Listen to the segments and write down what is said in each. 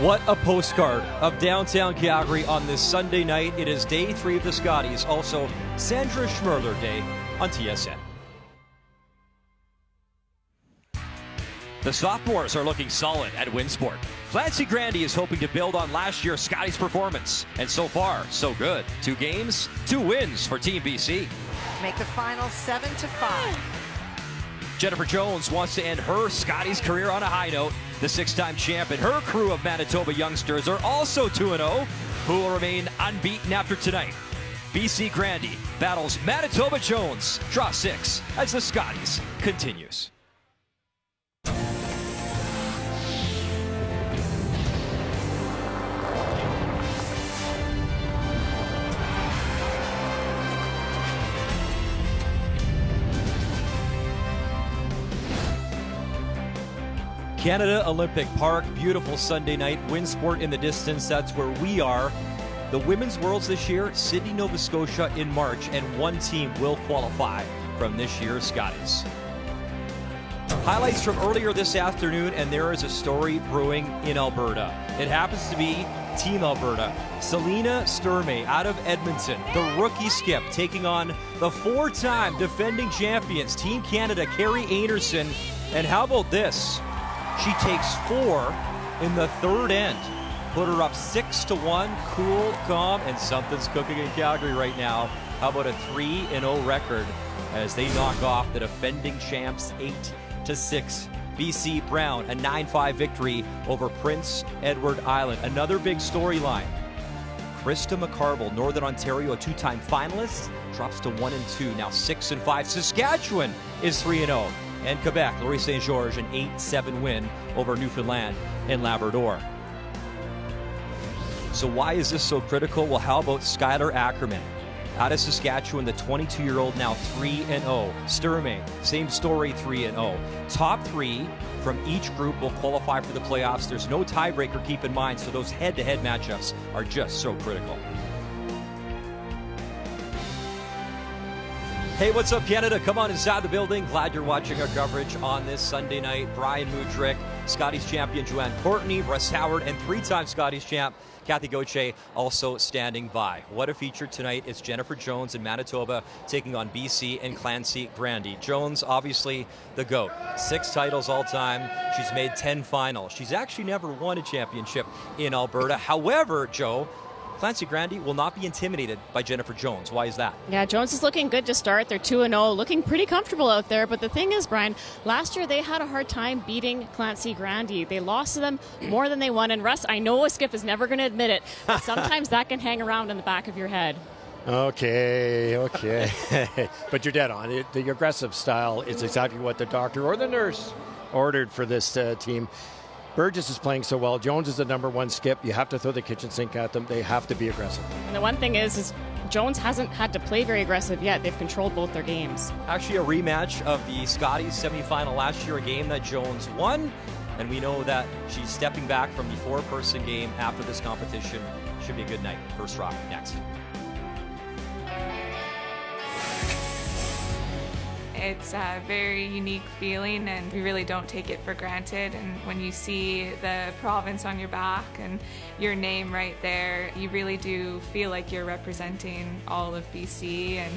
What a postcard of downtown Calgary on this Sunday night. It is day 3 of the Scotties, also Sandra Schmerler Day on TSN. The sophomores are looking solid at Winsport. Clancy Grandy is hoping to build on last year's Scotties performance. And so far, so good. 2 games, 2 wins for Team BC. Make the final 7-5. Jennifer Jones wants to end her Scotties career on a high note. The 6-time champ and her crew of Manitoba youngsters are also 2-0, who will remain unbeaten after tonight. BC Grandy battles Manitoba Jones. Draw 6 as the Scotties continues. Canada Olympic Park, beautiful Sunday night. Winsport in the distance, that's where we are. The Women's Worlds this year, Sydney, Nova Scotia in March, and 1 team will qualify from this year's Scotties. Highlights from earlier this afternoon, and there is a story brewing in Alberta. It happens to be Team Alberta. Selena Sturmey out of Edmonton, the rookie skip, taking on the 4-time defending champions, Team Canada, Carrie Anderson. And how about this? She takes 4 in the 3rd end. Put her up 6-1, cool, calm, and something's cooking in Calgary right now. How about a 3-0 record as they knock off the defending champs 8-6. BC Brown, a 9-5 victory over Prince Edward Island. Another big storyline. Krista McCarville, Northern Ontario, a 2-time finalist, drops to 1-2, now 6-5. Saskatchewan is 3-0. And Quebec, Laurie St. George, an 8-7 win over Newfoundland and Labrador. So why is this so critical? Well, how about Skylar Ackerman? Out of Saskatchewan, the 22-year-old, now 3-0. Sturmey, same story, 3-0. Top 3 from each group will qualify for the playoffs. There's no tiebreaker, keep in mind, so those head-to-head matchups are just so critical. Hey, what's up, Canada? Come on inside the building. Glad you're watching our coverage on this Sunday night. Brian Mudryk, Scotties champion Joanne Courtney, Russ Howard, and 3-time Scotties champ Kathy Gauthier also standing by. What a feature tonight. It's Jennifer Jones in Manitoba taking on BC and Clancy Grandy. Jones, obviously the GOAT. 6 titles all time. She's made 10 finals. She's actually never won a championship in Alberta. However, Joe, Clancy Grandy will not be intimidated by Jennifer Jones. Why is that? Yeah, Jones is looking good to start. They're 2-0, looking pretty comfortable out there. But the thing is, Brian, last year they had a hard time beating Clancy Grandy. They lost to them more than they won. And Russ, I know a skip is never going to admit it, but sometimes that can hang around in the back of your head. Okay. But you're dead on. The aggressive style is exactly what the doctor or the nurse ordered for this team. Burgess is playing so well. Jones is the #1 skip. You have to throw the kitchen sink at them. They have to be aggressive. And the one thing is Jones hasn't had to play very aggressive yet. They've controlled both their games. Actually, a rematch of the Scotties semifinal last year, a game that Jones won. And we know that she's stepping back from the 4-person game after this competition. Should be a good night. First rock next. It's a very unique feeling, and we really don't take it for granted. And when you see the province on your back and your name right there, you really do feel like you're representing all of BC, and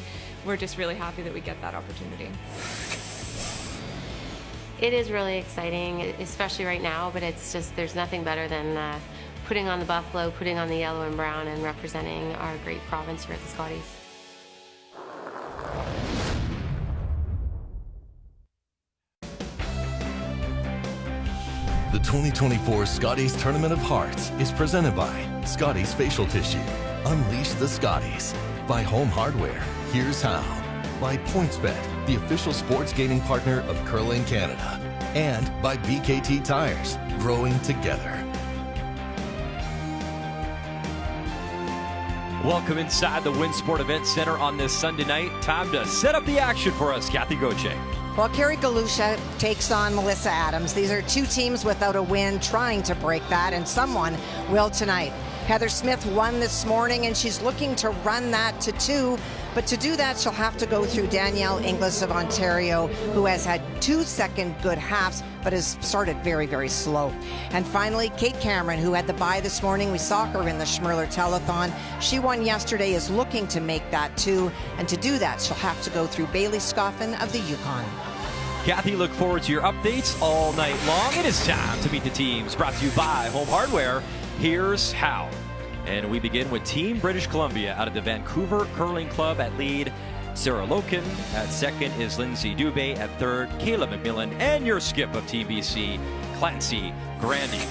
we're just really happy that we get that opportunity. It is really exciting, especially right now, but it's just, there's nothing better than putting on the buffalo, putting on the yellow and brown, and representing our great province here at the Scotties. The 2024 Scotties Tournament of Hearts is presented by Scotties Facial Tissue. Unleash the Scotties. By Home Hardware. Here's how. By PointsBet, the official sports gaming partner of Curling Canada. And by BKT Tires. Growing together. Welcome inside the Winsport Event Center on this Sunday night. Time to set up the action for us, Kathy Gauthier. Well, Carrie Galusha takes on Melissa Adams. These are 2 teams without a win trying to break that, and someone will tonight. Heather Smith won this morning, and she's looking to run that to 2. But to do that, she'll have to go through Danielle Inglis of Ontario, who has had 2 second good halves, but has started very, very slow. And finally, Kate Cameron, who had the bye this morning. We saw her in the Schmirler Telethon. She won yesterday, is looking to make that too. And to do that, she'll have to go through Bailey Scoffin of the Yukon. Kathy, look forward to your updates all night long. It is time to meet the teams, brought to you by Home Hardware. Here's how. And we begin with Team British Columbia out of the Vancouver Curling Club. At lead, Sarah Loken. At second is Lindsay Dubé. At third, Kayla McMillan. And your skip of Team BC, Clancy Grandy.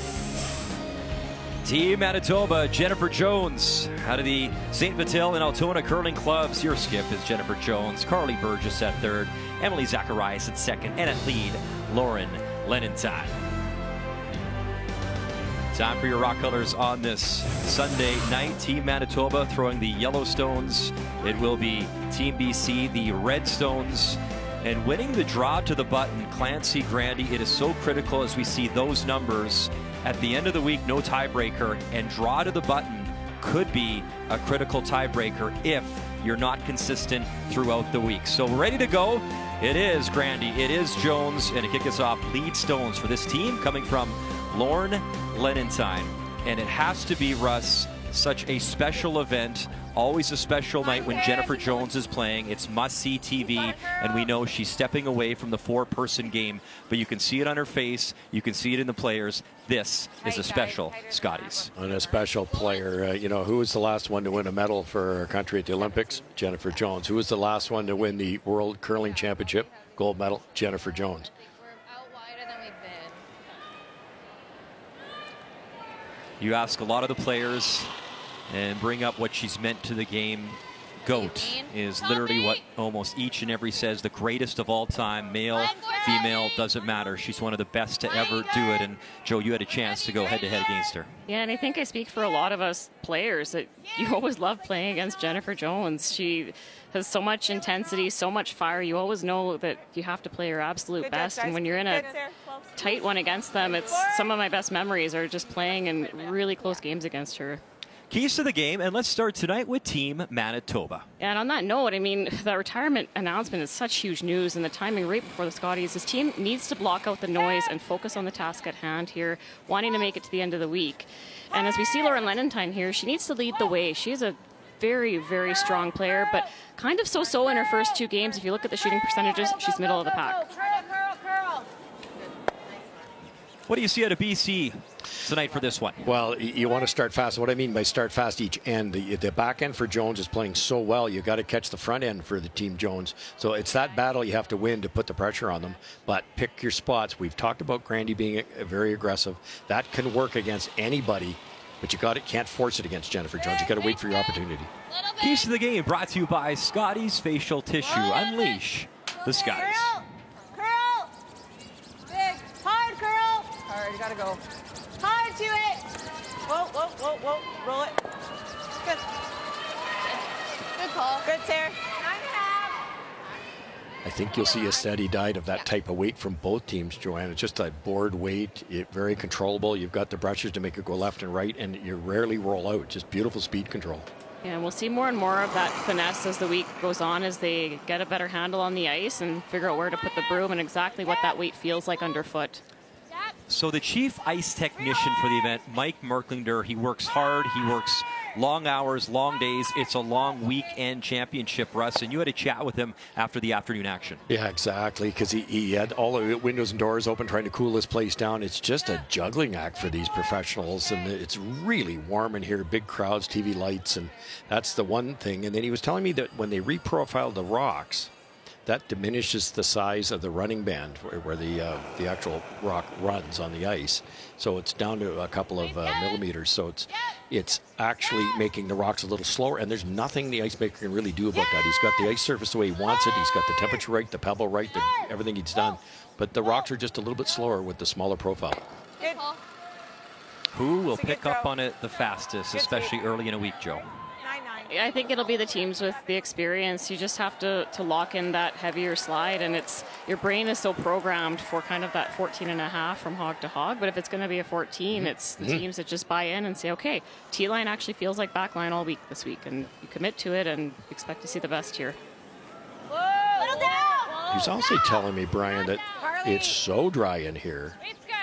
Team Manitoba, Jennifer Jones out of the St. Vital and Altona Curling Clubs. Your skip is Jennifer Jones. Carly Burgess at third. Emily Zacharias at second. And at lead, Lauren Lenenthal. Time for your rock colors on this Sunday night. Team Manitoba throwing the Yellowstones. It will be Team BC, the Redstones. And winning the draw to the button, Clancy Grandy. It is so critical as we see those numbers. At the end of the week, no tiebreaker, and draw to the button could be a critical tiebreaker if you're not consistent throughout the week. So ready to go. It is Grandy, it is Jones, and to kick us off, lead stones for this team coming from Lauren Lenenthal. And it has to be, Russ, such a special event. Always a special night when Jennifer Jones is playing. It's must-see TV, and we know she's stepping away from the four-person game. But you can see it on her face. You can see it in the players. This is a special Scotties. And a special player. Who was the last one to win a medal for our country at the Olympics? Jennifer Jones. Who was the last one to win the World Curling Championship? Gold medal? Jennifer Jones. You ask a lot of the players and bring up what she's meant to the game. GOAT is literally what almost each and every says, the greatest of all time, male, female, doesn't matter. She's one of the best to ever do it. And Joe, you had a chance to go head-to-head against her. Yeah, and I think I speak for a lot of us players that you always love playing against Jennifer Jones. She has so much intensity, so much fire. You always know that you have to play your absolute best. And when you're in a tight one against them, it's some of my best memories are just playing in really close games against her. Keys to the game, and let's start tonight with Team Manitoba. And on that note, I mean, the retirement announcement is such huge news, and the timing right before the Scotties. This team needs to block out the noise and focus on the task at hand here, wanting to make it to the end of the week. And as we see Lauren Lenenthal here, she needs to lead the way. She's a very, very strong player, but kind of so-so in her first two games. If you look at the shooting percentages, she's middle of the pack. What do you see out of BC tonight for this one? Well, you want to start fast. What I mean by start fast each end, the back end for Jones is playing so well. You got to catch the front end for the Team Jones. So it's that battle you have to win to put the pressure on them. But pick your spots. We've talked about Grandy being very aggressive. That can work against anybody, but can't force it against Jennifer Jones. You got to wait for your opportunity. Keys to the game brought to you by Scotties Facial Tissue. Unleash the Scotties. Curl! Big, hard curl! Hard, you gotta go. Hard to it! Whoa, whoa, whoa, whoa. Roll it. Good. Good call. Good, Sarah. 9.5. I think you'll see a steady diet of that type of weight from both teams, Joanne. It's just a board weight, very controllable. You've got the brushes to make it go left and right, and you rarely roll out. Just beautiful speed control. And we'll see more and more of that finesse as the week goes on, as they get a better handle on the ice and figure out where to put the broom and exactly what that weight feels like underfoot. So the chief ice technician for the event, Mike Merklander, he works hard. He works long hours, long days. It's a long weekend championship, Russ, and you had a chat with him after the afternoon action. Yeah, exactly, because he had all the windows and doors open trying to cool this place down. It's just a juggling act for these professionals, and it's really warm in here, big crowds, TV lights, and that's the one thing. And then he was telling me that when they reprofiled the rocks, that diminishes the size of the running band where the actual rock runs on the ice. So it's down to a couple of millimeters. So it's actually making the rocks a little slower, and there's nothing the ice maker can really do about that. He's got the ice surface the way he wants it. He's got the temperature right, the pebble right, everything he's done. But the rocks are just a little bit slower with the smaller profile. Good. Who will pick up on it the fastest, especially early in a week, Joe? I think it'll be the teams with the experience. You just have to lock in that heavier slide, and your brain is so programmed for kind of that 14.5 from hog to hog. But if it's going to be a 14, it's the teams that just buy in and say, okay, T-line actually feels like back line all week this week, and you commit to it and expect to see the best here. Whoa. He's also telling me, Brian, that it's so dry in here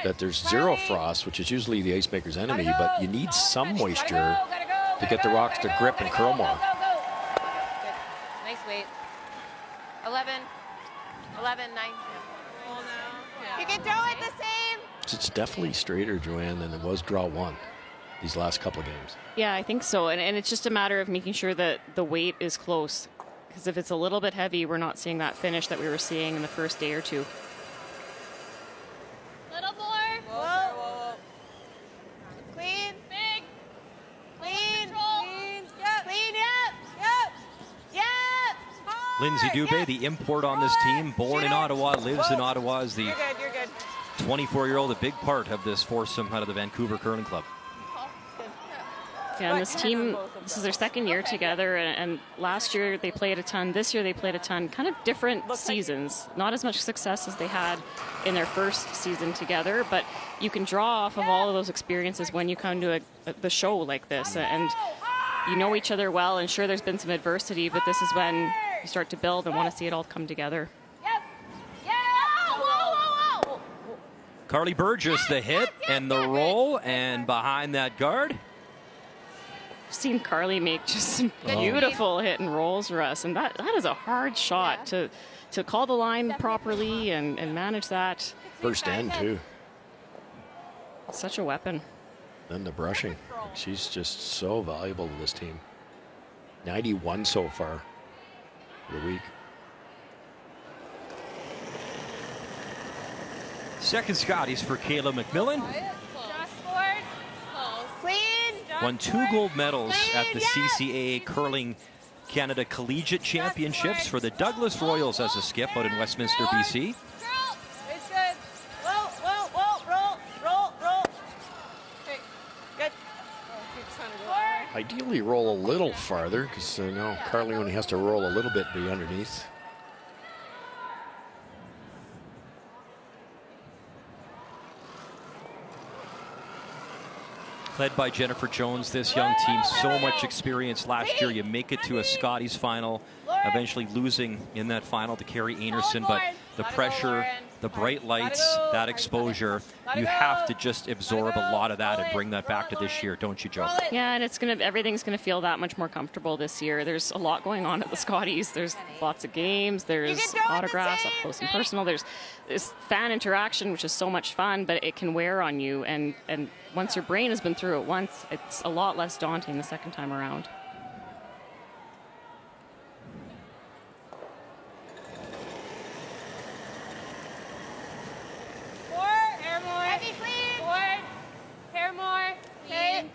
that there's zero frost, which is usually the ice maker's enemy, but you need some moisture to get the rocks to grip and curl more. Nice weight. 11, 9. You can throw it the same. It's definitely straighter, Joanne, than it was draw 1 these last couple of games. Yeah, I think so. And it's just a matter of making sure that the weight is close. Because if it's a little bit heavy, we're not seeing that finish that we were seeing in the first day or two. Little more. Whoa. Clean. Big. Clean. Control. Clean. Yep. Clean. Yep. Hard. Lindsay Dubé, Yep. the import on this team, born in Ottawa, lives in Ottawa, is the You're good. 24-year-old, a big part of this foursome out of the Vancouver Curling Club. Yeah, and this team, this is their second year together, and last year they played a ton. This year they played a ton. Kind of different seasons. Not as much success as they had in their first season together, but you can draw off of all of those experiences when you come to the show like this. And you know each other well, and sure, there's been some adversity, but this is when you start to build and want to see it all come together. Carly Burgess, the hit and the roll, and behind that guard. Seen Carly make just some beautiful hit and rolls for us, and that is a hard shot to call the line properly and manage that. First end, too. Such a weapon. Then the brushing. She's just so valuable to this team. 91 so far for the week. Second Scotties for Kayla McMillan. Clean. Won 2 gold medals at the CCAA Curling Canada Collegiate Championships for the Douglas Royals as a skip out in Westminster, BC. It's good. Whoa. Roll. Okay. Good. Ideally roll a little farther, because now Carly only has to roll a little bit to be underneath. Led by Jennifer Jones, this young team, so much experience last year. You make it to a Scotties final, eventually losing in that final to Carrie Anderson, but the pressure, the bright lights, that exposure, you have to just absorb a lot of that and bring that back to this year, don't you, Joe? Yeah, and everything's gonna feel that much more comfortable this year. There's a lot going on at the Scotties. There's lots of games. There's autographs up close and personal. There's fan interaction, which is so much fun, but it can wear on you. And once your brain has been through it once, it's a lot less daunting the second time around.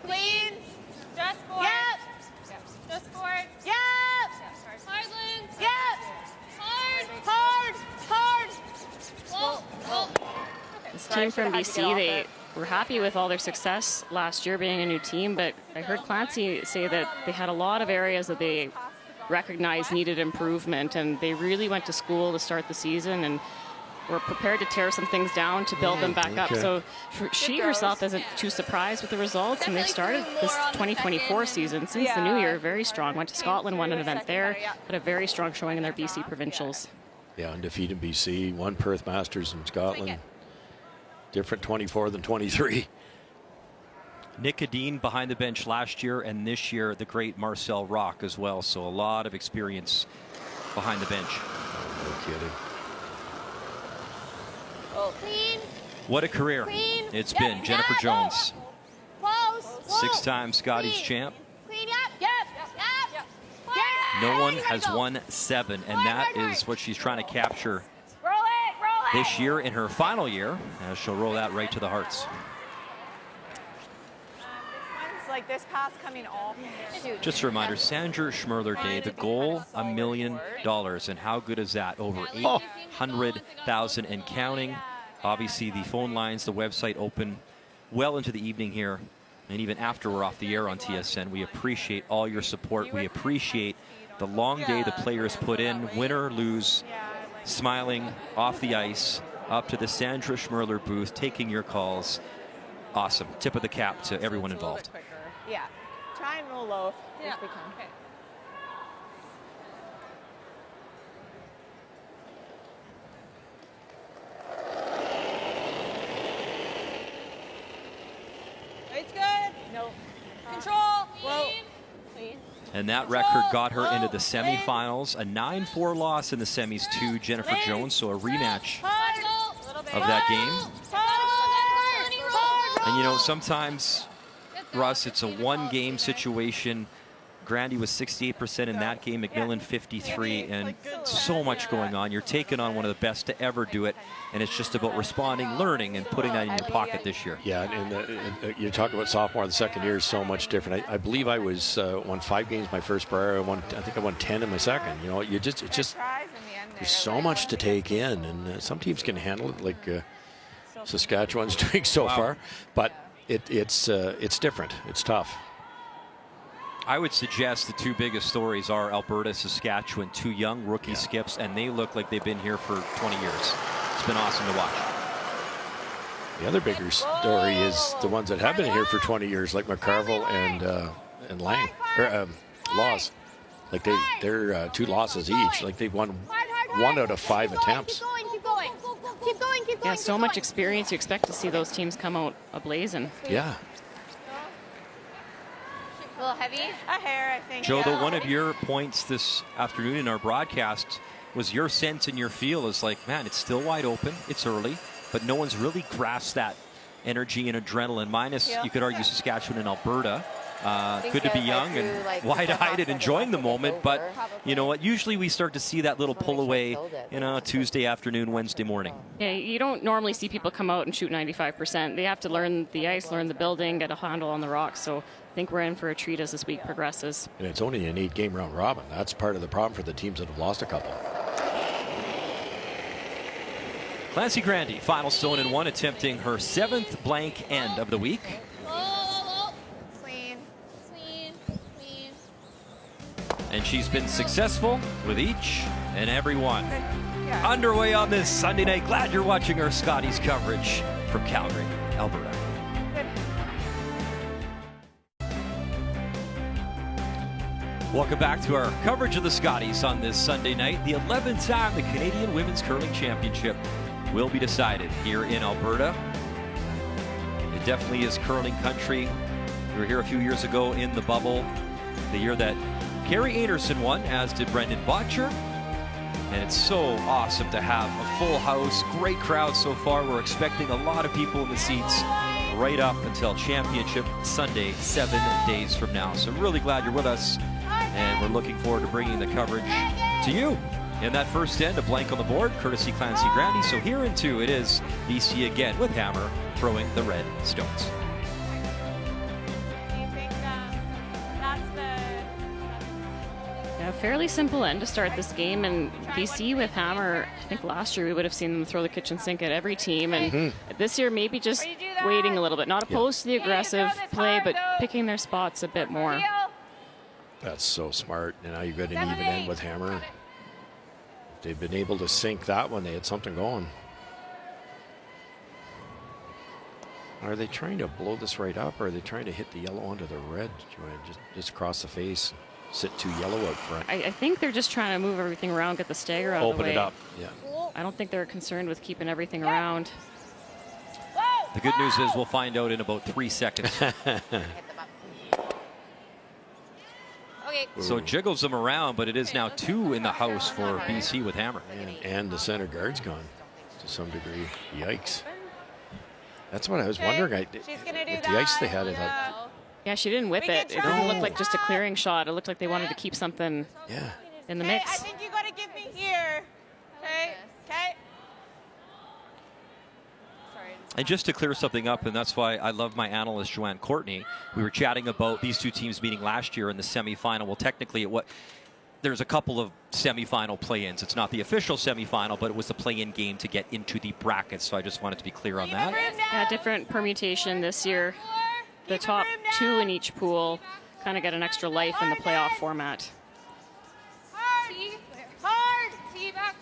Clean. Just forward. Yep. Just forward. Yep. Hard, Linz. Yep. Hard. Hard. This team from BC, they were happy with all their success last year being a new team, but I heard Clancy say that they had a lot of areas that they recognized needed improvement, and they really went to school to start the season and were prepared to tear some things down to build them back up. So she herself isn't too surprised with the results, and they've started this 2024 season since the new year very strong. Went to Scotland, won an event there, had a very strong showing in their BC provincials. Yeah, undefeated BC, won Perth Masters in Scotland. Different 24 than 23. Nick Adine behind the bench last year, and this year the great Marcel Rock as well. So a lot of experience behind the bench. No kidding. Clean. What a career it's been. Jennifer Jones, Close. 6-time Scotties champ. Clean up. Yep. No one has won 7, and that is what she's trying to capture Roll it. this year in her final year, as she'll roll that right to the hearts. One's like this pass coming off. Just a reminder, Sandra Schmerler Day, the goal $1 million, and how good is that? Over 800,000 and counting. Obviously, the phone lines, the website open well into the evening here, and even after we're off the air on TSN. We appreciate all your support. We appreciate the long day the players put in, win or lose, smiling off the ice, up to the Sandra Schmerler booth, taking your calls. Awesome. Tip of the cap to everyone involved. Yeah. Try and roll low if we can. No. Control. Whoa. And that record got her into the semifinals. A 9-4 loss in the semis to Jennifer Jones, so a rematch of that game. And you know, sometimes, Russ, it's a one-game situation. Grandy was 68% in that game, McMillan 53, and so much going on. You're taking on one of the best to ever do it, and it's just about responding, learning, and putting that in your pocket this year. Yeah, and you talk about sophomore, the second year is so much different. I believe I was won 5 games my first year. I think I won 10 in my second. You know, it's just there's so much to take in, and some teams can handle it, like Saskatchewan's doing so far, but it's different. It's tough. I would suggest the 2 biggest stories are Alberta, Saskatchewan, 2 young rookie skips, and they look like they've been here for 20 years. It's been awesome to watch. The other bigger story is the ones that have been here for 20 years, like McCarville and Lang, or Laws. Like they're 2 losses each. Like they've won 1 out of 5 attempts. Yeah, so much experience. You expect to see those teams come out ablazing. Yeah. A little heavy. A hair, I think. Joe, one of your points this afternoon in our broadcast was your sense and your feel is like, man, it's still wide open. It's early, but no one's really grasped that energy and adrenaline. Minus, you could argue, Saskatchewan and Alberta. Good to be young and wide-eyed and enjoying the moment, but you know what? Usually we start to see that little pull away, you know, Tuesday afternoon, Wednesday morning. Yeah, you don't normally see people come out and shoot 95%. They have to learn the ice, learn the building, get a handle on the rocks. So I think we're in for a treat as this week progresses. And it's only an 8-game round robin. That's part of the problem for the teams that have lost a couple. Clancy Grandy, final stone in 1, attempting her 7th blank end of the week. And she's been successful with each and every one. Underway on this Sunday night. Glad you're watching our Scotties coverage from Calgary, Alberta. Welcome back to our coverage of the Scotties on this Sunday night. The 11th time the Canadian Women's Curling Championship will be decided here in Alberta. It definitely is curling country. We were here a few years ago in the bubble, the year that Carrie Anderson won, as did Brendan Botcher. And it's so awesome to have a full house, great crowd so far. We're expecting a lot of people in the seats right up until Championship Sunday, 7 days from now. So really glad you're with us, and we're looking forward to bringing the coverage to you. In that first end, a blank on the board, courtesy Clancy Grandy. So here in 2, it is BC again with Hammer throwing the red stones. Fairly simple end to start this game, and BC with Hammer, I think last year we would have seen them throw the kitchen sink at every team, and this year maybe just waiting a little bit, not opposed to the aggressive play, but picking their spots a bit more. That's so smart. And now you've got an even end with Hammer. If they've been able to sink that one, they had something going. Are they trying to blow this right up, or are they trying to hit the yellow onto the red? Just across the face. Sit 2 yellow out front. I think they're just trying to move everything around, get the stagger out of the way. Open it up, yeah. I don't think they're concerned with keeping everything around. The good news is we'll find out in about 3 seconds. So it jiggles them around, but it is now 2 in the house for BC with Hammer. And the center guard's gone to some degree. Yikes. That's what I was wondering. With the ice they had, I thought, yeah, she didn't whip it. It didn't look like just a clearing shot. It looked like they wanted to keep something in the mix. I think you got to give me here. Okay. Okay. Sorry. And just to clear something up, and that's why I love my analyst, Joanne Courtney, we were chatting about these 2 teams meeting last year in the semifinal. Well, technically, there's a couple of semifinal play-ins. It's not the official semifinal, but it was the play-in game to get into the brackets. So I just wanted to be clear on that. Yeah, different permutation this year. The top 2 in each pool kind of get an extra life in the playoff format.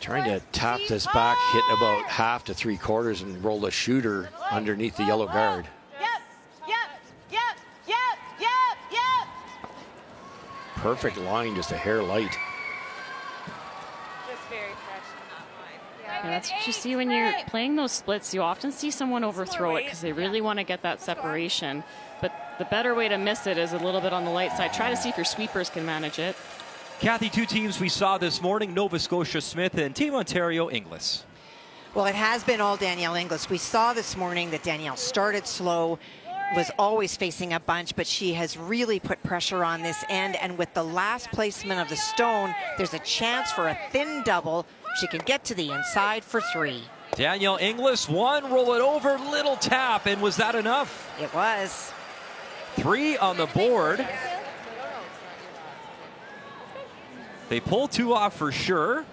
trying to tap this back, hit about half to 3/4 and roll the shooter underneath the yellow guard. Perfect line, just a hair light. Just very fresh in that line. And that's what you see when you're playing those splits. You often see someone overthrow it because they really want to get that separation. But the better way to miss it is a little bit on the light side. Try to see if your sweepers can manage it. Kathy, two teams we saw this morning, Nova Scotia Smith and Team Ontario Inglis. Well, it has been all Danielle Inglis. We saw this morning that Danielle started slow, was always facing a bunch, but she has really put pressure on this end. And with the last placement of the stone, there's a chance for a thin double. She can get to the inside for 3. Danielle Inglis, 1, roll it over, little tap, and was that enough? It was. 3 on the board. They pull 2 off for sure.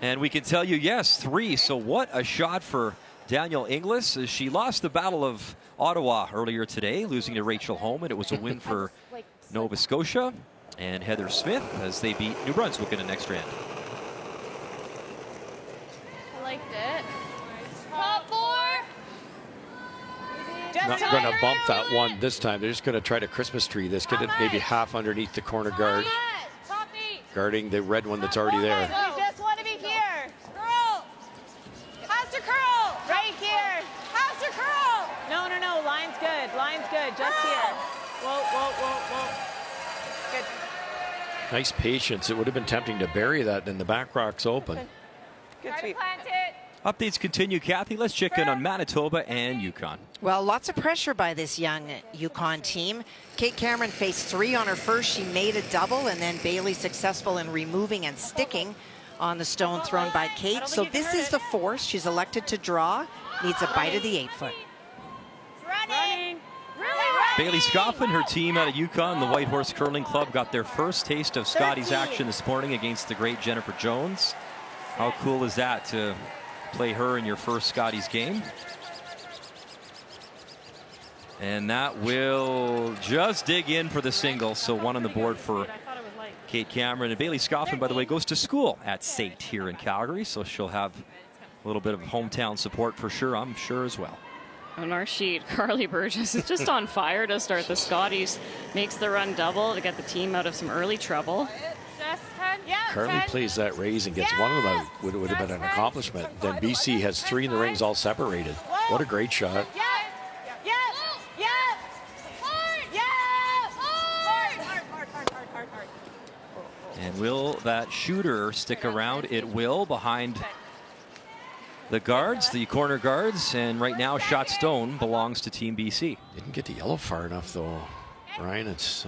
And we can tell you, yes, 3. So what a shot for Danielle Inglis. She lost the Battle of Ottawa earlier today, losing to Rachel Holm, and it was a win for Nova Scotia and Heather Smith as they beat New Brunswick in the next round. I liked it. Top 4. Not going to bump that one this time. They're just going to try to Christmas tree this. Get it maybe half underneath the corner guard, Top 8. guarding the red one that's already there. You just want to be here. Curl. Has to curl. Right here. Has to curl. No, no, no. Line's good. Line's good. Just here. Whoa, whoa, whoa, whoa. Good. Nice patience. It would have been tempting to bury that, and the back rock's open. Good Try to sweep. plant it. Updates continue, Kathy. Let's check in on Manitoba and Yukon. Well, lots of pressure by this young Yukon team. Kate Cameron faced 3 on her first. She made a double, and then Bailey successful in removing and sticking on the stone thrown by Kate. So this is the force. She's elected to draw. Needs a bite of the 8-foot. Running. Bailey Scoffin, her team out of Yukon, the White Horse Curling Club, got their first taste of Scotties action this morning against the great Jennifer Jones. How cool is that to play her in your first Scotties game? And that will just dig in for the single. So 1 on the board for Kate Cameron. And Bailey Scoffin, by the way, goes to school at SAIT here in Calgary. So she'll have a little bit of hometown support for sure, I'm sure, as well. On our sheet, Carly Burgess is just on fire to start the Scotties. Makes the run double to get the team out of some early trouble. Just 10. Yeah. Carly 10. plays that raise and gets one of them out. Would have been an accomplishment. Then BC has 3 in the rings all separated. What a great shot. Yeah. Yeah. Yeah. Hard. Yeah. Hard. Hard. And will that shooter stick around? It will, behind the guards, the corner guards, and right now shot stone belongs to Team BC. Didn't get the yellow far enough though, Ryan. It's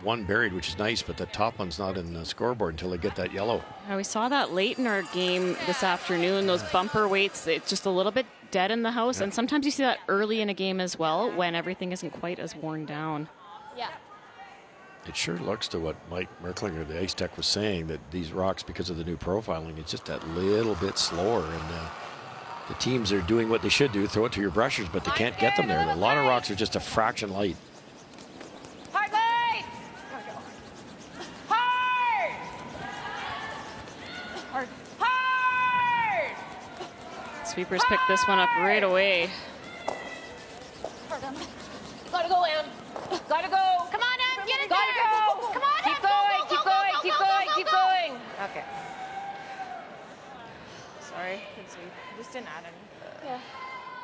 one buried, which is nice, but the top one's not in the scoreboard until they get that yellow. We saw that late in our game this afternoon, those bumper weights. It's just a little bit dead in the house, and sometimes you see that early in a game as well when everything isn't quite as worn down. Yeah. It sure looks to what Mike Merklinger, the Ice Tech, was saying, that these rocks, because of the new profiling, it's just that little bit slower. And the teams are doing what they should do, throw it to your brushers, but they can't get them there. A lot of rocks are just a fraction light. Hard light. Hard. Hard. Hard. Sweepers picked this one up right away. Gotta go, Em. Gotta go. Come on, Em. Get it there. Gotta go. Come on, Em. Keep going. Keep going. Keep going. Keep going. Okay. Sorry. Good sweep. Just didn't add any. Yeah.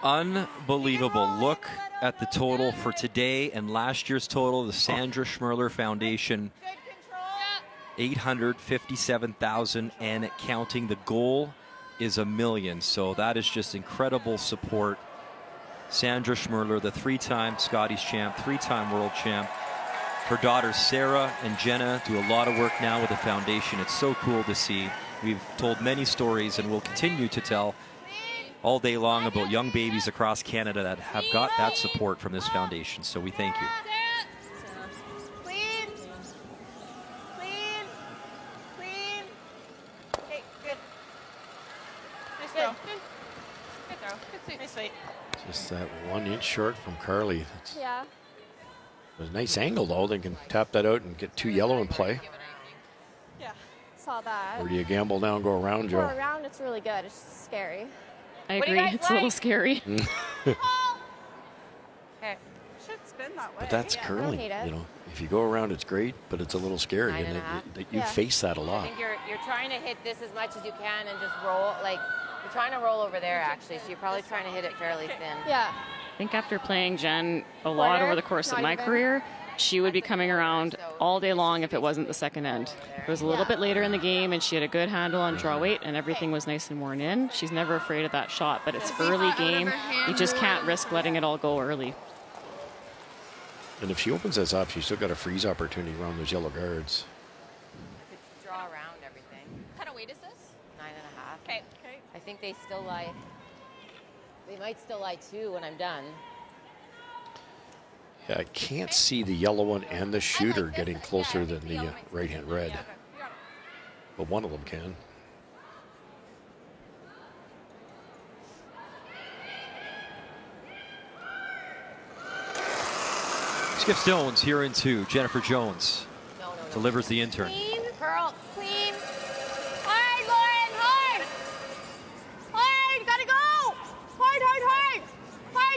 Unbelievable. Look at the total for today and last year's total. The Sandra Schmerler Foundation, Good control. 857,000 and counting. The goal is $1 million. So that is just incredible support. Sandra Schmerler, the 3-time Scotties champ, 3-time world champ. Her daughters Sarah and Jenna do a lot of work now with the foundation. It's so cool to see. We've told many stories and will continue to tell all day long about young babies across Canada that have got that support from this foundation. So we thank you. Clean. Clean. Clean. Okay, good. Nice throw. Good throw. Good sweep. Nice sweep. Just that 1 inch short from Carly. That's, Yeah. it was a nice angle though. They can tap that out and get 2 yellow in play. Yeah. Saw that. Or do you gamble now and go around, For Joe? a round, it's really good. It's just scary. I What do agree. you guys It's a little like? scary. Okay. Should spin. been that way. But that's curling. hate it. You know, if you go around, it's great, but it's a little scary, Nine and and a half. you face that a I lot. think you're trying to hit this as much as you can and just roll. Like, you're trying to roll over there, actually, so you're probably trying to hit it fairly thin. Yeah. I think after playing Jen a lot Quarter, over the course of not my even. career, she would be coming around all day long if it wasn't the second end. It was a little bit later in the game, and she had a good handle on draw weight, and everything was nice and worn in. She's never afraid of that shot, but it's early game. You just can't risk letting it all go early. And if she opens this up, she's still got a freeze opportunity around those yellow guards. Could draw around everything. What kind of weight is this? 9.5. Okay. I think they still lie. They might still lie 2 when I'm done. Yeah, I can't see the yellow one and the shooter getting closer than the right-hand red. But one of them can. Skip Stones here into Jennifer Jones. No. Delivers the intern. Clean. Curl. Clean. Hard, Lauren. Hard. Hard. Gotta go. Hard. Hard.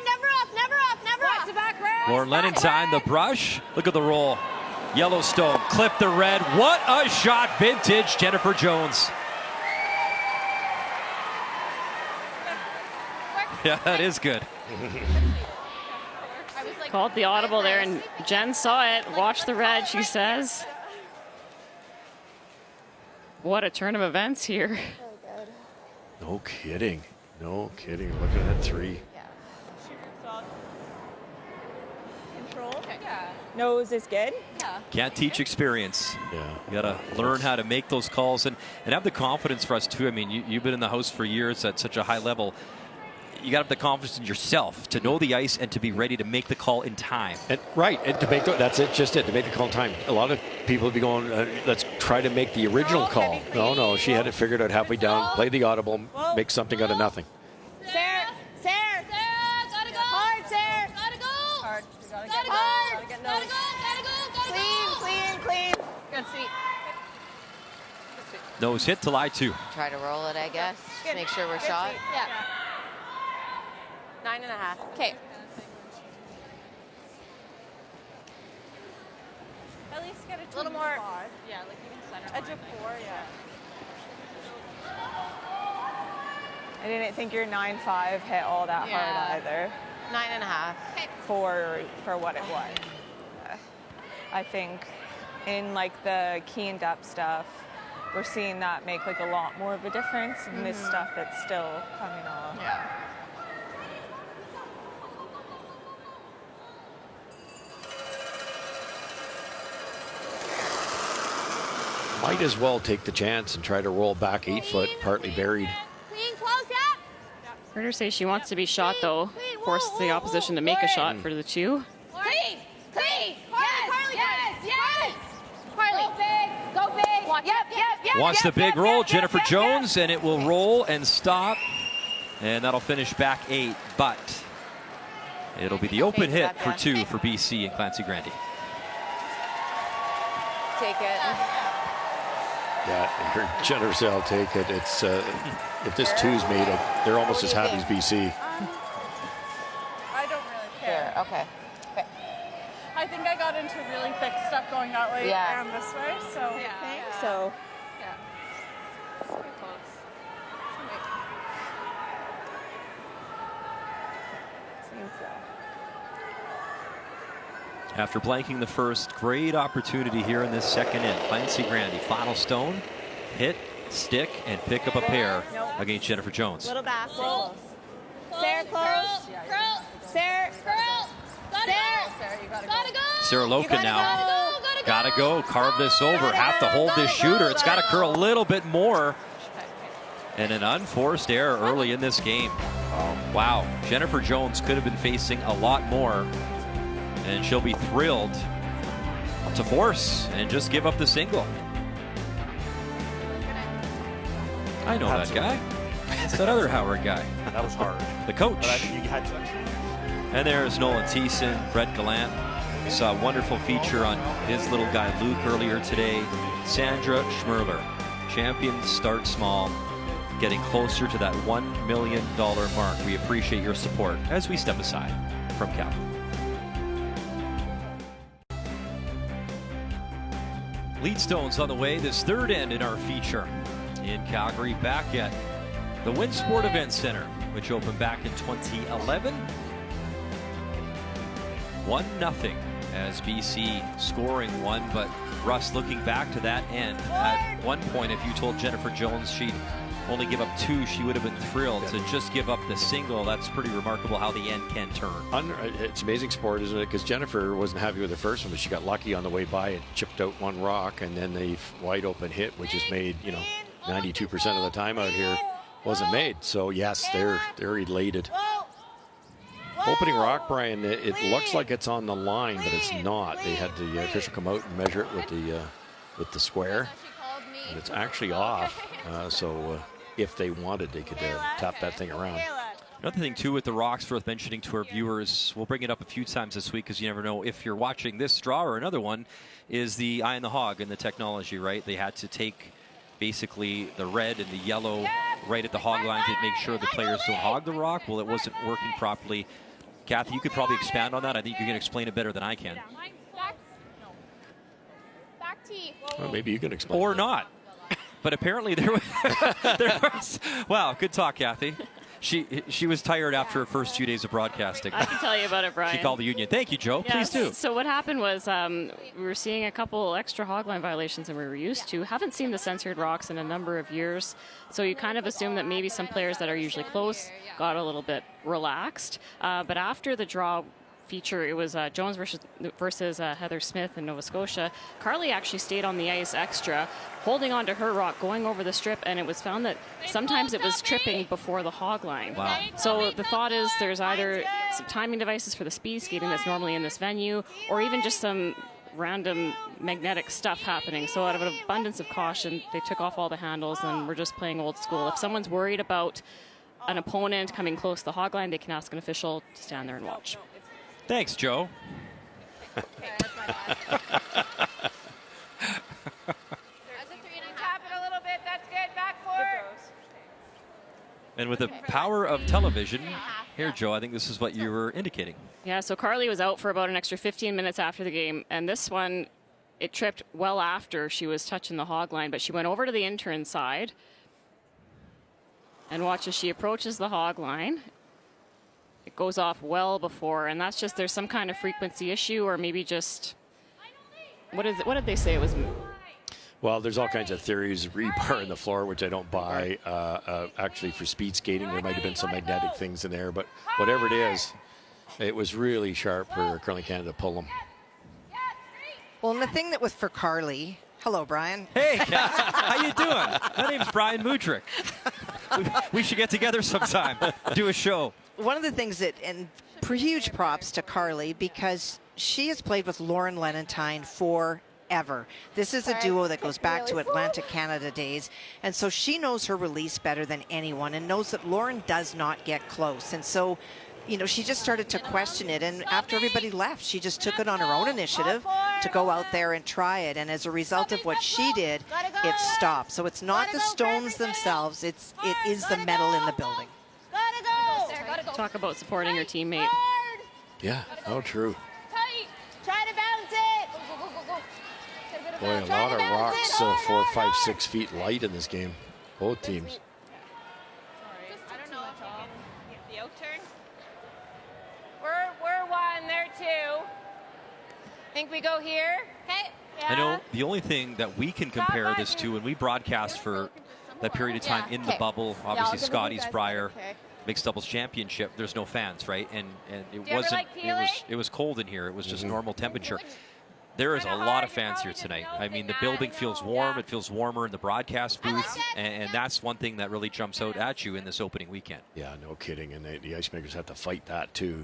Never up. Never up. Never up. To back red. Lauren Lenentine, the brush. Look at the roll. Yellowstone, clip the red. What a shot, vintage Jennifer Jones. Yeah, that is good. Called the audible there, and Jen saw it. Watch the red, she says. What a turn of events here. No kidding. No kidding. Look at that 3. Control. Yeah. Nose is good. Yeah. Can't teach experience. Yeah. You got to learn how to make those calls and have the confidence for us, too. I mean, you've been in the house for years at such a high level. You got to have the confidence in yourself to know the ice and to be ready to make the call in time. And, right, and to make that's it, just it, to make the call in time. A lot of people would be going, let's try to make the original call. No, she had it figured out halfway down, play the audible, make something out of nothing. Sarah. Gotta go. Hard, Sarah. Gotta go. Hard. You gotta get Hard. Gotta get Gotta nose. go. Clean. Good seat. Nose hit to lie 2. Try to roll it, I guess. Just make sure we're shot. Yeah. 9.5. Okay. At least get a little more. Spot. Yeah, like even center. Edge of 4, yeah. I didn't think your 9.5 hit all that hard either. 9.5. For what it was. I think in like the keyed up stuff, we're seeing that make like a lot more of a difference. And this stuff that's still coming off. Yeah. Might as well take the chance and try to roll back 8 foot, partly buried. Clean, close, yeah. Heard her say she wants to be shot, though. Force the opposition to make a shot for the 2. Clean. Yes. Harley. Go big. Yep. Wants the big roll, Jennifer Jones, and it will roll and stop. And that'll finish back 8, but it'll be the open hit for 2 for BC and Clancy Grandy. Take it. Yeah, and her generously, I'll take it. It's if this 2's made, they're almost as happy as BC. I don't really care. There. Okay. I think I got into really thick stuff going that way and this way, so I think so. Seems so. After blanking the first, great opportunity here in this second end. Clancy Grandy, final stone, hit, stick, and pick up a pair against Jennifer Jones. Little back. Sarah, close. Curl. Sarah. Curl. Gotta go. Sarah, you gotta Gotta go. Sarah Loken now. Gotta go. Gotta go. Carve this over. Have to hold this shooter. It's got to curl a little bit more. And an unforced error early in this game. Wow. Jennifer Jones could have been facing a lot more. And she'll be thrilled to force and just give up the single. I know that guy. It's that other Howard guy. That was hard. The coach. But you had to. And there's Nolan Thiessen, Brett Gallant. Saw a wonderful feature on his little guy Luke earlier today. Sandra Schmerler. Champions start small, getting closer to that $1 million mark. We appreciate your support as we step aside from Calgary. Leadstone's on the way, this third end in our feature in Calgary, back at the Winsport Event Center, which opened back in 2011. 1-0 as BC scoring one, but Russ, looking back to that end, at one point, if you told Jennifer Jones she'd only give up 2, she would have been thrilled. To just give up the single, that's pretty remarkable how the end can turn. It's amazing sport, isn't it? Because Jennifer wasn't happy with the first one, but she got lucky on the way by and chipped out one rock, and then the wide open hit, which is made, 92% of the time out here, wasn't made. So yes, they're elated. Opening rock, Brian, it looks like it's on the line, but it's not. They had the official come out and measure it with the square, and it's actually off. So if they wanted, they could tap that thing around. Another thing, too, with the rocks worth mentioning to our viewers, we'll bring it up a few times this week because you never know if you're watching this draw or another one, is the eye and the hog and the technology, right? They had to take basically the red and the yellow right at the hog line to make sure the players don't hog the rock. Well, it wasn't working properly. Kathy, you could probably expand on that. I think you can explain it better than I can. Well, maybe you can explain. Or not. But apparently there was wow, good talk, Kathy. She was tired after her first 2 days of broadcasting. I can tell you about it, Brian. She called the union. Thank you, Joe. Please do. So what happened was we were seeing a couple extra hogline violations than we were used to. Haven't seen the censored rocks in a number of years. So you kind of assume that maybe some players that are usually close got a little bit relaxed. But after the draw feature, it was Jones versus Heather Smith in Nova Scotia. Carly actually stayed on the ice extra, holding on to her rock, going over the strip, and it was found that sometimes it was tripping before the hog line. Wow. So the thought is there's either some timing devices for the speed skating that's normally in this venue, or even just some random magnetic stuff happening. So out of an abundance of caution, they took off all the handles and we're just playing old school. If someone's worried about an opponent coming close to the hog line, they can ask an official to stand there and watch. Thanks, Joe. Tap it a little bit. That's good. Back forward. And with the power of television, here, Joe, I think this is what you were indicating. Yeah, so Carly was out for about an extra 15 minutes after the game, and this one, it tripped well after she was touching the hog line, but she went over to the intern side, and watch as she approaches the hog line. It goes off well before, and that's just there's some kind of frequency issue, or maybe just what did they say it was? Well, there's all kinds of theories. Rebar in the floor, which I don't buy. Actually, for speed skating, there might have been some magnetic things in there, but whatever it is, it was really sharp for Curling Canada to pull them. Well, and the thing that was for Carly. Hello, Brian. Hey, how you doing? My name's Brian Mudrick. We should get together sometime, do a show. One of the things that, and huge props to Carly, because she has played with Lauren Lenentine forever. This is a duo that goes back to Atlantic Canada days, and so she knows her release better than anyone and knows that Lauren does not get close. And so, she just started to question it, and after everybody left, she just took it on her own initiative to go out there and try it, and as a result of what she did, it stopped. So it's not the stones themselves, it is the metal in the building. Talk about supporting your teammate. Yeah, oh, true. Tight. Try to bounce it. Boy, a lot of rocks, 4, 5, 6 feet light in this game. Both teams. I don't know. The out turn. We're one. They're two. Think we go here? Okay. Yeah. I know the only thing that we can compare this to, and we broadcast for that period of time in the bubble, obviously Scotties prior. Mixed doubles championship, there's no fans, right? And it wasn't, it was cold in here. It was just normal temperature. There is a lot of fans here tonight. I mean, the building feels warm. It feels warmer in the broadcast booth. And that's one thing that really jumps out at you in this opening weekend. Yeah, no kidding. And the ice makers have to fight that too.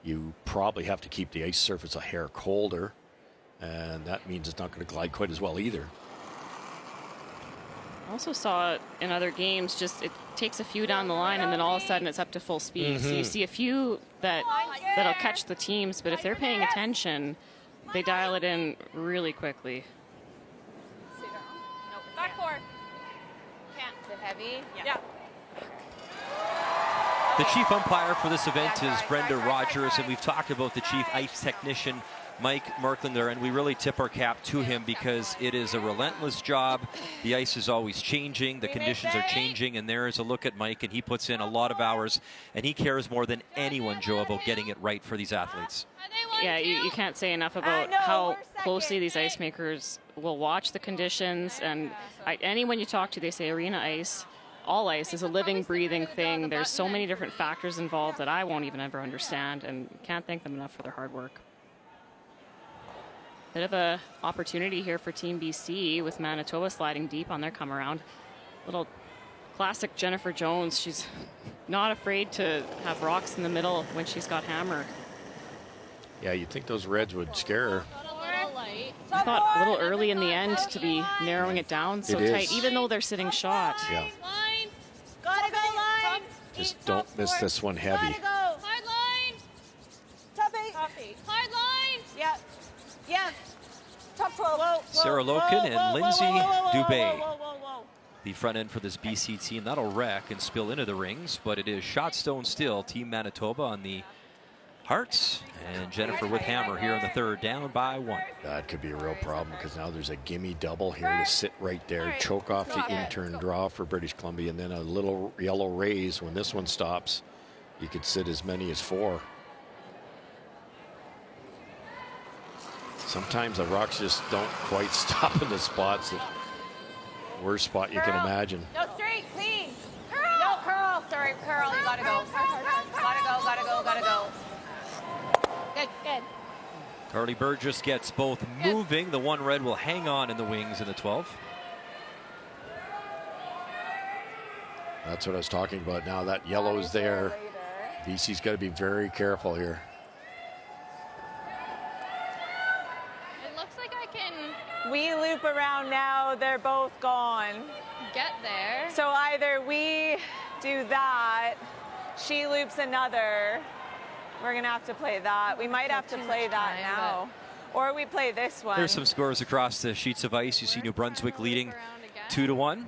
You probably have to keep the ice surface a hair colder. And that means it's not going to glide quite as well either. I also saw it in other games, just it takes a few down the line and then all of a sudden it's up to full speed. So you see a few that'll catch the teams, but if they're paying attention, they dial it in really quickly. Back four. Can't. Is it heavy? Yeah. The chief umpire for this event is Brenda Rogers, and we've talked about the chief ice technician, Mike Merklander, and we really tip our cap to him because it is a relentless job. The ice is always changing, the conditions are changing, and there is a look at Mike, and he puts in a lot of hours, and he cares more than anyone, Joe, about getting it right for these athletes. Yeah, you can't say enough about how closely these ice makers will watch the conditions, and anyone you talk to, they say arena ice, all ice is a living, breathing thing. There's so many different factors involved that I won't even ever understand, and can't thank them enough for their hard work. Bit of a opportunity here for Team BC with Manitoba sliding deep on their come around. Little classic Jennifer Jones. She's not afraid to have rocks in the middle when she's got hammer. Yeah, you'd think those Reds would scare her. I thought a little early in the end to be narrowing it down so tight, even though they're sitting shot. Yeah. Gotta go, line. Just don't miss this one heavy. Gotta go. Hard line. Top eight. Hard line. Yeah. Yeah. Top 12. Whoa, Sarah Loken and Lindsay Dubé. Whoa. The front end for this BC team. That'll wreck and spill into the rings, but it is shot stone still. Team Manitoba on the Hearts, and Jennifer with hammer here in the third, down by 1. That could be a real problem because now there's a gimme double here to sit right there, choke off the in-turn draw for British Columbia, and then a little yellow raise. When this one stops, you could sit as many as 4. Sometimes the rocks just don't quite stop in the spots. The worst spot you can imagine. No, straight, clean. Curl. No, curl. Sorry, curl. You gotta go. Gotta go. Good. Carly Burgess gets both moving. The one red will hang on in the wings in the 12. That's what I was talking about. Now that yellow is there. BC's got to be very careful here. It looks like I can We loop around now. They're both gone. get there. So either we do that, she loops another. We're gonna have to play that. We might have to play that now. Or we play this one. There's some scores across the sheets of ice. You see New Brunswick leading 2-1.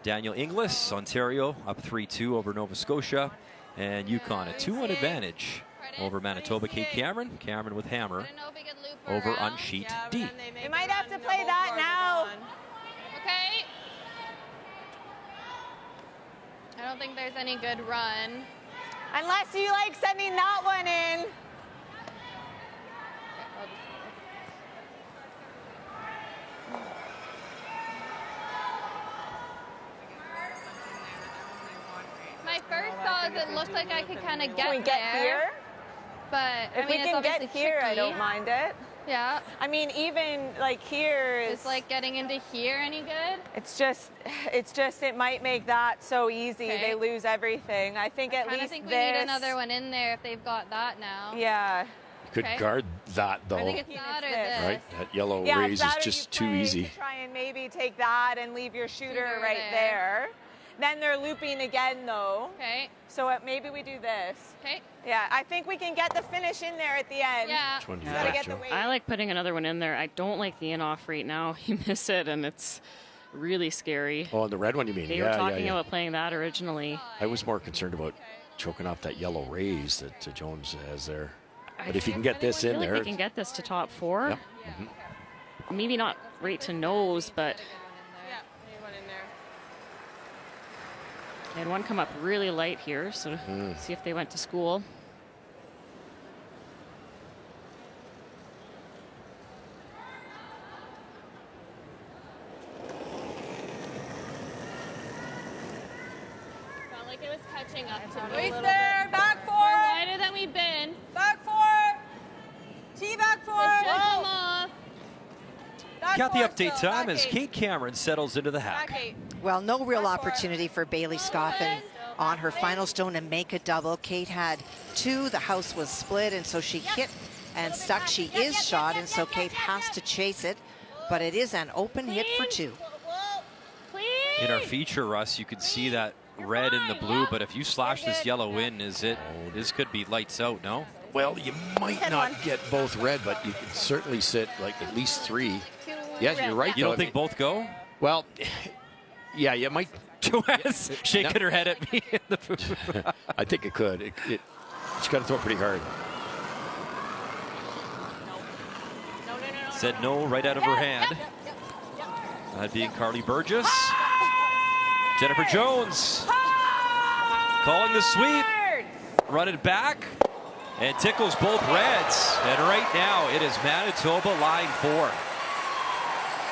Daniel Inglis, Ontario, up 3-2 over Nova Scotia. And Yukon, a 2-1 advantage over Manitoba. Kate Cameron with hammer over on sheet D. We might have to play that now. Okay. I don't think there's any good run. Unless you like sending that one in. My first thought is it looked like I could kind of get Can we get there. here? But If we can get here, I don't mind it. Yeah. I mean, even like here Is like getting into here any good? it's just it might make that so easy. Okay. They lose everything. I think at I least think we this. need another one in there if they've got that now. Yeah. You could Okay. guard that, though. I think it's that or this. this. Right? That yellow Yeah, raise is that or just you too play easy. to try and maybe take that and leave your shooter Shooter right there. Then they're looping again though. Okay. So maybe we do this. Okay. Yeah, I think we can get the finish in there at the end. Yeah. Which one do You you gotta like, get the Joe? weight. I like putting another one in there. I don't like the in-off right now. You miss it, and it's really scary. Oh, and the red one you mean? They were talking about playing that originally. I was more concerned about choking off that yellow raise that Jones has there. But if you can get this I in feel like there. they can get this to top 4. Yep. Maybe not right to nose, but Yeah, need one in there. they had one come up really light here, so see if they went to school. Felt like it was catching up to me. Right there, back four. We're wider than we've been. Back four. T back four. This should come off. Back Got the four update still, time back as eight. Kate Cameron settles into the hack. Back 8. Well, no real opportunity for Bailey Scoffin on her final stone to make a double. Kate had 2. The house was split, and so she hit and stuck. She is shot, and so Kate has to chase it. But it is an open hit for 2. Clean. In our feature, Russ, you could see that red and the blue, but if you slash this yellow in, this could be lights out, no? Well, you might not get both red, but you can certainly sit like at least 3. Yes, you're right. You though. don't think both go? Well, yeah, you might Joanne's shaking her head at me in the booth. I think it could. She's got to throw it pretty hard. Said no right out of her hand. That being Carly Burgess. Jennifer Jones calling the sweep. Run it back. And tickles both Reds. And right now it is Manitoba line 4.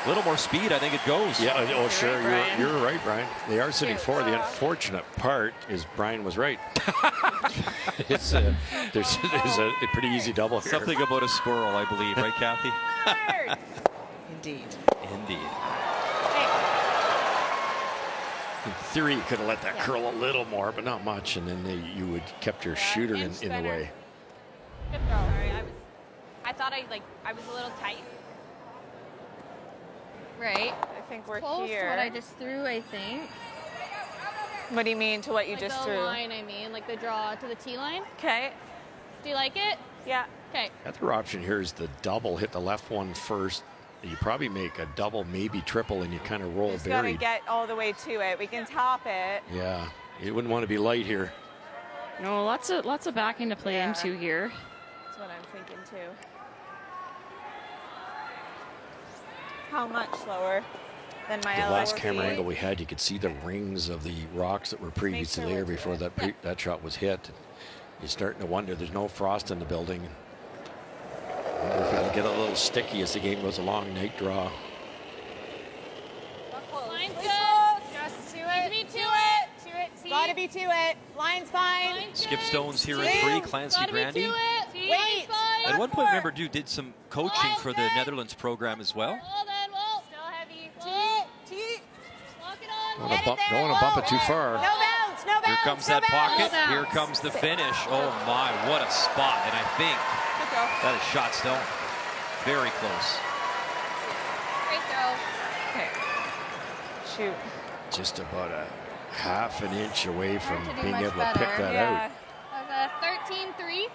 A little more speed, I think it goes. Yeah, oh sure, right, you're right, Brian. They are sitting 4. The unfortunate part is Brian was right. There's a pretty easy double here. Something about a squirrel, I believe, right, Kathy? Indeed. Indeed. In theory, you could have let that curl a little more, but not much, and then you would kept your shooter in the way. Good throw. Sorry, I thought I was a little tight. Right. I think we're Close here. to what I just threw, I think. What do you mean to what you Like just the threw? line, I mean, like the draw to the tee line. Okay. Do you like it? Yeah. Okay. Other option here is the double. Hit the left one first. You probably make a double, maybe triple, and you kind of roll Just gotta buried. get all the way to it. We can top it. Yeah, you wouldn't want to be light here. No, lots of backing to play into here. That's what I'm thinking too. How much slower than my The other last camera feet? angle we had, you could see the rings of the rocks that were previously sure there we'll do before it. that shot was hit. You're starting to wonder. There's no frost in the building. Wonder if it'll get a little sticky as the game goes along. Night draw. Line's Close. good. Just to Need it. to be to it. To it, T. Gotta be to it. Line's fine. Line's Skip good. Stones here in T. 3. Clancy Gotta Grandy. be to it. T. Wait. Line's fine. At one point, Four. remember, did some coaching for the Netherlands program as well. Well then, well. Still heavy. T. Lock it on. Get it there. Don't want to bump it too Low. far. No bounce. No bounce. Here comes no that bounce. pocket. Here comes the finish. Oh my, what a spot. And I think Good throw. that is shot stone. Very close. Great throw. Okay. Shoot. Just about a half an inch away from Hard to do being much able to pick better. that Yeah. out. That was a 13-3.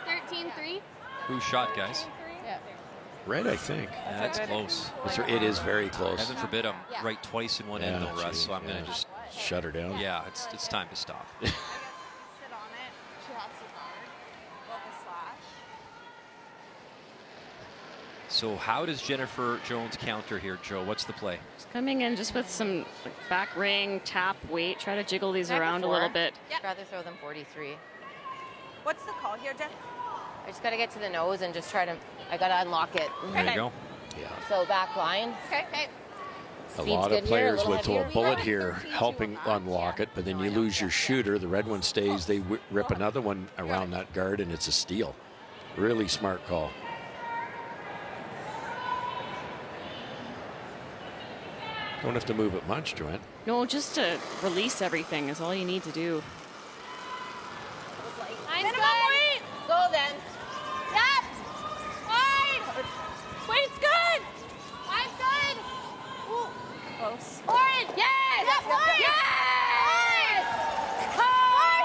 13-3. Who shot, guys? Yeah. Red, I think. That's close. It is very close. Heaven forbid I'm right twice in one end though, Russ. So I'm going to just, shut her down. yeah, it's time to stop. Sit on it. She has to guard. Let the slash. So how does Jennifer Jones counter here, Joe? What's the play? Coming in just with some back ring, tap, weight, try to jiggle these around a little bit. I'd rather throw them 43. What's the call here, Jen? I just got to get to the nose and just try to, I got to unlock it. There you go. Yeah. So back line. Okay, okay. A Speed's lot good of here, a players little will throw a heavier. bullet here, helping unlock it, but then you lose your shooter. The red one stays. They rip another one around that guard, and it's a steal. Really smart call. Don't have to move it much, Joanne. No, just to release everything is all you need to do. Line's Minimum good. weight. Go then. Yep. Fine. Weight's good. Line's good. Close. Orange. Yes. Yep. Orange. Yes.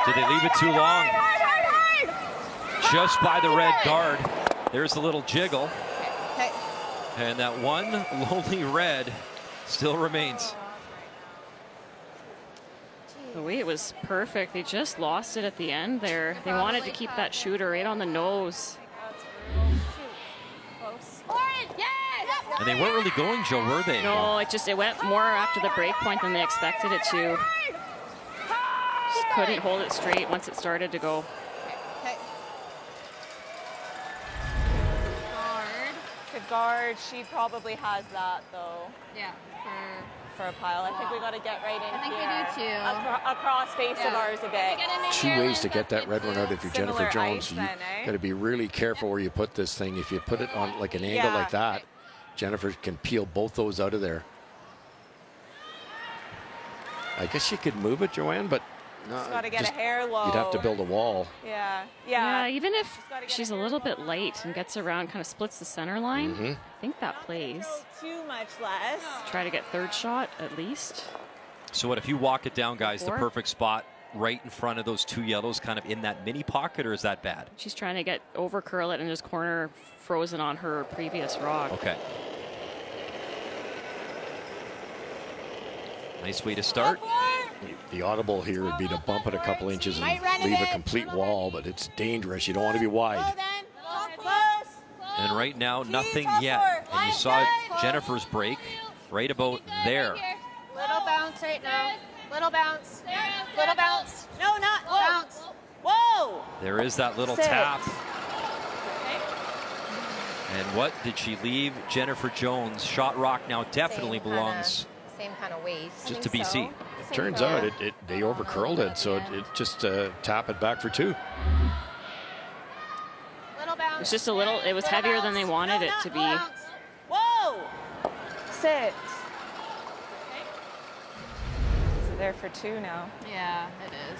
Did they leave it too long? Just by the red guard. There's the little jiggle. Okay. And that one lonely red still remains. The weight was perfect. They just lost it at the end there. They wanted to keep that shooter right on the nose. Close. Orange. Yes. Yep. And they weren't really going, Joe, were they? No, it went more after the break point than they expected it to. Just couldn't hold it straight once it started to go. Okay. Guard. To guard, she probably has that though. Yeah. For a pile. I think we got to get right in I think we here. do too. Across face of Yeah. ours a bit. Get in there, Two ways to get that red one out if you're Similar Jennifer Jones. ice You then, eh? got to be really careful where you put this thing. If you put it on like an angle Yeah. like that, Jennifer can peel both those out of there. I guess you could move it, Joanne, but no, Just got to get just- a hair low. you'd have to build a wall. Yeah. Yeah, Yeah. even if gotta get she's a a hair little bit light and gets around, kind of splits the center line, I think that plays. Too much less. Try to get third shot at least. So what if you walk it down, guys, the Four. perfect spot right in front of those two yellows, kind of in that mini pocket, or is that bad? She's trying to get over curl it and just corner frozen on her previous rock. Okay. Nice way to start. The audible here would be to bump it a couple inches and leave a complete wall, but it's dangerous. You don't want to be wide. And right now, nothing yet. And you saw Jennifer's break right about there. Little bounce right now. Little bounce. Little bounce. No, not Bounce. Whoa! There is that little Sit. tap. And what did she leave? Jennifer Jones. Shot rock now definitely belongs Same kind of weight. just to BC. Turns out they overcurled it, so it just tap it back for 2. Little bounce. It's just a little, it was heavier than they wanted it to be. Whoa! Sit. So they're for 2 now. Yeah, it is.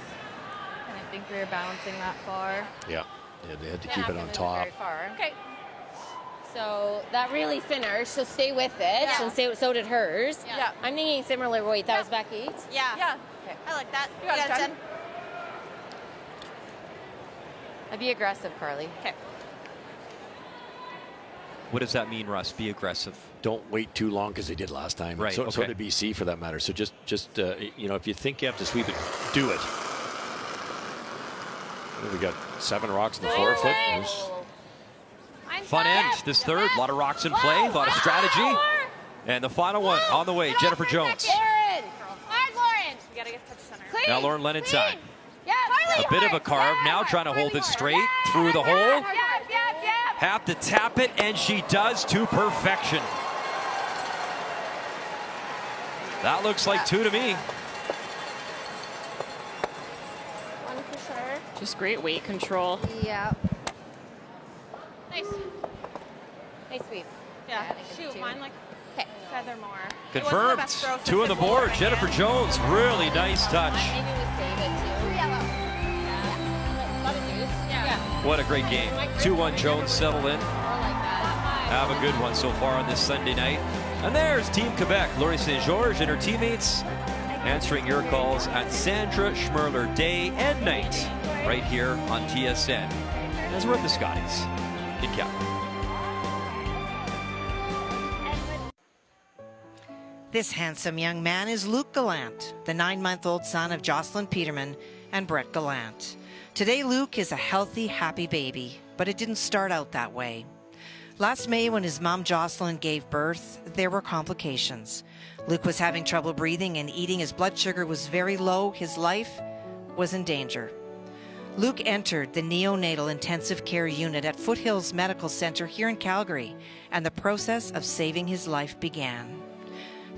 And I think we were bouncing that far. Yeah, they had to They're keep not it on gonna move top. very far. Okay. So that really finished, so stay with it. Yeah. And so did hers. Yeah. I'm thinking similar weight. That was back 8. Yeah. Yeah. Okay. I like that. You got it, Jen. I'd be aggressive, Carly. Okay. What does that mean, Russ? Be aggressive. Don't wait too long, because they did last time. Right, So okay. did BC for that matter. So just you know, if you think you have to sweep it, do it. We got 7 rocks in the forefoot. Fun end, this third. A lot of rocks in play, a lot of strategy. And the final one on the way, Jennifer Jones. Lauren. Hard, Lauren. You gotta get touch center. Clean. Now Lauren Lennon time. Yeah. A bit of a carve now, trying to hold it straight through the hole. Yeah. Have to tap it, and she does to perfection. That looks like 2 to me. One for sure. Just great weight control. Yeah. Nice. Nice sweep. Yeah. I think it's Shoot, 2. mine like Okay. feather more. Confirmed. It wasn't the best throw 2 on the since board. it's Jennifer over Jones, really nice touch. Maybe we save it too. Yellow. Yeah. A lot of juice. Yeah. What a great game. 2-1 Jones settle in. More like that. Have a good one so far on this Sunday night. And there's Team Quebec, Laurie St. George and her teammates answering your calls at Sandra Schmerler day and night right here on TSN as we're at the Scotties in Calgary. This handsome young man is Luke Gallant, the 9-month-old son of Jocelyn Peterman and Brett Gallant. Today, Luke is a healthy, happy baby, but it didn't start out that way. Last May, when his mom Jocelyn gave birth, there were complications. Luke was having trouble breathing and eating. His blood sugar was very low. His life was in danger. Luke entered the neonatal intensive care unit at Foothills Medical Center here in Calgary, and the process of saving his life began.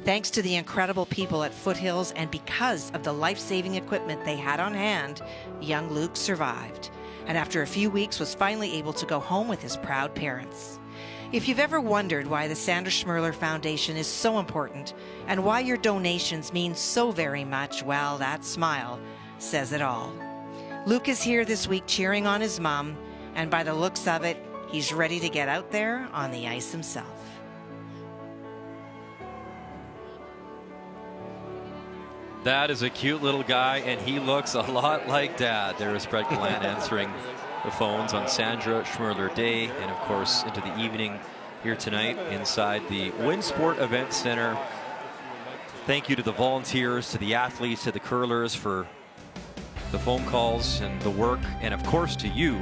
Thanks to the incredible people at Foothills and because of the life-saving equipment they had on hand, young Luke survived, and after a few weeks was finally able to go home with his proud parents. If you've ever wondered why the Sandra Schmerler Foundation is so important and why your donations mean so very much, well, that smile says it all. Luke is here this week cheering on his mom, and by the looks of it, he's ready to get out there on the ice himself. That is a cute little guy, and he looks a lot like Dad. There is Brett Gallant answering the phones on Sandra Schmerler Day, and of course into the evening here tonight inside the Winsport Event Center. Thank you to the volunteers, to the athletes, to the curlers for the phone calls and the work, and of course to you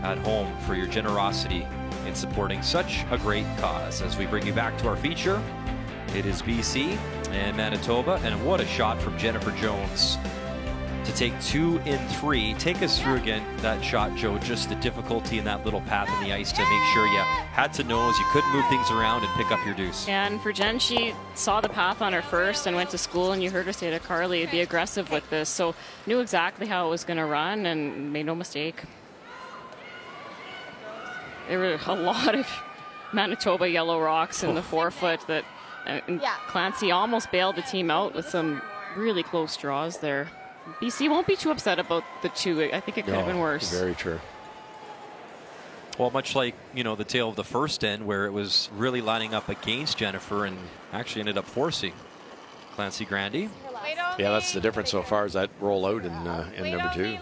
at home for your generosity in supporting such a great cause. As we bring you back to our feature, it is BC and Manitoba, and what a shot from Jennifer Jones to take 2 in 3. Take us through again that shot, Joe, just the difficulty in that little path in the ice to make sure you had to nose, you couldn't move things around and pick up your deuce. And for Jen, she saw the path on her first and went to school, and you heard her say to Carly, be aggressive with this. So knew exactly how it was going to run and made no mistake. There were a lot of Manitoba yellow rocks in the forefoot that Clancy almost bailed the team out with some really close draws there. BC won't be too upset about the 2. I think it could have been worse. Very true. Well, much like, you know, the tail of the first end where it was really lining up against Jennifer and actually ended up forcing Clancy Grandy. Yeah, that's the difference so far, is that roll out in number 2.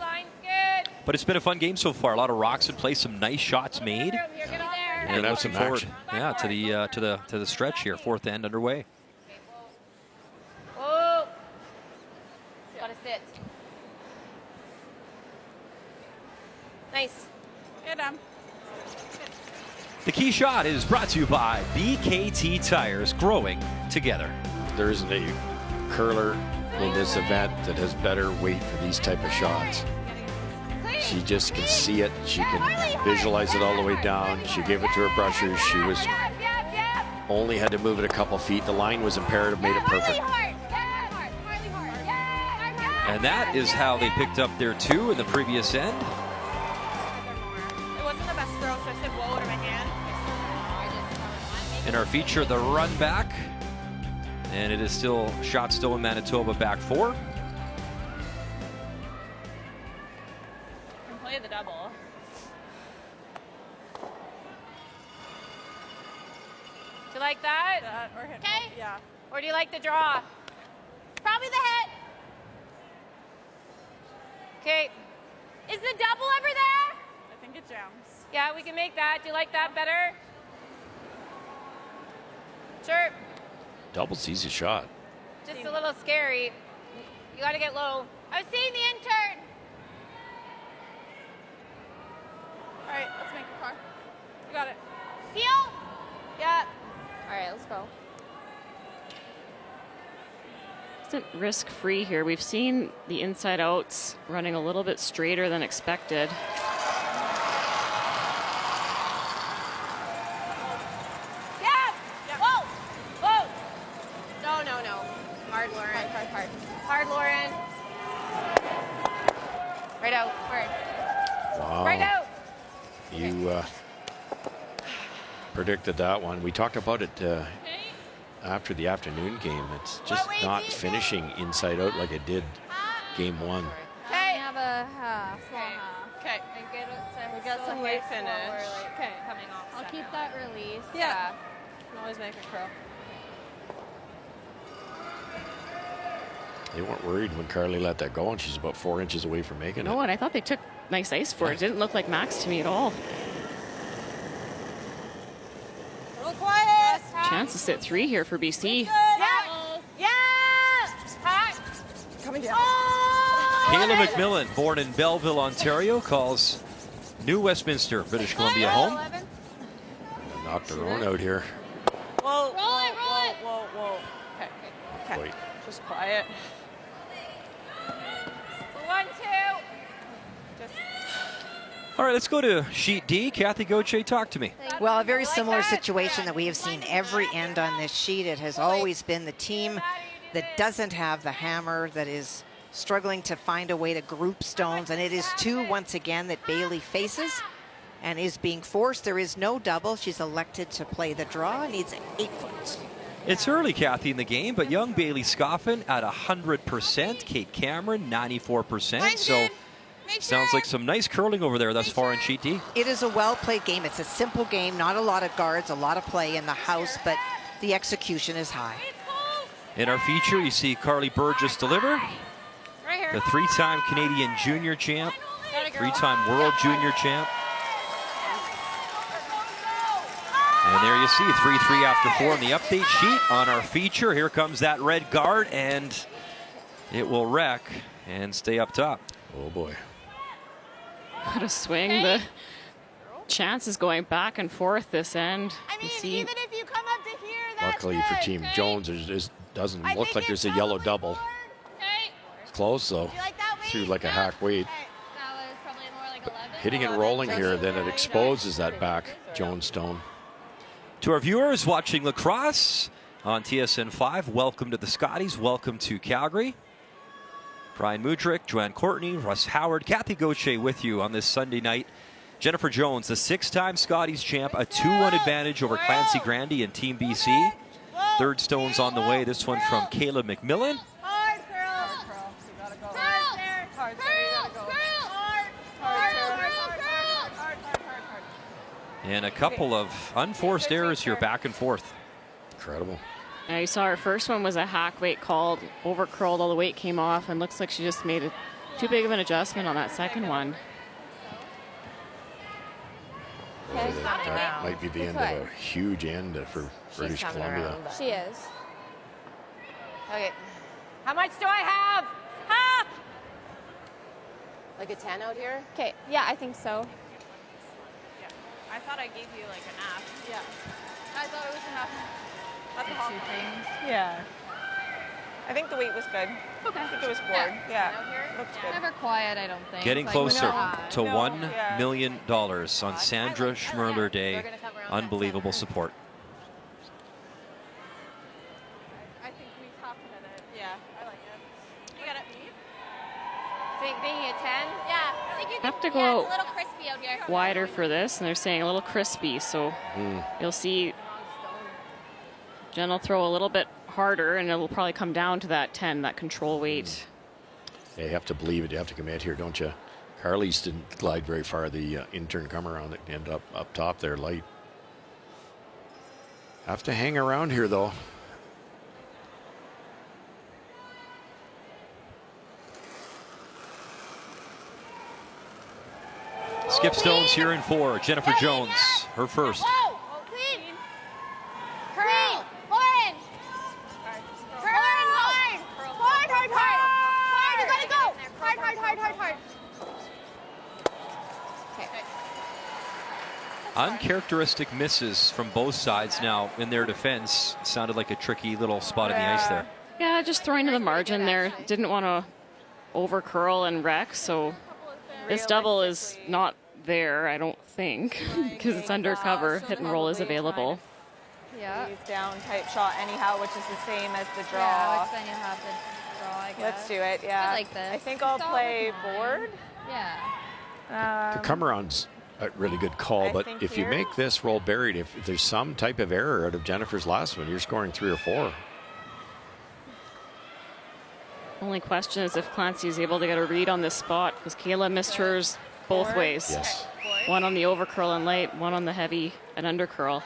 But it's been a fun game so far. A lot of rocks in play, some nice shots made. And have looking some forward, action. to the stretch here. 4th end underway. Oh, Nice. Good, The key shot is brought to you by BKT Tires, growing together. There isn't a curler in this event that has better weight for these type of shots. She just can see it. She can visualize it all the way down. She gave it to her brushers. She was only had to move it a couple feet. The line was imperative, made it perfect. And that is how they picked up their 2 in the previous end. It wasn't the best throw, so I said whoa to my hand. In our feature, the run back. And it is still shot still in Manitoba, back 4. Can play the double. Do you like that? That or hit. Okay. Yeah. Or do you like the draw? Probably the hit. Okay. Is the double ever there? I think it jams. Yeah, we can make that. Do you like that better? Sure. Double's the easy shot. Just a little scary. You got to get low. I was seeing the intern. All right, let's make a car. You got it. Feel? Yeah. All right, let's go. Isn't risk-free here. We've seen the inside outs running a little bit straighter than expected. Yeah. Whoa. Whoa. No. Hard, Lauren. Hard, Lauren. Right out. Wow. Right out. You predicted that one. We talked about it after the afternoon game. It's just not finishing inside out like it did game 1. Okay. Have a half, small half. Okay. We got some late finish. Okay. Coming off. I'll keep that release. Yeah. Can always make a curl. They weren't worried when Carly let that go, and she's about 4 inches away from making No, it. and I thought they took nice ice for it. It didn't look like Max to me at all. A little quiet. Chance to sit 3 here for BC. Yeah. Hot. Coming down. Kayla McMillan, born in Belleville, Ontario, calls New Westminster, British Columbia home. Knocked her own out here. Whoa. Roll it. Whoa. Okay. Wait. Just quiet. 1-2. All right, let's go to sheet D. Kathy Gauthier, talk to me. Well, a very similar situation that we have seen every end on this sheet. It has always been the team that doesn't have the hammer that is struggling to find a way to group stones, and it is 2 once again that Bailey faces and is being forced. There is no double. She's elected to play the draw, needs 8 foot. It's early, Kathy, in the game, but young Bailey Scoffin at 100%, Kate Cameron 94%. So sounds like some nice curling over there thus far in sheet D. It is a well-played game. It's a simple game, not a lot of guards, a lot of play in the house, but the execution is high. In our feature, you see Carly Burgess deliver, the 3-time Canadian junior champ, 3-time world junior champ. And there you see 3-3 after 4 on the update sheet. On our feature, here comes that red guard, and it will wreck and stay up top. Oh boy. What a swing. The Chance is going back and forth this end. I mean, see, even if you come up to here, that's Luckily for good. Team Okay. Jones, it doesn't I look think like there's a it's yellow double double. forward. Okay. It's close though. You like that weight? Through like a hack weight. Okay. That was probably more like 11. Hitting and rolling here, then it exposes that back Jones stone. To our viewers watching lacrosse on TSN 5, welcome to the Scotties, welcome to Calgary. Brian Mudrick, Joanne Courtney, Russ Howard, Kathy Gauthier with you on this Sunday night. Jennifer Jones, the 6-time Scotties champ, a 2-1 advantage over Clancy Grandy and Team BC. Third stone's on the way, this one from Kayla McMillan. Hard curl. You gotta go. Curl. Hard, Sarah, you gotta go. Hard. And a couple of unforced errors here, back and forth. Incredible. now you saw her first one was a hack weight called, over curled, all the weight came off, and looks like she just made too big of an adjustment on that second one. That might be the end of a huge end for British coming Columbia. around, but- She is. Okay. How much do I have? Half. Like a 10 out here? Okay, yeah, I think so. Yeah. I thought I gave you like an F. Yeah. I thought it was enough. That's a hot Two one. things. Yeah. I think the weight was good. Okay. I think it was forward. Yeah. Looks good. Never quiet, I don't think. Getting Like, closer no. to No, $1 yeah. million on Sandra Schmerler Day. Unbelievable support. I think we complemented it. Yeah, I like it. You got it. Thinking a 10? Yeah, I think you Have to go yeah, it's a little crispy out here. Wider for this, and they're saying a little crispy. So you'll see Jen will throw a little bit harder, and it'll probably come down to that 10, that control weight. Yeah, you have to believe it. You have to commit here, don't you? Carly's didn't glide very far. The intern come around and end up top there light. Have to hang around here, though. Skip Stones here in 4. Jennifer Jones, her first. Whoa! Clean! Curl! Orange! Curl hard! Hard, hard, hard! Hard, you gotta go! Hard, hard, hard, hard, hard. Uncharacteristic misses from both sides now in their defense. Sounded like a tricky little spot in the ice there. Yeah, just throwing to the margin there. Didn't want to over curl and wreck, so this double is not there, I don't think, because it's undercover. Hit and roll is available. Yeah. Squeeze down type shot anyhow, which is the same as the draw. Yeah, which then you have to draw, I guess. Let's do it, yeah. I like this. I think I'll play board. Yeah. The come around's a really good call, I but think if you here- make this roll buried, if there's some type of error out of Jennifer's last one, you're scoring 3 or 4. Only question is if Clancy is able to get a read on this spot, because Kayla missed hers both ways. Yes. One on the over curl and light, one on the heavy and under curl.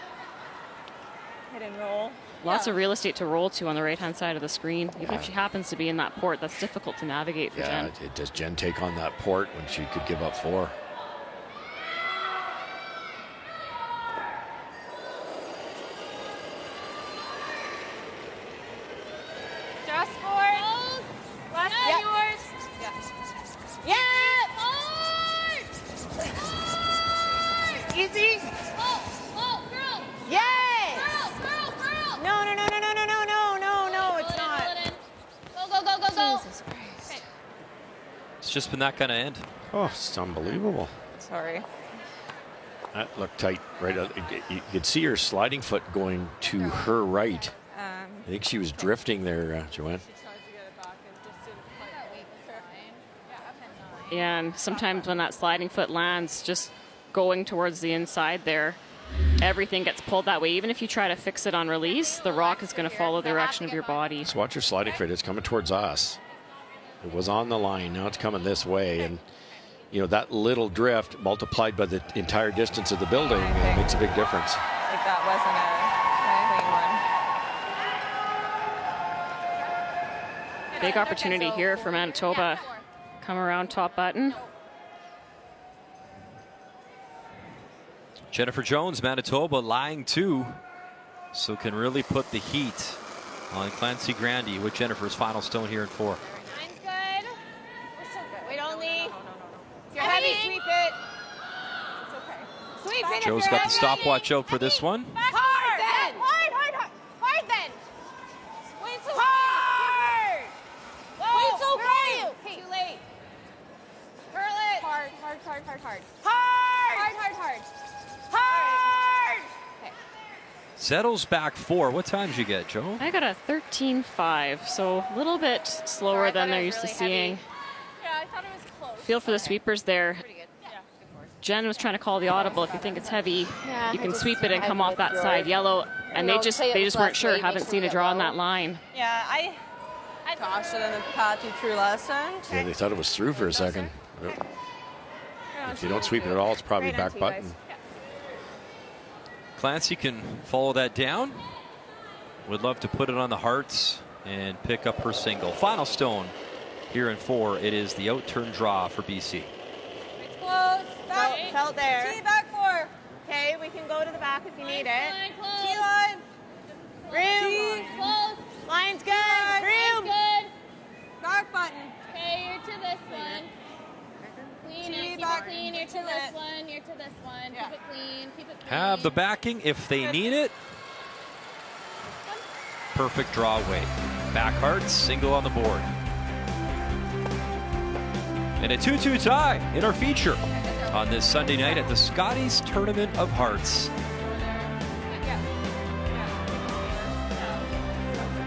Hit and roll. Lots of real estate to roll to on the right-hand side of the screen. Even if she happens to be in that port, that's difficult to navigate for Yeah, Jen. does Jen take on that port when she could give up 4? Just board. Left, Yeah. yours. Yeah! Hard! Hard! Easy. Girl! Yay! Girl! No, no, no, no, no, no, no, no, no, no, it's not. Go. Jesus Christ. It's just been that kind of end. Oh, it's unbelievable. Sorry. That looked tight. Right, you could see her sliding foot going to her right. I think she was drifting there, Joanne. Yeah, and sometimes when that sliding foot lands, just going towards the inside there, everything gets pulled that way. Even if you try to fix it on release, the rock is going to follow the direction of your body. So watch your sliding foot. It's coming towards us. It was on the line. Now it's coming this way. And, you know, that little drift multiplied by the entire distance of the building makes a big difference. Like that wasn't a clean one. Big opportunity here for Manitoba. Come around top button. Jennifer Jones, Manitoba, lying 2. So can really put the heat on Clancy Grandy with Jennifer's final stone here in 4. Mine's good. Wait, only. If you're heavy, sweep it. It's okay. Sweep it. Joe's got the stopwatch out for this one. Hard then. Hard then. Wait, so hard. Wait, so okay. Too late. Curl it. Hard. Settles back 4. What time did you get, Joe? I got a 13.5, so a little bit slower than they're used to seeing. Yeah, I thought it was close. Feel for the sweepers there. Jen was trying to call the audible. If you think it's heavy, you can sweep it and come off that side yellow. And they just weren't sure. Haven't seen a draw on that line. Yeah, I caution in the path you threw last time. Yeah, they thought it was through for a second. If you don't sweep it at all, it's probably Right on back to you button. guys. Clancy can follow that down. Would love to put it on the hearts and pick up her single. Final stone here in 4. It is the out-turn draw for BC. It's close. Felt there. T back 4. Okay, we can go to the back if you need it. T line. Room. Close. Line's good. Room. Good. Back button. Okay, you're to this one. Clean it. Keep it clean. You're to this one. You're to this one. Yeah. Keep it clean. Keep it clean. Have the backing if they need it. Perfect draw away. Back Hearts, single on the board. And a 2-2 tie in our feature on this Sunday night at the Scotties Tournament of Hearts.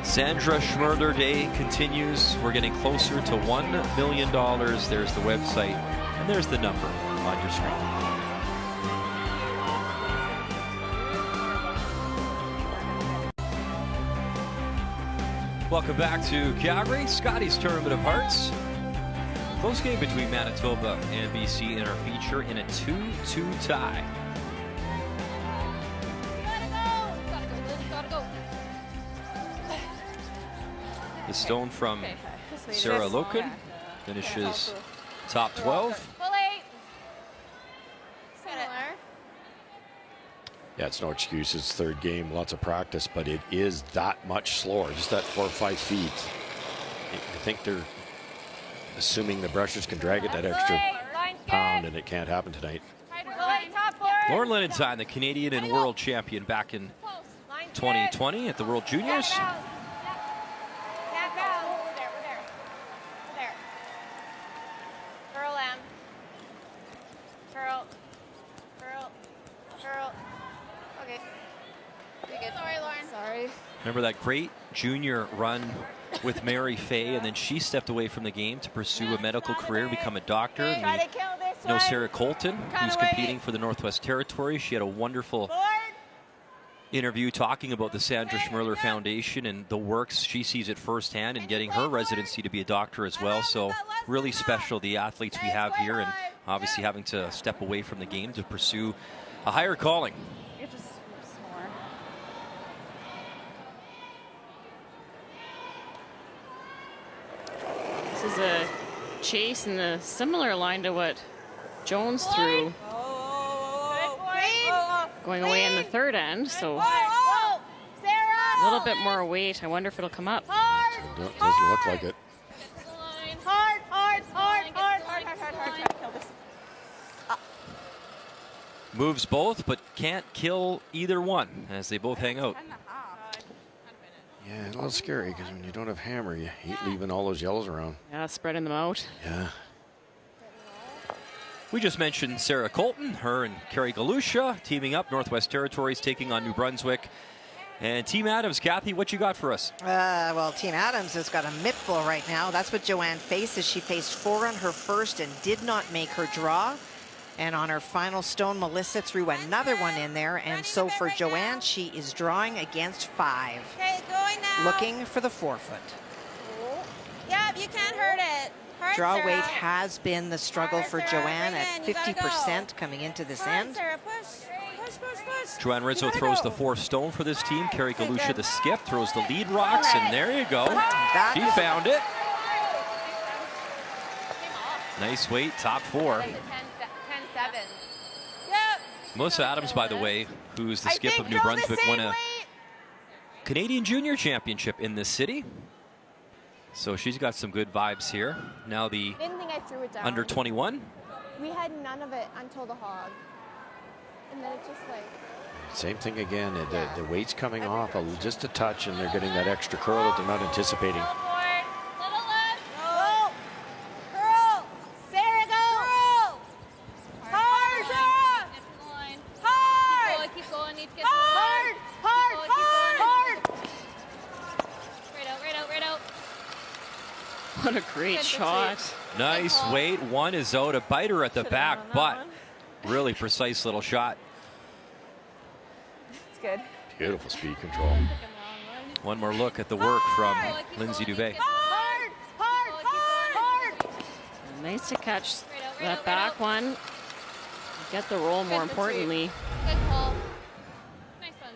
Sandra Schmerler Day continues. We're getting closer to $1 million. There's the website, and there's the number on your screen. Welcome back to Calgary, Scotties Tournament of Hearts. Close game between Manitoba and BC in our feature in a 2-2 tie. The stone from Sarah Loken finishes top 12. Yeah, it's no excuse. It's third game, lots of practice, but it is that much slower, just that 4 or 5 feet. I think they're assuming the brushers can drag it that extra pound, and it can't happen tonight. Lauren Lenentine, the Canadian and world champion back in 2020 at the World Juniors. Remember that great junior run with Mary Fay, and then she stepped away from the game to pursue a medical career, become a doctor. And we know Sarah Colton, who's competing for the Northwest Territories. She had a wonderful interview talking about the Sandra Schmerler Foundation and the works. She sees it firsthand and getting her residency to be a doctor as well. So really special, the athletes we have here, and obviously having to step away from the game to pursue a higher calling. This is a chase in the similar line to what Jones threw. Going away in the third end, so a little bit more weight. I wonder if it'll come up. Doesn't look like it. Moves both, but can't kill either one as they both hang out. Yeah, a little scary because when you don't have hammer, you hate leaving all those yellows around. Yeah, spreading them out. Yeah. We just mentioned Sarah Colton, her and Carrie Galusha teaming up, Northwest Territories taking on New Brunswick. And Team Adams, Kathy, what you got for us? Well, Team Adams has got a mittful right now. That's what Joanne faces. She faced 4 on her first and did not make her draw. And on her final stone, Melissa threw another one in there. And so for Joanne, she is drawing against 5. Okay, going now. Looking for the 4-foot. Yep, you can't hurt it. Hard, Draw Sarah. weight has been the struggle Hard, for Sarah. Joanne Bring at in. You gotta 50% go. coming into this Hard, end. Sarah. Push. Joanne Rizzo gotta throws go. the 4th stone for this team. Carrie Okay, Galusha, good. the skip, throws the lead rocks, and there you go. She found it. Nice weight, top 4. 10-7. Yep. Melissa Adams, by the way, who's the I skip think of New throw the Brunswick, same won a weight. Canadian Junior Championship in this city. So she's got some good vibes here. Now the Didn't think I threw it down. under 21. We had none of it until the hog. And then it just like... Same thing again. The weight's coming off just a touch, and they're getting that extra curl that they're not anticipating. Little left. Go. Curl. Sarah, go. Curl. Hard, Sarah. Hard. Keep going. Need to get Hard. right out. What a great shot. Nice weight. One is out, a biter at the back, but really precise little shot. It's good. Beautiful speed control. One more look at the work from Lindsay Dubé. Hard. Nice to catch that back one. Get the roll, more importantly. Good call. Nice one.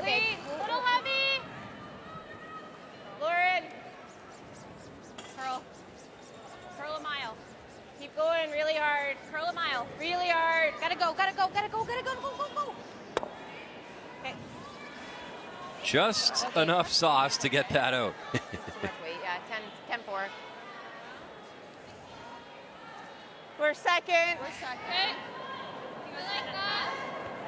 Lead. Little heavy. Lauren. Curl a mile. Keep going really hard. Curl a mile. Really hard. Gotta go. Go. Okay. Just enough sauce to get that out. Wait, yeah, 10-4. We're second.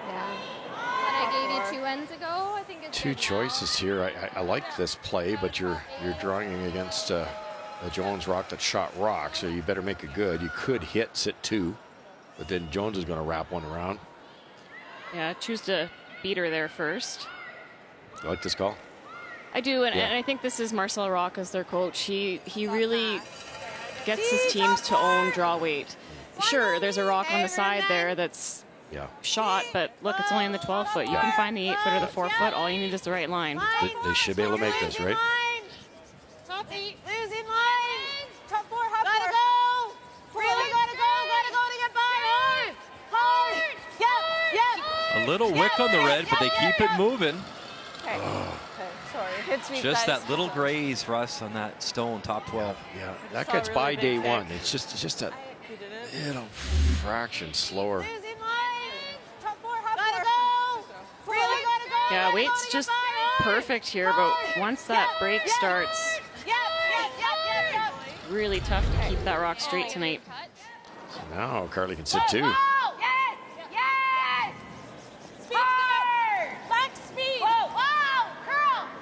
Yeah. What I gave you 2 ends ago, I think it's Two good now. choices here. I like this play, but you're drawing against a Jones rock that shot rock, so you better make it good. You could hit sit 2, but then Jones is going to wrap one around. Yeah, choose to beat her there first. You like this call? I do, and, Yeah. and I think this is Marcel Rock as their coach. He really gets his teams to own draw weight. Sure, there's a rock on the side there that's shot, but look, it's only in the 12-foot. You can find the 8-foot or the 4-foot. All you need is the right line. They should be able to make this, right? Top 8. Losing line. Top 4. Hot gotta go. Really gotta go to get by. Hard. Yep. A little wick on the red, but they keep it moving. Okay. Sorry. Hits me, Just guys. that little graze, Russ, on that stone, top 12. Yeah, that Saw gets really by big day pick. one. It's just that You didn't? little fraction slower. Losing line. Top 4. Hot gotta go. Really gotta go. Yeah, weight's just perfect here, but once that break starts, Yep. really tough to keep that rock straight tonight. So now Carly can sit 2. Yes. Speed's good. Back speed. Whoa.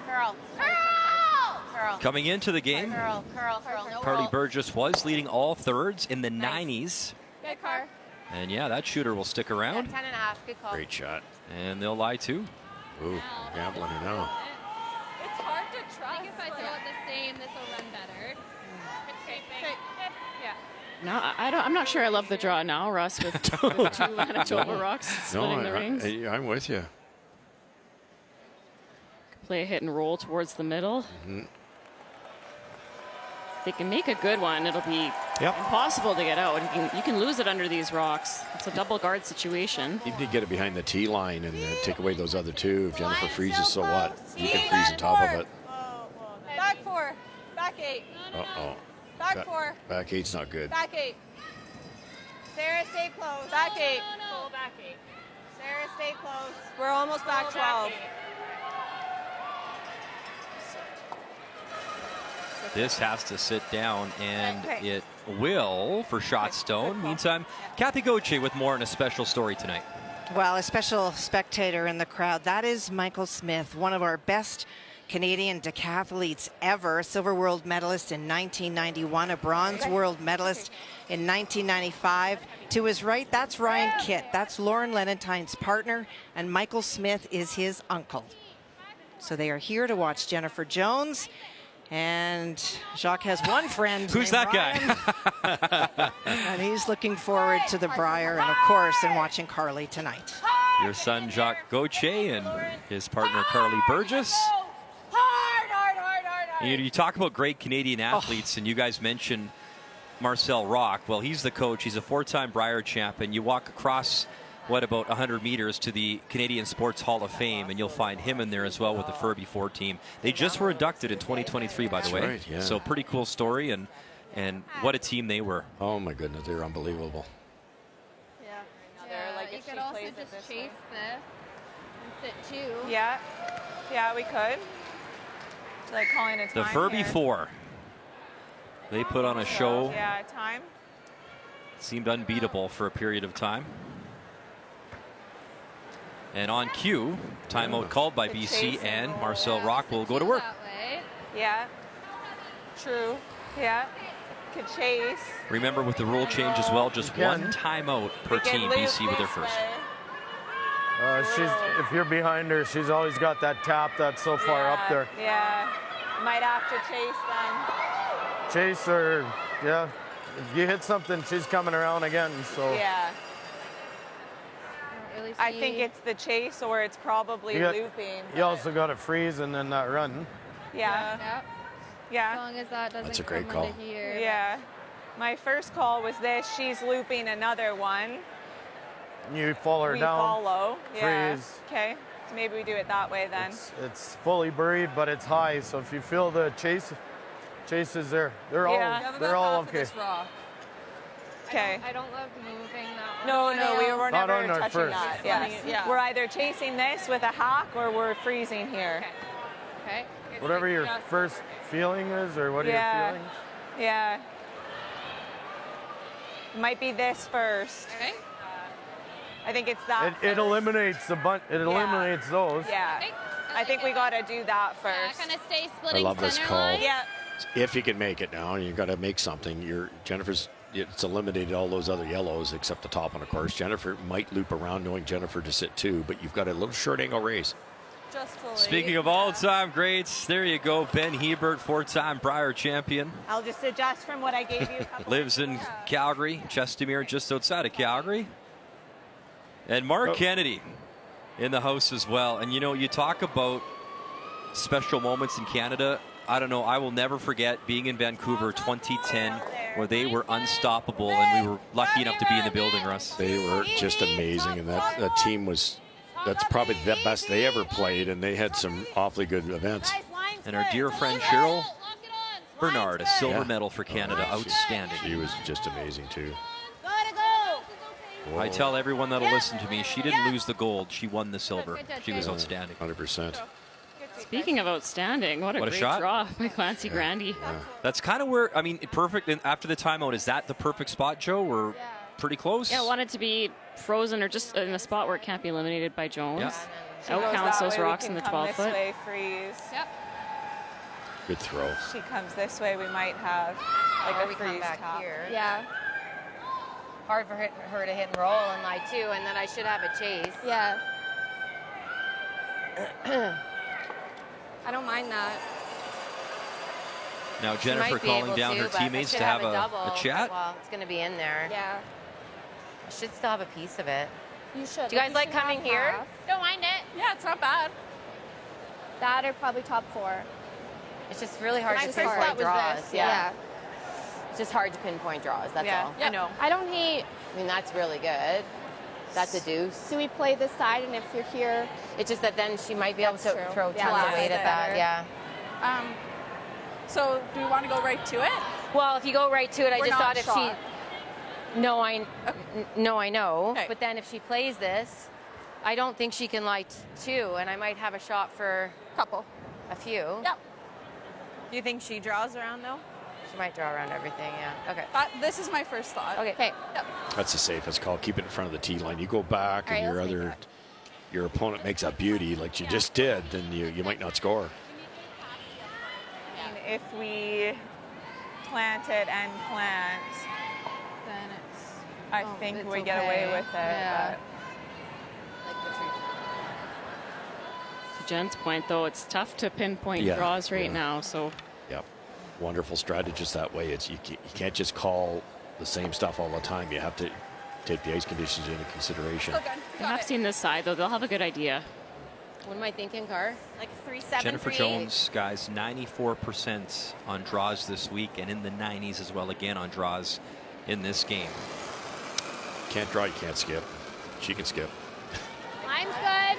Curl. Coming into the game, Curl. No Carly roll. Burgess was leading all thirds in the 90s. Good car. And yeah, that shooter will stick Yeah, around, 10.5. Good call. Great shot. and they'll lie too. Ooh, gambling her now. It's hard to trust. I think if I throw it the same, this will run better. No, I'm not sure I love the draw now, Russ, with two Manitoba rocks splitting the rings. I'm with you. Play a hit and roll towards the middle. They can make a good one. It'll be impossible to get out. You can lose it under these rocks. It's a double guard situation. You need to get it behind the tee line and take away those other 2. If Jennifer freezes, so what? You can freeze on top of it. Back 4. Back 8. Uh-oh. Back 4. Back 8's not good. Back 8. Sarah, stay close. Back 8. Full back 8. Sarah, stay close. We're almost back 12. This has to sit down, and Okay. it will for shot stone. Meantime, Kathy Gauthier with more on a special story tonight. Well, a special spectator in the crowd. That is Michael Smith, one of our best Canadian decathletes ever, silver world medalist in 1991, a bronze world medalist in 1995. To his right, that's Ryan Kitt. That's Lauren Lenentine's partner, and Michael Smith is his uncle. So they are here to watch Jennifer Jones, and Jacques has one friend. Who's named that Ryan, guy? and he's looking forward to the Briar and, of course, in watching Carly tonight. Your son, Jacques Gauthier, and his partner, Carly Burgess. You talk about great Canadian athletes, and you guys mentioned Marcel Rock. Well, he's the coach. He's a 4-time Briar champ, and you walk across, about 100 meters to the Canadian Sports Hall of Fame, and you'll find him in there as well with the Furby 4 team. They just were inducted in 2023, by the way. Right, yeah. So pretty cool story, and what a team they were. Oh, my goodness. They're unbelievable. Like you if could she also plays it just this chase way. this and sit 2. Yeah, we could. Like calling a time The Furby here. 4. They put on a show. Yeah, time. Seemed unbeatable for a period of time. And on cue, timeout called by The BC, chase and and Marcel Rock will go to work. That way. Yeah. True. Yeah. Could chase. Remember, with the rule change as well, just one timeout per We can team, loop BC with their this first. way. If you're behind her, she's always got that tap that's so far up there. Yeah. Might have to chase then. Chase her, yeah. If you hit something, she's coming around again. So Yeah. Really I see- think it's the chase, or it's probably You got- looping. you also got to freeze and then that run. Yeah. Yep. As Yeah. long as that doesn't That's a great come into call. here. Yeah. My first call was this. She's looping another one. You fall her We down. follow. Yeah. freeze. Okay. So maybe we do it that way then. It's fully buried, but it's high. So if you feel the chases there, they're Yeah. all okay. Okay. I don't love moving that No, one. we were Not never on our touching first. that. Running it, yeah. We're either chasing this with a hack or we're freezing here. Okay. Okay. Whatever your first feeling is, or what are your feelings? Yeah. Might be this first. Okay. I think it's that. It eliminates the bunch. It eliminates those. Yeah. Okay. I think we got to do that Yeah, first. kind of stay splitting love this center call. line. Yeah. If you can make it now, you've got to make something. It's eliminated all those other yellows except the top one, of course. Jennifer might loop around knowing Jennifer to sit 2, but you've got a little short angle raise. Just fully. Speaking of all-time greats, there you go. Ben Hebert, 4-time Brier champion. I'll just adjust from what I gave you. A couple Lives in Calgary, Chestermere, just outside of Calgary. And Mark Kennedy in the house as well. And, you talk about special moments in Canada. I don't know. I will never forget being in Vancouver 2010 where they were unstoppable, and we were lucky enough to be in the building, Russ. They were just amazing, and that team that's probably the best they ever played, and they had some awfully good events. And our dear friend Cheryl Bernard, a silver medal for Canada. Outstanding. She was just amazing, too. I tell everyone that'll listen to me, she didn't lose the gold. She won the silver. She was outstanding. 100%. Speaking of outstanding, what a great shot. draw by Clancy Grandy. Yeah. That's kind of where, perfect. And after the timeout, is that the perfect spot, Joe? We're pretty close. Yeah, I want it to be frozen or just in a spot where it can't be eliminated by Jones. Yeah. Out counts those rocks in the 12 12-foot. Way, freeze. Yep. Good throw. She comes this way, we might have like Or a we freeze come back top. here. Yeah. Hard for her to hit and roll and lie 2, and then I should have a chase. Yeah. I don't mind that. Now She Jennifer might be calling able down her but I teammates should to have double. a chat. Well, it's going to be in there. Yeah. I should still have a piece of it. You should. Do you guys like coming here? Don't mind it. Yeah, it's not bad. That or probably top 4. It's just really hard to My first thought pinpoint was draws. this. Yeah. It's just hard to pinpoint draws, that's all. I know. I don't hate. I mean, that's really good. That's a deuce. Do we play this side, and if you're here? It's just that then she might be able to That's true. throw Yeah, tons of weight at that. better. Yeah. So do we want to go right to it? Well, if you go right to it, I We're just not thought if shot. she. No, I know. Okay. But then if she plays this, I don't think she can lie 2, and I might have a shot for a few. Yep. Do you think she draws around though? She might draw around everything, yeah. Okay. This is my first thought. Okay. That's the safest call. Keep it in front of the tee line. You go back All and right, your opponent makes a beauty like you just did, then you might not score. And if we plant it and plant, Then it's. I think we get away with it. Yeah. To Jen's point, though, it's tough to pinpoint Yeah, draws right yeah. now. So Yep. Wonderful strategist that way. You can't just call the same stuff all the time. You have to take the ice conditions into consideration. I have seen this side, though. They'll have a good idea. What am I thinking, Carr? Like 3-7, Jennifer 3-8. Jones, guys, 94% on draws this week, and in the 90s as well again on draws in this game. Can't draw, you can't skip. She can skip. Line's good.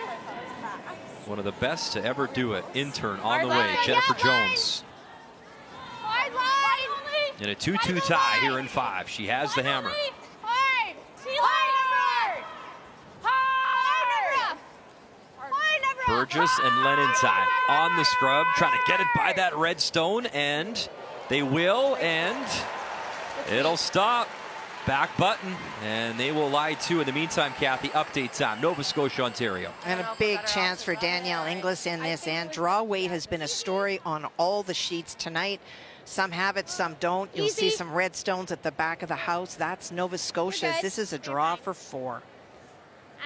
One of the best to ever do it. Intern on the Hard way, line. Jennifer Yeah, line. Jones. Hard line. In a 2-2 tie here in 5. She has the hammer. Hard. Hard. Hard. Hard. Burgess and Lennon time on the scrub, trying to get it by that red stone, and they will, and it'll stop. Back button, and they will lie too. In the meantime, Kathy, update time. Nova Scotia, Ontario. And a big chance for Danielle Inglis in this end. Draw weight has been a story on all the sheets tonight. Some have it, some don't. You'll see some red stones at the back of the house. That's Nova Scotia's. This is a draw for 4.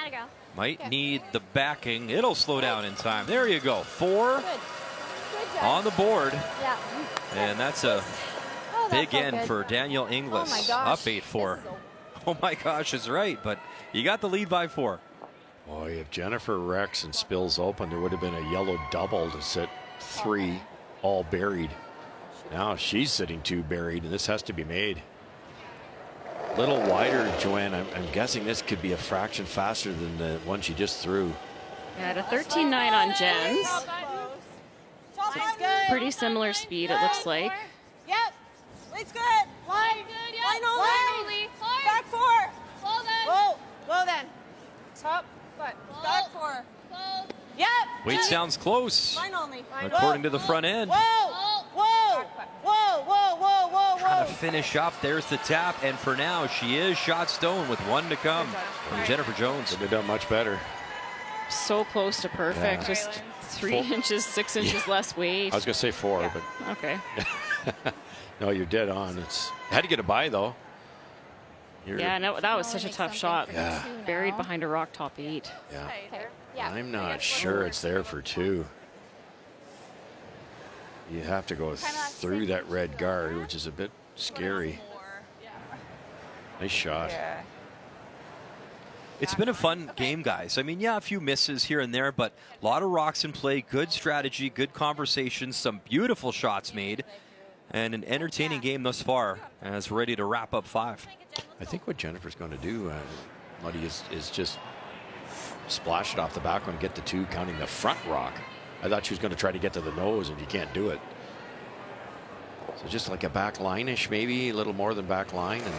Atta girl. Might need the backing. It'll slow down in time. There you go. 4 on the board. Yeah. And that's a big felt end good. for Danielle Inglis. Oh my gosh. Up 8-4. Oh my gosh, is right, but you got the lead by 4. Boy, if Jennifer wrecks and spills open, there would have been a yellow double to sit 3 all buried. Now she's sitting 2 buried, and this has to be made. Little wider, Joanne. I'm guessing this could be a fraction faster than the one she just threw. At a 13-9 on Jen's. Pretty similar speed, it looks like. Yep. It's good. Line good. Yeah. Line only. Line only. Back 4. Slow then. Whoa. Whoa then. Top. But Slow. back 4. Slow. Yep. Weight sounds close, Mine only. according to the front end. Whoa. Whoa. Whoa. Whoa. Whoa. Whoa. Trying to finish up. There's the tap, and for now, she is shot stone with 1 to come from Jennifer Jones. Could have done much better. So close to perfect. Yeah. Just 3 inches, 6 inches less weight. I was going to say 4, but Okay. no, you're dead on. Had to get a bye, though. Yeah, no, that was such a tough shot. Yeah. Buried behind a rock top 8. Yeah. Yeah. I'm not sure it's there for 2. You have to go through that red guard, which is a bit scary. Nice shot. Yeah. It's been a fun game, guys. I mean, yeah, a few misses here and there, but a lot of rocks in play, good strategy, good conversation, some beautiful shots made, and an entertaining game thus far as we're ready to wrap up 5. I think what Jennifer's going to do, Muddy, is just splash it off the back one and get the 2, counting the front rock. I thought she was going to try to get to the nose, and you can't do it. So just like a back line-ish, maybe a little more than back line. And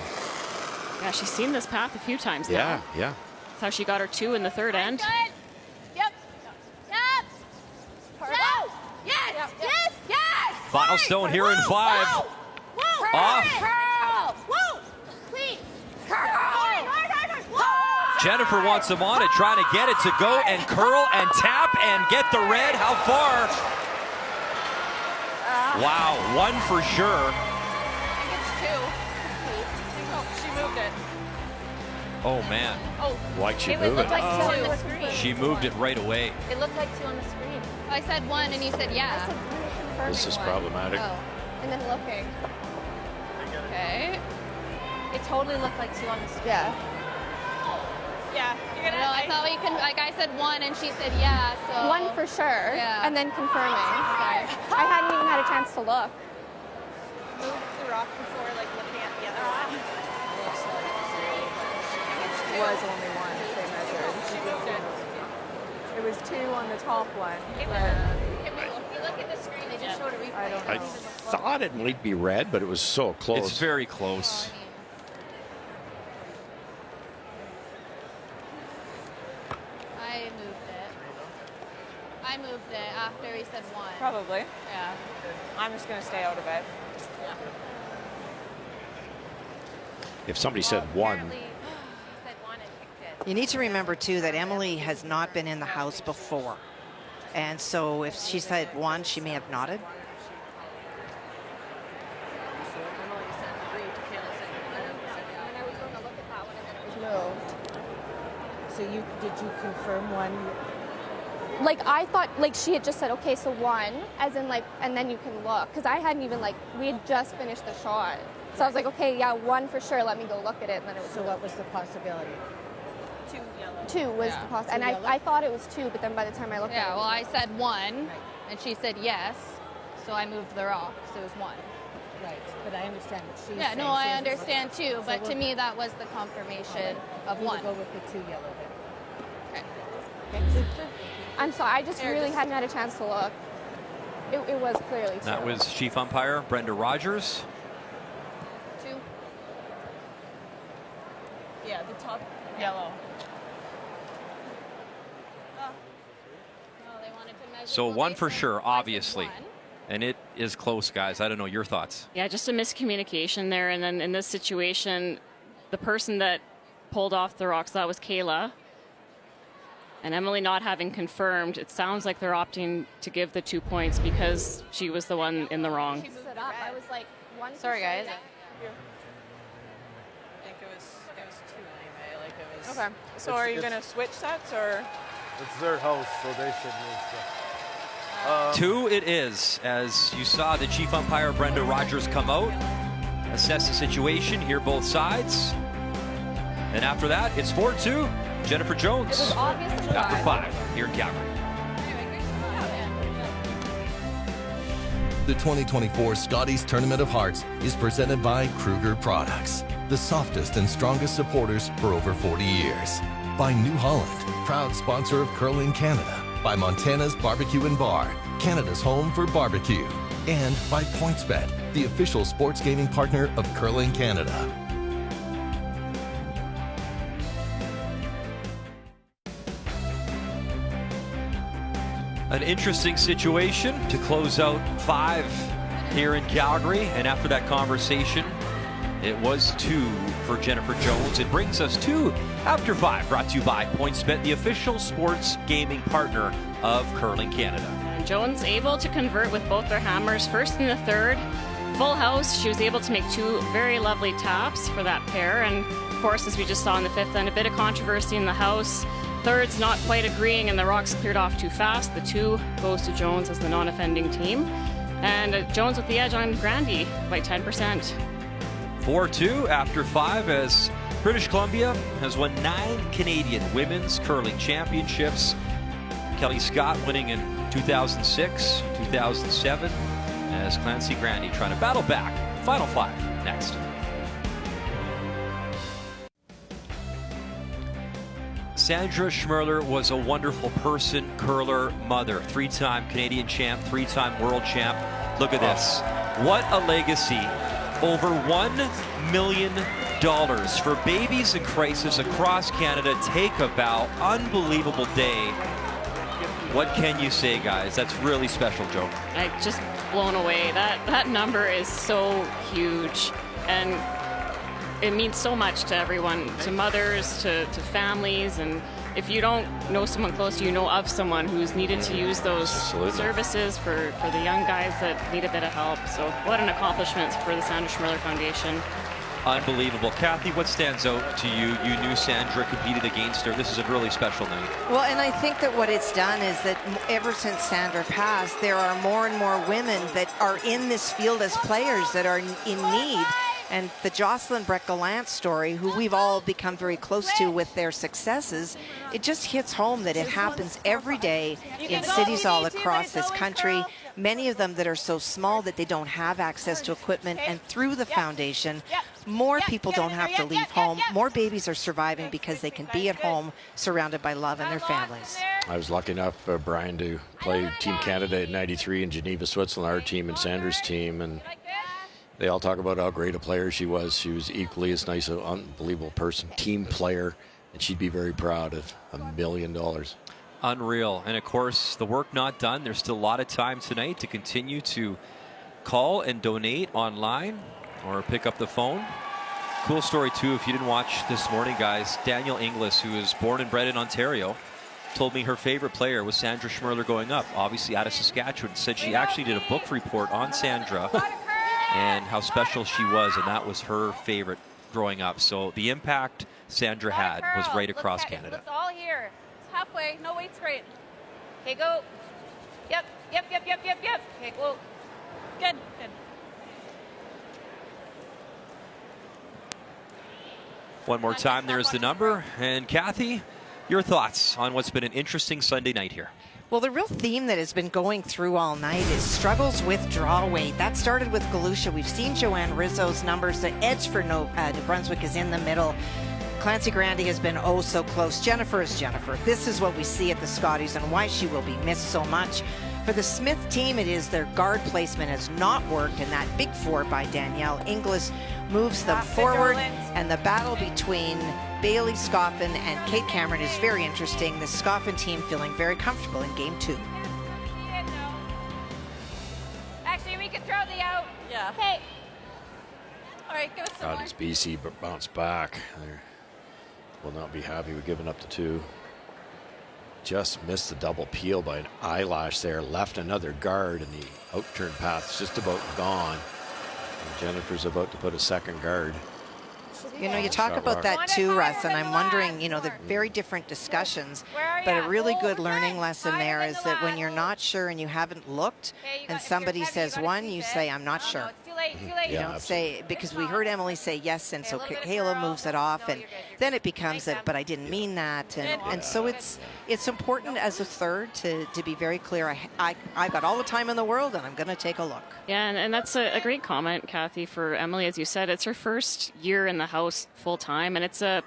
Yeah, she's seen this path a few times now. yeah. That's how she got her 2 in the third end. Good. Yep. Yep. No. Yes. Yep. Yes. Yes. Final stone here in 5. Whoa. Whoa. Off. Curl. Whoa. Clean. Curl. Hard. Whoa. Jennifer wants him on it, trying to get it to go and curl and tap and get the red. How far? Wow, 1 for sure. I think it's 2. Oh, she moved it. Oh, man. Oh, Why'd she It move looked it? like 2 on the screen. She moved it right away. It looked like 2 on the screen. I said 1 and you said yeah. This is problematic. Oh. And then looking. Okay. It totally looked like 2 on the screen. Yeah. yeah. You're gonna. I thought you can, like I said 1 and she said yeah, so. 1 for sure, Yeah. and then confirming. Okay. I hadn't even had a chance to look. Move the rock before like looking at the other one. It was only 1 they measured. It was 2 on the top one. If you look at the screen, they just showed a replay. I don't I know. thought it might be red, but it was so close. It's very close. I moved it after he said 1. Probably. Yeah. I'm just gonna stay out of it. If somebody said 1, Apparently, he said 1 and picked it. You need to remember, too, that Emily has not been in the house before. And so if she said 1, she may have nodded. Moved. So did you confirm 1? Like I thought, like she had just said, okay, so 1, as in like, and then you can look, because I hadn't even like, we had just finished the shot. So I was like, okay, yeah, 1 for sure. Let me go look at it, and then it was. So what was the possibility? 2 yellow. 2 was the possibility, and I thought it was 2, but then by the time I looked at it, Yeah, it well, was I said 1 and she said yes, so I moved the rock, so it was 1. Right, but I understand what she's Yeah, saying. no, She I doesn't understand look- too, so but to we'll- me that was the confirmation of we'll 1. go with the 2 yellow then. Okay. I'm sorry, I just really hadn't had a chance to look. It was clearly 2. That was chief umpire Brenda Rogers. 2. Yeah, the top yellow. No, they wanted to measure. So well, 1 they for said- sure, I said obviously. 1. And it is close, guys. I don't know your thoughts. Yeah, just a miscommunication there. And then in this situation, the person that pulled off the rocks, that was Kayla. And Emily not having confirmed, it sounds like they're opting to give the 2 points because she was the one in the wrong. She stood up. I was like, 1 for Sorry, sure. guys. I think it was 2 anyway. Like it was. Okay. So are you gonna switch sets or? It's their house, so they should move stuff. 2 it is, as you saw the chief umpire Brenda Rogers come out, assess the situation, hear both sides. And after that, it's 4-2. Jennifer Jones, It was obvious in the after eye. 5 here in Calgary. The 2024 Scotties Tournament of Hearts is presented by Kruger Products, the softest and strongest supporters for over 40 years. By New Holland, proud sponsor of Curling Canada. By Montana's Barbecue and Bar, Canada's home for barbecue. And by PointsBet, the official sports gaming partner of Curling Canada. An interesting situation to close out 5 here in Calgary. And after that conversation, it was 2 for Jennifer Jones. It brings us to After 5, brought to you by PointsBet, the official sports gaming partner of Curling Canada. And Jones able to convert with both their hammers, first and the third. Full house. She was able to make 2 very lovely taps for that pair. And of course, as we just saw in the 5th end, a bit of controversy in the house. Thirds not quite agreeing, and the rocks cleared off too fast. The 2 goes to Jones as the non-offending team. And Jones with the edge on Grandy by 10%. 4-2 after 5 as British Columbia has won 9 Canadian women's curling championships. Kelly Scott winning in 2006, 2007, as Clancy Grandy trying to battle back. Final 5 next. Sandra Schmirler was a wonderful person, curler, mother, 3-time Canadian champ, 3-time world champ. Look at this. What a legacy. Over $1 million for babies in crisis across Canada. Take a bow. Unbelievable day. What can you say, guys? That's really special, Joe. I'm just blown away. That number is so huge. And it means so much to everyone, to mothers, to families, and if you don't know someone close to you, know of someone who's needed to use those services for the young guys that need a bit of help. So what an accomplishment for the Sandra Schmirler Foundation. Unbelievable. Kathy, what stands out to you? You knew Sandra, competed against her. This is a really special night. Well, and I think that what it's done is that ever since Sandra passed, there are more and more women that are in this field as players that are in need. And the Jocelyn Breck-Gallant story, who we've all become very close to with their successes, it just hits home that it happens every day in cities all across this country. Many of them that are so small that they don't have access to equipment, and through the foundation, more people don't have to leave home. More babies are surviving because they can be at home surrounded by love and their families. I was lucky enough, Brian, to play Team Canada at 93 in Geneva, Switzerland, our team and Sandra's team, and they all talk about how great a player she was. She was equally as nice, an unbelievable person, team player, and she'd be very proud of $1 million. Unreal. And of course, the work not done. There's still a lot of time tonight to continue to call and donate online or pick up the phone. Cool story too, if you didn't watch this morning, guys. Danielle Inglis, who is born and bred in Ontario, told me her favorite player was Sandra Schmirler growing up, obviously out of Saskatchewan. Said she actually did a book report on Sandra and how special she was, and that was her favorite growing up. So the impact Sandra had was right across Canada. It's all here. It's halfway. No weight straight. Okay, go. Yep. Okay, go. Good. One more time, there's the number. And Kathy, your thoughts on what's been an interesting Sunday night here? Well, the real theme that has been going through all night is struggles with draw weight. That started with Galusha. We've seen Joanne Rizzo's numbers. The edge for New Brunswick is in the middle. Clancy Grandy has been oh so close. Jennifer is Jennifer. This is what we see at the Scotties and why she will be missed so much. For the Smith team, it is their guard placement has not worked, and that big 4 by Danielle Inglis moves them forward. And the battle between Bailey Scoffin and Kate Cameron is very interesting. The Scoffin team feeling very comfortable in game 2. Actually, we can throw the out. Yeah. Hey. All right, give us some God, more. as BC bounced back, they will not be happy with giving up the 2. Just missed the double peel by an eyelash there. Left another guard, and the outturn path's just about gone. And Jennifer's about to put a second guard. You know, you talk about that too, Russ, and I'm wondering, you know, the very different discussions, but a really good learning lesson there is that when you're not sure and you haven't looked, and somebody says one, you say, I'm not sure. You don't say, because we heard Emily say yes, and so Kayla moves it off, and then it becomes that, but I didn't mean that, and so it's important as a third to be very clear. I've got all the time in the world, and I'm going to take a look. Yeah, and that's a great comment, Kathy, for Emily. As you said, it's her first year in the house full time, and it's a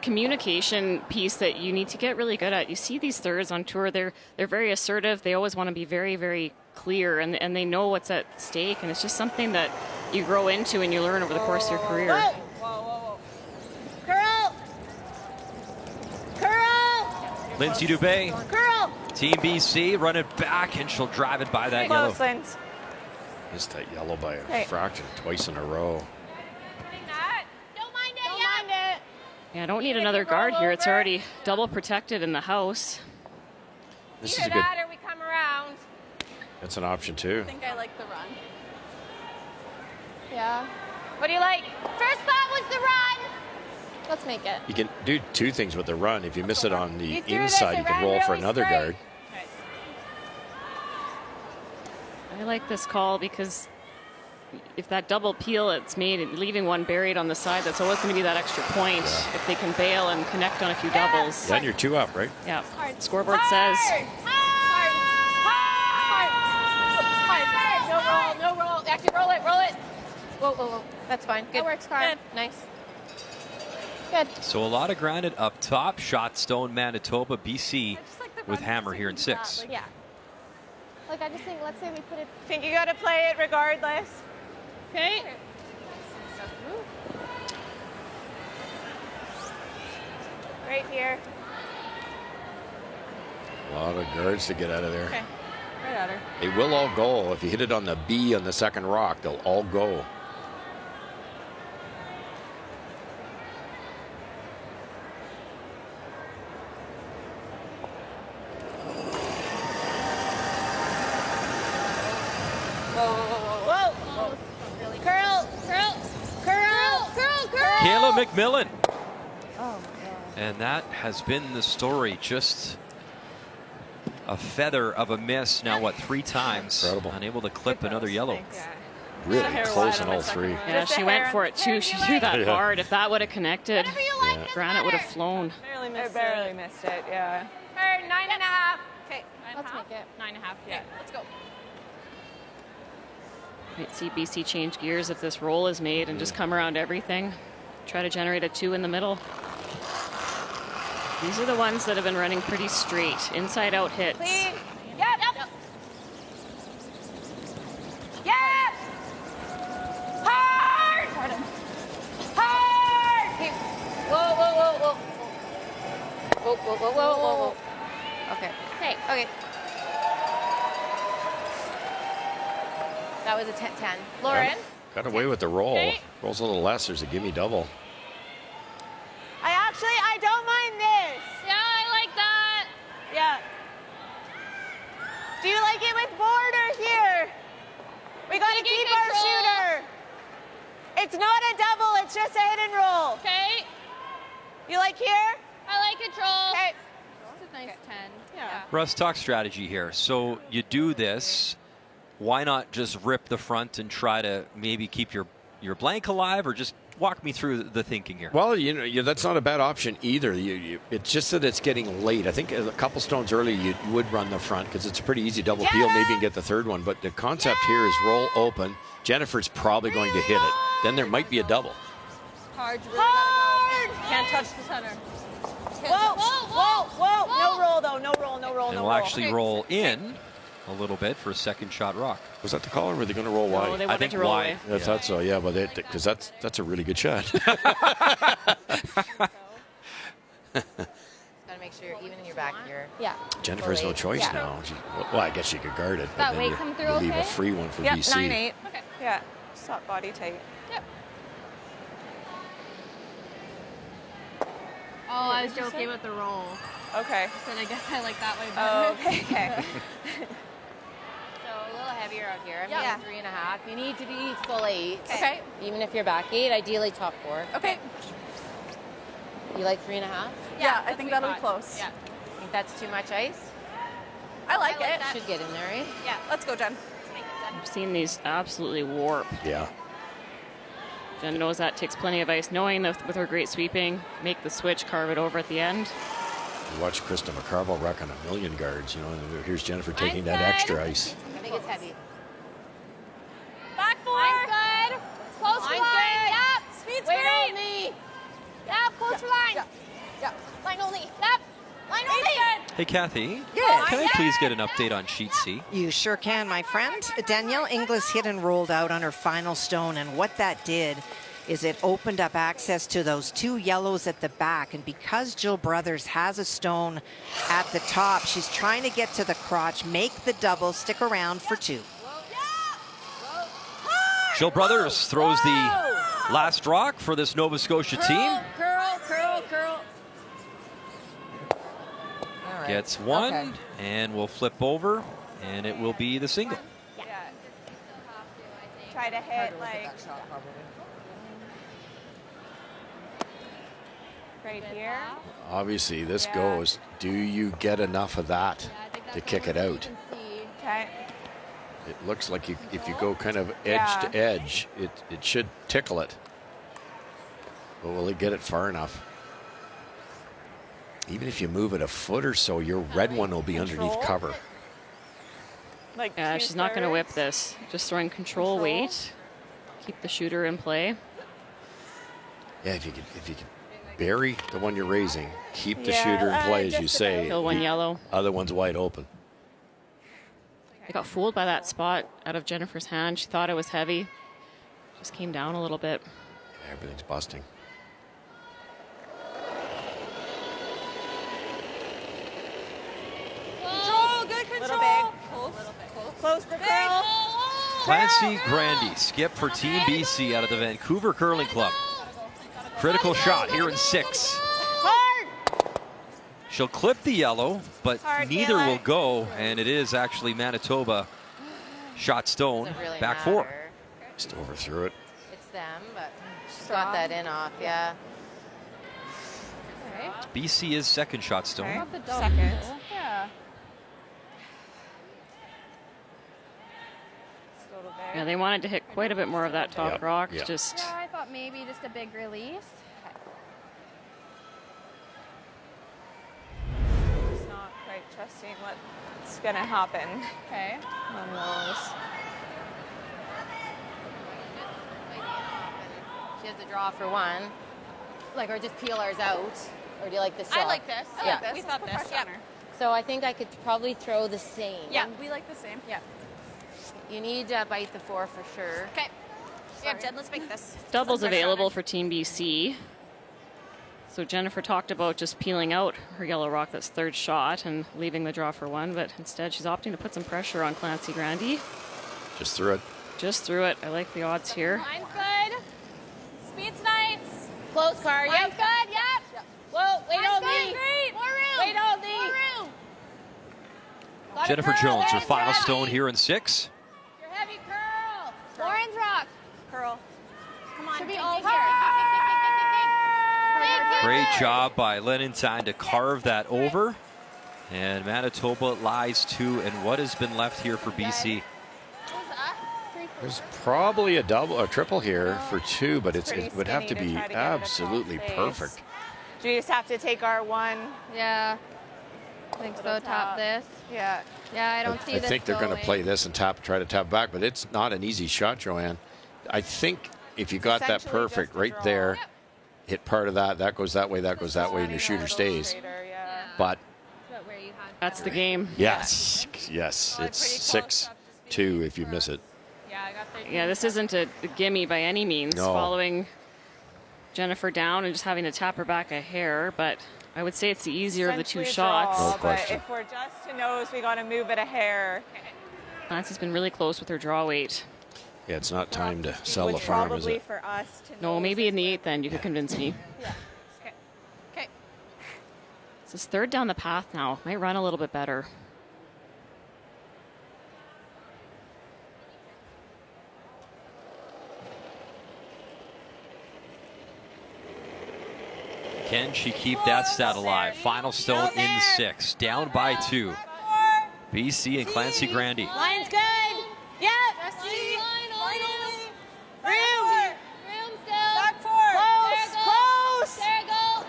communication piece that you need to get really good at. You see these thirds on tour; they're very assertive. They always want to be very, very clear, and they know what's at stake. And it's just something that you grow into and you learn over the course of your career. Whoa. Curl. Lindsay Dubé, Team BC run it back, and she'll drive it by that yellow. Close, Linz. Missed that yellow by a Okay. fraction twice in a row. Don't mind it. Don't Yeah. mind it. Yeah, I don't need another guard here. It's already double protected in the house. This is Either a good. that or we come around. That's an option too. I think I like the run. Yeah. What do you like? First thought was the run. Let's make it. You can do two things with the run. If you miss it on the You threw this, inside, it you can ran roll for really another straight. guard. I like this call because if that double peel it's made, leaving one buried on the side, that's always going to be that extra point if they can bail and connect on a few doubles. Then you're 2 up, right? Yeah. Scoreboard says. No roll, no roll. Actually, roll it, roll it. Whoa, whoa, whoa. That's fine. Good. That works hard. Good. Nice. Good. So a lot of grounded up top. Shot Stone, Manitoba, BC I just like the with run hammer because here in you can do that, 6. like, yeah. Like I just think, let's say we put it. I think you got to play it regardless. Okay. Right here. A lot of guards to get out of there. Okay. Right at her. They will all go. If you hit it on the B on the second rock, they'll all go. Whoa. Curl, curl, curl, curl, curl. Kayla McMillan. Oh, And that has been the story. Just a feather of a miss. Now, what, 3 times? Incredible. Unable to clip another yellow. Yeah. Really hair close wide on on all the second 3. one. Yeah, Just a she went hair for on- it too. She threw that Yeah. hard. If that would have connected, Whatever you like. Yeah. Doesn't Granite would have matter. flown. Barely missed barely missed it, yeah. Her 9.5. Okay. Let's make it. 9.5. Yeah. Let's go. Might see BC change gears if this roll is made and just come around everything. Try to generate a 2 in the middle. These are the ones that have been running pretty straight. Inside out hits. Clean. Yep. Yep. Yep. Hard. Hard. Okay. Whoa, whoa, whoa, whoa. Whoa, whoa, whoa, whoa, whoa, whoa. Okay. Hey. Okay. That was a 10-10. Lauren. Got away with the roll. Okay. Rolls a little less. There's a gimme double. I don't mind this. Yeah, I like that. Yeah. Do you like it with board or here? We got to Taking keep our control. shooter. It's not a double, it's just a hit and roll. Okay. You like here? I like control. Okay. It's a nice 10. Yeah. Russ, talk strategy here. So you do this. Why not just rip the front and try to maybe keep your blank alive, or just walk me through the thinking here? Well, that's not a bad option either. It's just that it's getting late. I think a couple stones early you would run the front because it's a pretty easy double peel. Maybe you can get the third one. But the concept here is roll open. Jennifer's probably going to hit it. Then there might be a double. Hard. Hard. Can't touch the center. Whoa. No roll, though. No roll, no roll, And no we'll roll. actually roll in a little bit for a second shot rock. Was that the call, or were they going to roll No, wide? they wanted to roll away. I thought so, yeah, but because that's a really good shot. Got to make sure you're even in your back here. Yeah. Jennifer has no choice now. Well, I guess she could guard it. But That then weight you, come through you leave a okay? free one for Yep, BC. 9-8. Okay. Yeah. Stop body tight. Yep. Oh, I was joking with the roll. Okay. So I guess I like that way Oh, better. okay. So a little heavier out here. I'm Yeah. getting 3.5. You need to be full 8. Okay. Even if you're back 8, ideally top 4. Okay. You like 3.5? Yeah, I think that'll be close. Yeah. Think that's too much ice? I like it. Should get in there, right? Yeah. Let's go, Jen. I've seen these absolutely warp. Yeah. Jen knows that takes plenty of ice. Knowing that with her great sweeping, make the switch, carve it over at the end. You watch Krista McCarville wrecking a million guards. And here's Jennifer taking that extra ice. I think it's heavy. Back 4. Line's good. Close to Line's line. good. Yep. Speed, Wait speed. only. Yep. Close to line. Yeah. Line only. Yep. Line only. Hey, Kathy. Yes. Can I please get an update on Sheet C? You sure can, my friend. Danielle Inglis hit and rolled out on her final stone, and what that did is it opened up access to those 2 yellows at the back. And because Jill Brothers has a stone at the top, she's trying to get to the crotch, make the double, stick around for 2. Jill Brothers throws the last rock for this Nova Scotia team. Curl. Gets one, and will flip over, and it will be the single. Yeah. Try to hit like right here. Obviously, this goes. Do you get enough of that to kick it out? Okay. It looks like if you go kind of edge to edge, it should tickle it. But will it get it far enough? Even if you move it a foot or so, your red one will be underneath cover. Like yeah, she's not going to whip this. Just throwing control weight. Keep the shooter in play. Yeah, if you could bury the one you're raising, keep the shooter in play, as you say. Kill one yellow. Other one's wide open. I got fooled by that spot out of Jennifer's hand. She thought it was heavy. Just came down a little bit. Yeah, everything's busting. Control, good control. Close the curl. Clancy Grandy, skip for Team BC out of the Vancouver Curling Club. Critical shot here in 6. She'll clip the yellow, but neither will go, and it is actually Manitoba shot stone. Really back matter. 4. Just overthrew it. It's them, but she's got that in off, yeah. BC is second shot stone. Second. Yeah. Yeah, they wanted to hit quite a bit more of that top rock. Just Yeah, I thought maybe just a big release. Just not quite trusting what's going to happen. Okay. On those. She has to draw for one. Like, or just peel ours out. Or do you like this shot? I like this. Yeah. We thought this. Yeah. So I think I could probably throw the same. Yeah, we like the same. Yeah. You need to bite the 4 for sure. Okay. Yeah, Jen, let's make this. doubles available for Team BC. So Jennifer talked about just peeling out her yellow rock, that's third shot, and leaving the draw for 1, but instead she's opting to put some pressure on Clancy Grandy. Just threw it. Just threw it. I like the odds here. Line's good. Speed's nice. Close car, Line's yep. good, yep. Whoa, wait Line's on good, me. great. More room. Wait on me. More room. Got Jennifer a curl. Jones, her There's final heavy. stone here in 6. Your heavy curl. Lauren's rock. Curl. Come on. Should be dig, all dig, here. dig, dig, dig, dig, dig, dig. Dig, dig, Great dig. job by Lennon Time to carve that over. And Manitoba lies 2, and what has been left here for BC? There's probably a double or triple here for 2, but it pretty would have to skinny be to try to get it across absolutely face. perfect. Do we just have to take our one? Yeah. I think so. Tap this. Yeah. Yeah, I don't see I this think they're going to going. play this and try to tap back, but it's not an easy shot, Joanne. I think if you got that Essentially perfect just a right draw. there, hit part of that goes that way, and your shooter stays. Straighter, yeah. But Where you had That's the game. yes, it's pretty close. 6-2 if you miss it. Yeah, I got 13. Yeah, this isn't a gimme by any means. No. Following Jennifer down and just having to tap her back a hair, but I would say it's the easier of the 2 Essentially a draw, shots. No but question. if we're just to nose, we got to move it a hair. Clancy's been really close with her draw weight. Yeah, it's not time to sell Which the farm, is probably it? for us to No, nose maybe is in the where- 8th end you could convince me. Yeah. Okay. Okay. This is third down the path now. Might run a little bit better. Can she keep that stat alive? Final stone in 6, down by 2. BC and Clancy Grandy. Line's good. Yep. Just See? Finally. Room. Room still. Back 4. Close. There you go.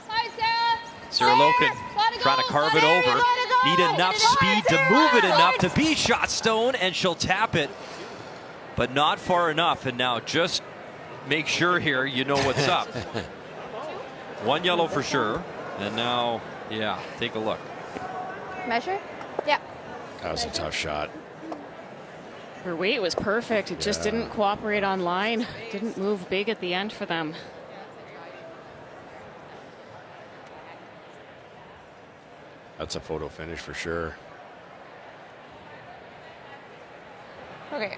Hi, Sarah. Sarah Loken trying to carve it over. Need enough speed to move it enough to be shot stone, and she'll tap it, but not far enough. And now just make sure here you know what's up. 1 yellow for sure. And now, yeah, take a look. Measure? Yeah. That was a tough shot. Her weight was perfect. It just didn't cooperate on line. Didn't move big at the end for them. That's a photo finish for sure. Okay.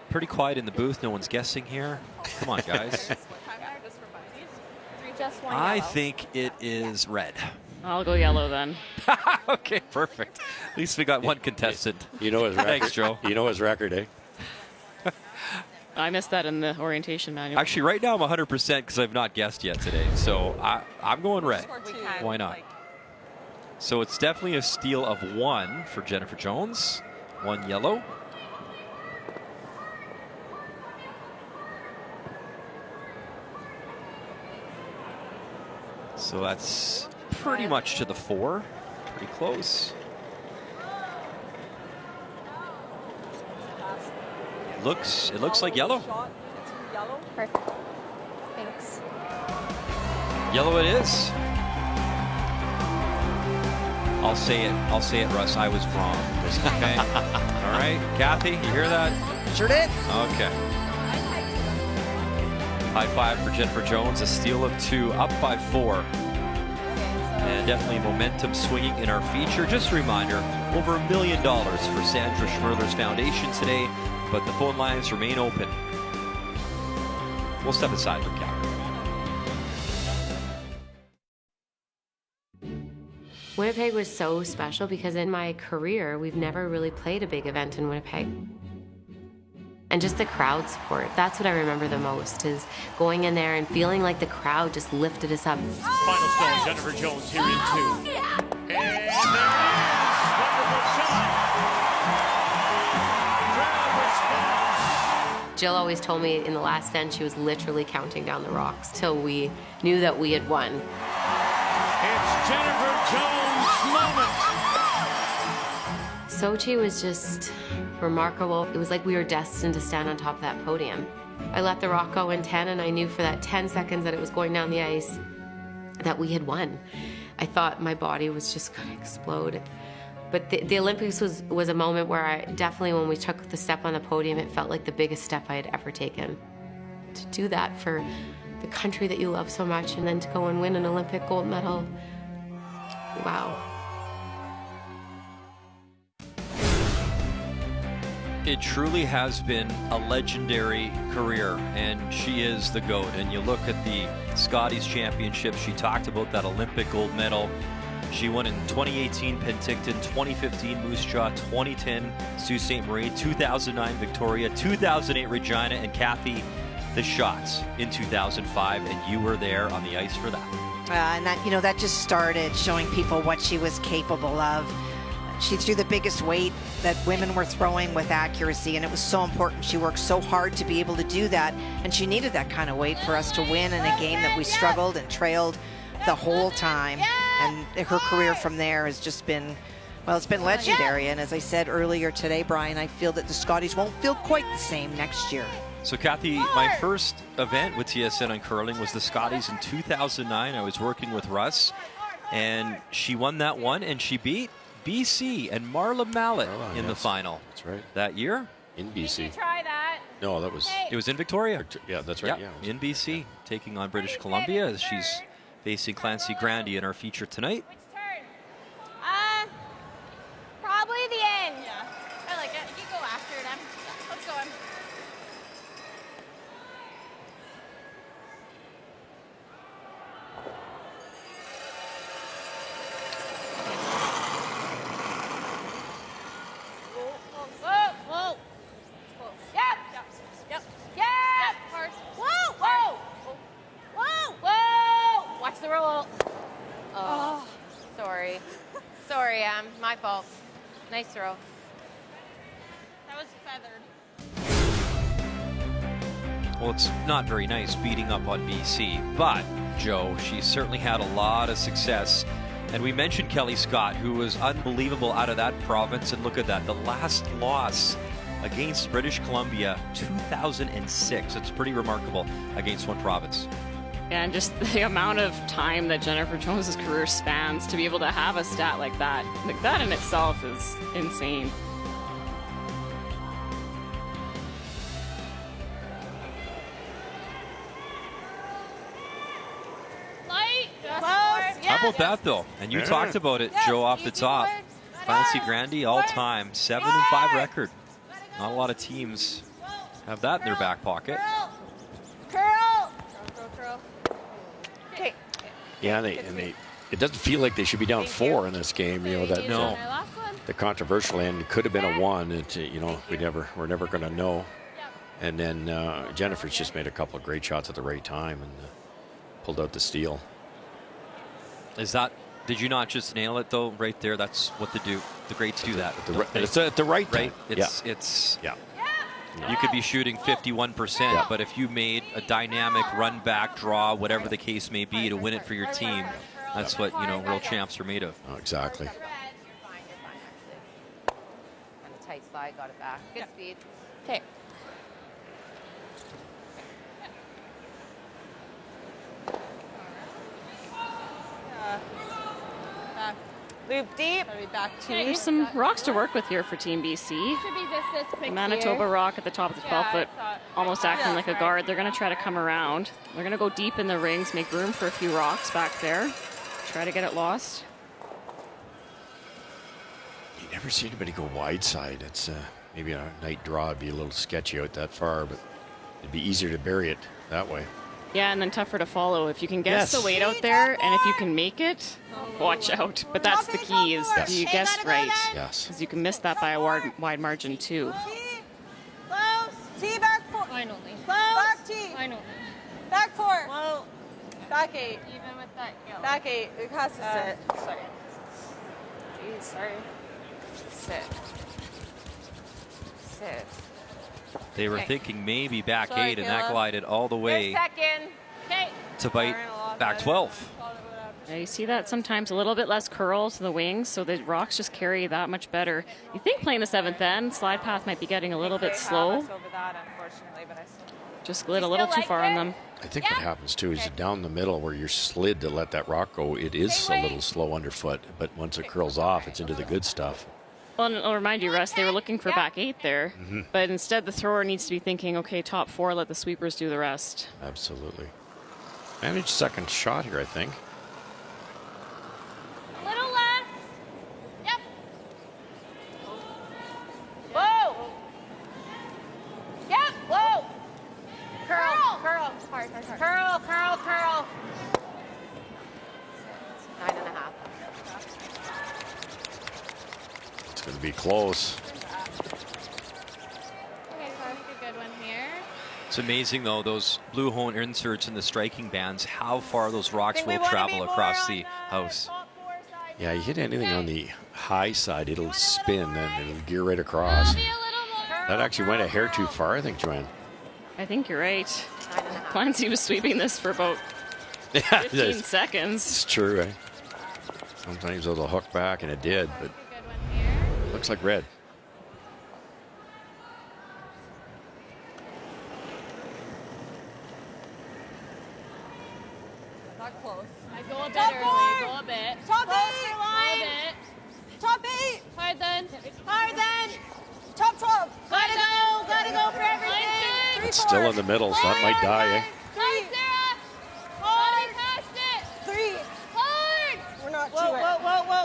Pretty quiet in the booth. No one's guessing here. Come on, guys. Just one I yellow. think it is red. I'll go yellow then. Okay, perfect. At least we got one contestant. You know his record. Thanks, Joe. You know his record, eh? I missed that in the orientation manual. Actually, right now I'm 100% because I've not guessed yet today. So I'm going red. Why not? So it's definitely a steal of 1 for Jennifer Jones. 1 yellow. So that's pretty much to the 4. Pretty close. It looks like yellow. Perfect. Thanks. Yellow it is. I'll say it, Russ. I was wrong. Okay. All right, Kathy, you hear that? Sure did. Okay. High 5 for Jennifer Jones. A steal of 2, up by 4. And definitely momentum swinging in our feature. Just a reminder, over $1 million for Sandra Schmerler's foundation today, but the phone lines remain open. We'll step aside for Kathy. Winnipeg was so special because in my career, we've never really played a big event in Winnipeg. And just the crowd support, that's what I remember the most, is going in there and feeling like the crowd just lifted us up. Final stone, Jennifer Jones here in 2. And there it is! Wonderful shot! Crowd response! Jill always told me in the last end she was literally counting down the rocks till we knew that we had won. It's Jennifer Jones' moment! Sochi was just remarkable. It was like we were destined to stand on top of that podium. I let the rock go in 10, and I knew for that 10 seconds that it was going down the ice that we had won. I thought my body was just going to explode. But the Olympics was a moment where I definitely, when we took the step on the podium, it felt like the biggest step I had ever taken. To do that for the country that you love so much, and then to go and win an Olympic gold medal, wow. It truly has been a legendary career, and she is the GOAT. And you look at the Scotties Championship, she talked about that Olympic gold medal. She won in 2018 Penticton, 2015 Moose Jaw, 2010 Sault Ste. Marie, 2009 Victoria, 2008 Regina, and Kathy, the shots in 2005, and you were there on the ice for that. And that, that just started showing people what she was capable of. She threw the biggest weight that women were throwing with accuracy, and it was so important. She worked so hard to be able to do that, and she needed that kind of weight for us to win in a game that we struggled and trailed the whole time. And her career from there has just been, well, it's been legendary. And as I said earlier today, Brian, I feel that the Scotties won't feel quite the same next year. So Kathy, my first event with TSN on curling was the Scotties in 2009. I was working with Russ, and she won that one, and she beat BC and Marla Mallet in the final. That's right. That year? In BC. Try that. No, that was... It was in Victoria. Yeah, that's right. Yep, Yeah. in BC, taking on British Columbia as she's facing Clancy Grandy in our feature tonight. Which turn? Probably the end. Yeah, I like it. You go after them. Let's go on. Whoa. Yep. Hard. Whoa. Watch the roll. Oh, sorry. Sorry, my fault. Nice throw. That was feathered. Well, it's not very nice beating up on BC, but, Joe, she certainly had a lot of success. And we mentioned Kelly Scott, who was unbelievable out of that province. And look at that, the last loss against British Columbia, 2006. It's pretty remarkable against one province. And just the amount of time that Jennifer Jones's career spans to be able to have a stat like that in itself is insane. How about that, though? And you talked about it, Joe, off the top. Clancy Grandy, all-time 7-5 record. Not a lot of teams have that in their back pocket. Curl. Okay. Yeah, it doesn't feel like they should be down 4 in this game. You know that. No. The controversial end could have been a 1. You know, we're never going to know. And then Jennifer's just made a couple of great shots at the right time and pulled out the steal. Did you not just nail it though? Right there, that's what the greats do that. It's at the right time. It's You could be shooting 51%, but if you made a dynamic run back, draw, whatever the case may be, to win it for your team, that's what real champs are made of. Oh, exactly. And a tight slide, got it back. Good speed. Okay. Loop deep. Back to There's some rocks to work with here for Team BC. Should be just this quick Manitoba here. rock at the top of the 12-foot, almost acting like a guard. They're going to try to come around. They're going to go deep in the rings, make room for a few rocks back there. Try to get it lost. You never see anybody go wide side. It's maybe a night draw would be a little sketchy out that far, but it'd be easier to bury it that way. Yeah, and then tougher to follow. If you can guess the weight out there, and if you can make it, watch out. But that's the key, is do you guess right? Yes. Because you can miss that by a wide margin, too. Close. T back 4. Finally. Close. Back T. Finally. Back 4. Whoa. Back 8. Even with that yellow. Back 8. It has to sit. Sorry. Jeez, sorry. Sit. Sit. They were thinking maybe back 8, and that glided all the way to bite back 12. Yeah, you see that sometimes a little bit less curl to the wings, so the rocks just carry that much better. You think playing the 7th end, slide path might be getting a little bit slow. Just glid a little too far on them. I think what happens too is down the middle where you're slid to let that rock go, it is a little slow underfoot, but once it curls off, it's into the good stuff. Well, and I'll remind you, Russ, they were looking for back 8 there, but instead the thrower needs to be thinking, okay, top 4, let the sweepers do the rest. Absolutely. Managed second shot here, I think. A little less. Yep. Whoa! Yep, whoa! Curl. Curl. Hard. Curl. 9.5. It's going to be close. Okay, so I think a good one here. It's amazing, though, those blue hone inserts in the striking bands, how far those rocks will travel across the house. Yeah, you hit anything on the high side, it'll spin and it'll gear right across. That actually went a hair too far, I think, Joanne. I think you're right. Clancy was sweeping this for about 15 seconds. It's true, eh? Sometimes it'll hook back, and it did, but looks like red. Not close. I go a bit early. Go a bit. Top 8. Go a bit. Top 8. Hard then. Hard then. Top 12. Gotta go for everything. 3, It's still in the middle, so that might die, eh? 3. Hard. Past it. 3. Hard. We're not to it.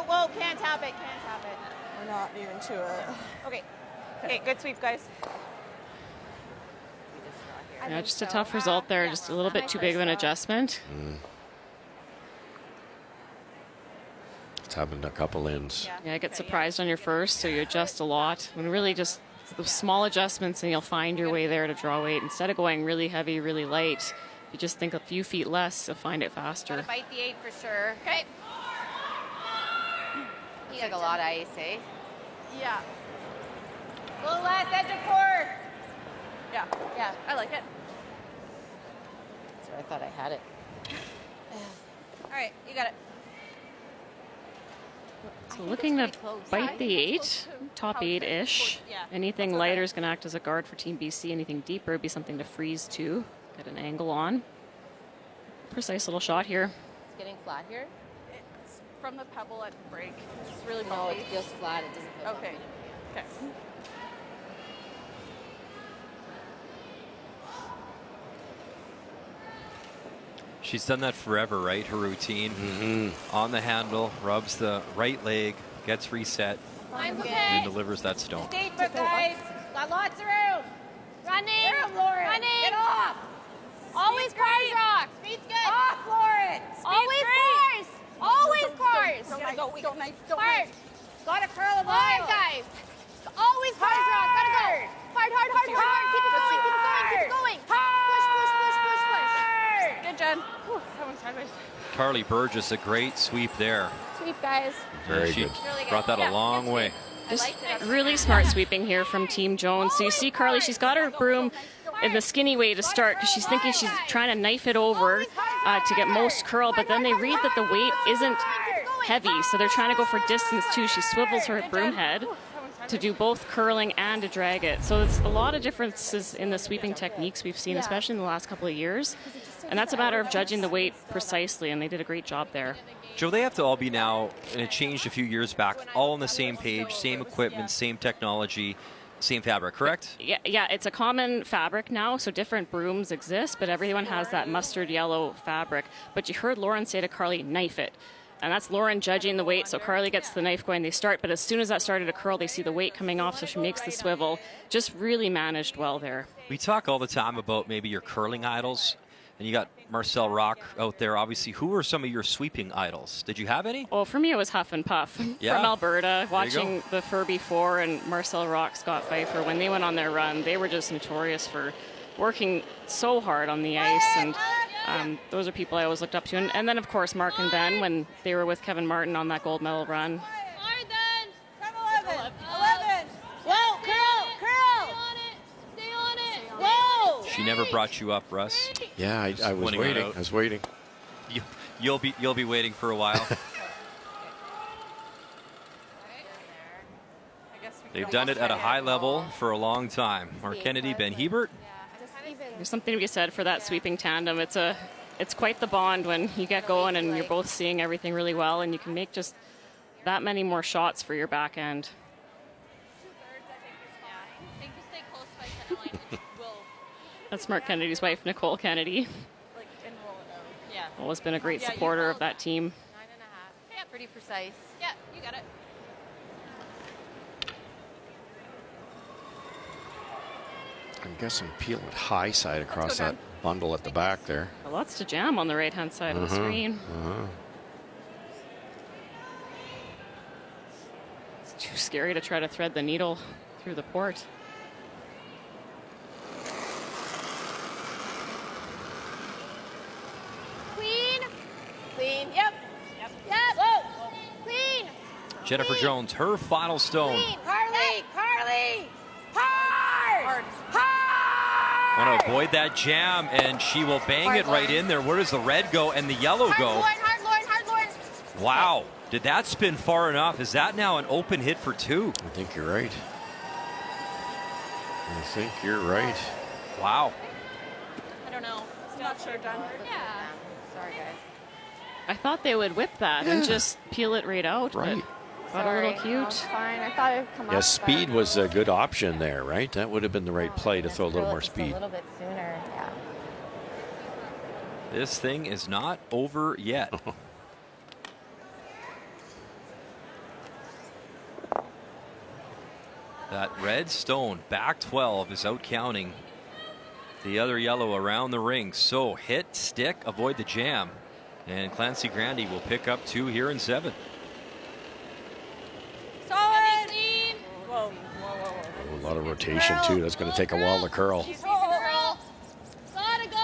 Whoa. Can't tap it. We're not even to it. Okay, good sweep, guys. Yeah, just a tough result there. Just a little bit too big of an adjustment. It's happened a couple ends. Yeah, get surprised on your first, so you adjust a lot. When really just the small adjustments, and you'll find your way there to draw weight. Instead of going really heavy, really light, you just think a few feet less, you'll find it faster. Gotta bite the 8 for sure. Okay. You got a lot of ice, eh? Yeah. A little less, edge of court. Yeah, I like it. Sorry, I thought I had it. All right, you got it. So looking to bite the 8, top 8-ish. Anything lighter is going to act as a guard for Team BC. Anything deeper would be something to freeze to, get an angle on. Precise little shot here. It's getting flat here. It's from the pebble at break. It's really No, bumpy. it feels flat. It doesn't feel Okay. Okay. She's done that forever, right? Her routine. On the handle, rubs the right leg, gets reset, Mine's okay. and delivers that stone. Stay put, guys. Got lots of room. Running. Room, Lauren. Running. Get off. Always cars, Rock. Speed's good. Off, Lauren. Always cars. Always cars. Gotta go. We don't knife. Don't Hard. knife. Gotta curl a Hard, mile. guys. Always cars, Rock. Gotta go. Hard, hard, hard, hard, hard. Keep it going. Keep it going. Keep it going. Push, push, push, push, push. Good, Jen. Whew, that one's sideways. Carly Burgess, a great sweep there. Sweep, guys. Very good. Brought that a long way. Just really smart sweeping here from Team Jones. So you see Carly, she's got her broom in the skinny way to start because she's thinking she's trying to knife it over to get most curl, but then they read that the weight isn't heavy, so they're trying to go for distance too. She swivels her broom head to do both curling and to drag it. So it's a lot of differences in the sweeping techniques we've seen, especially in the last couple of years. And that's a matter of judging the weight precisely, and they did a great job there. Joe, they have to all be now, and it changed a few years back, all on the same page, same equipment, same technology, same fabric, correct? Yeah, it's a common fabric now, so different brooms exist, but everyone has that mustard yellow fabric. But you heard Lauren say to Carly, knife it. And that's Lauren judging the weight, so Carly gets the knife going, they start, but as soon as that started to curl, they see the weight coming off, so she makes the swivel. Just really managed well there. We talk all the time about maybe your curling idols, and you got Marcel Rock out there, obviously. Who are some of your sweeping idols? Did you have any? Oh, for me, it was Huff and Puff Yeah. from Alberta. There you Watching go. the Furby Four and Marcel Rock, Scott Pfeiffer, when they went on their run, they were just notorious for working so hard on the ice, and those are people I always looked up to. And then, of course, Mark and Ben when they were with Kevin Martin on that gold medal run. Hard then. Come 11. 11. Whoa, curl, curl. Stay on it. Whoa. She never brought you up, Russ. Yeah, I was Winning that waiting. out. I was waiting. You'll be waiting for a while. They've done it at a high level for a long time. Mark Kennedy, Ben Hebert. There's something to be said for that sweeping tandem. It's quite the bond when you get going and you're both seeing everything really well, and you can make just that many more shots for your back end. That's Mark Kennedy's wife, Nicole Kennedy. Yeah. Always been a great supporter of that team. 9.5. Yeah, pretty precise. Yeah, you got it. I'm guessing peel it high side across that bundle at the back there. Lots to jam on the right-hand side of the screen. It's too scary to try to thread the needle through the port. Clean. Clean. Yep. Yep. Whoa. Clean. Jennifer Jones, her final stone. Clean. Carly. Carly. Hard. Hard. Want to avoid that jam, and she will bang it right in there. Where does the red go and the yellow Hard, go? Lauren. Hard, Lauren. Hard, Lauren. Wow. Did that spin far enough? Is that now an open hit for two? I think you're right. I think you're right. Wow. I don't know. I'm not sure, John. Yeah. Sorry, guys. I thought they would whip that and just peel it right out. Right. But got a little cute. It's fine. I thought it'd come Yeah, up. speed was a good option there, right? That would have been the right play to throw a little more speed. A little bit sooner. Yeah. This thing is not over yet. That red stone, back 12, is out counting the other yellow around the ring. So hit, stick, avoid the jam. And Clancy Grandy will pick up 2 here in 7. Solid. Clean. Whoa, whoa, whoa, whoa. A lot of rotation, too. That's going to take a while to curl. Curl. Gotta go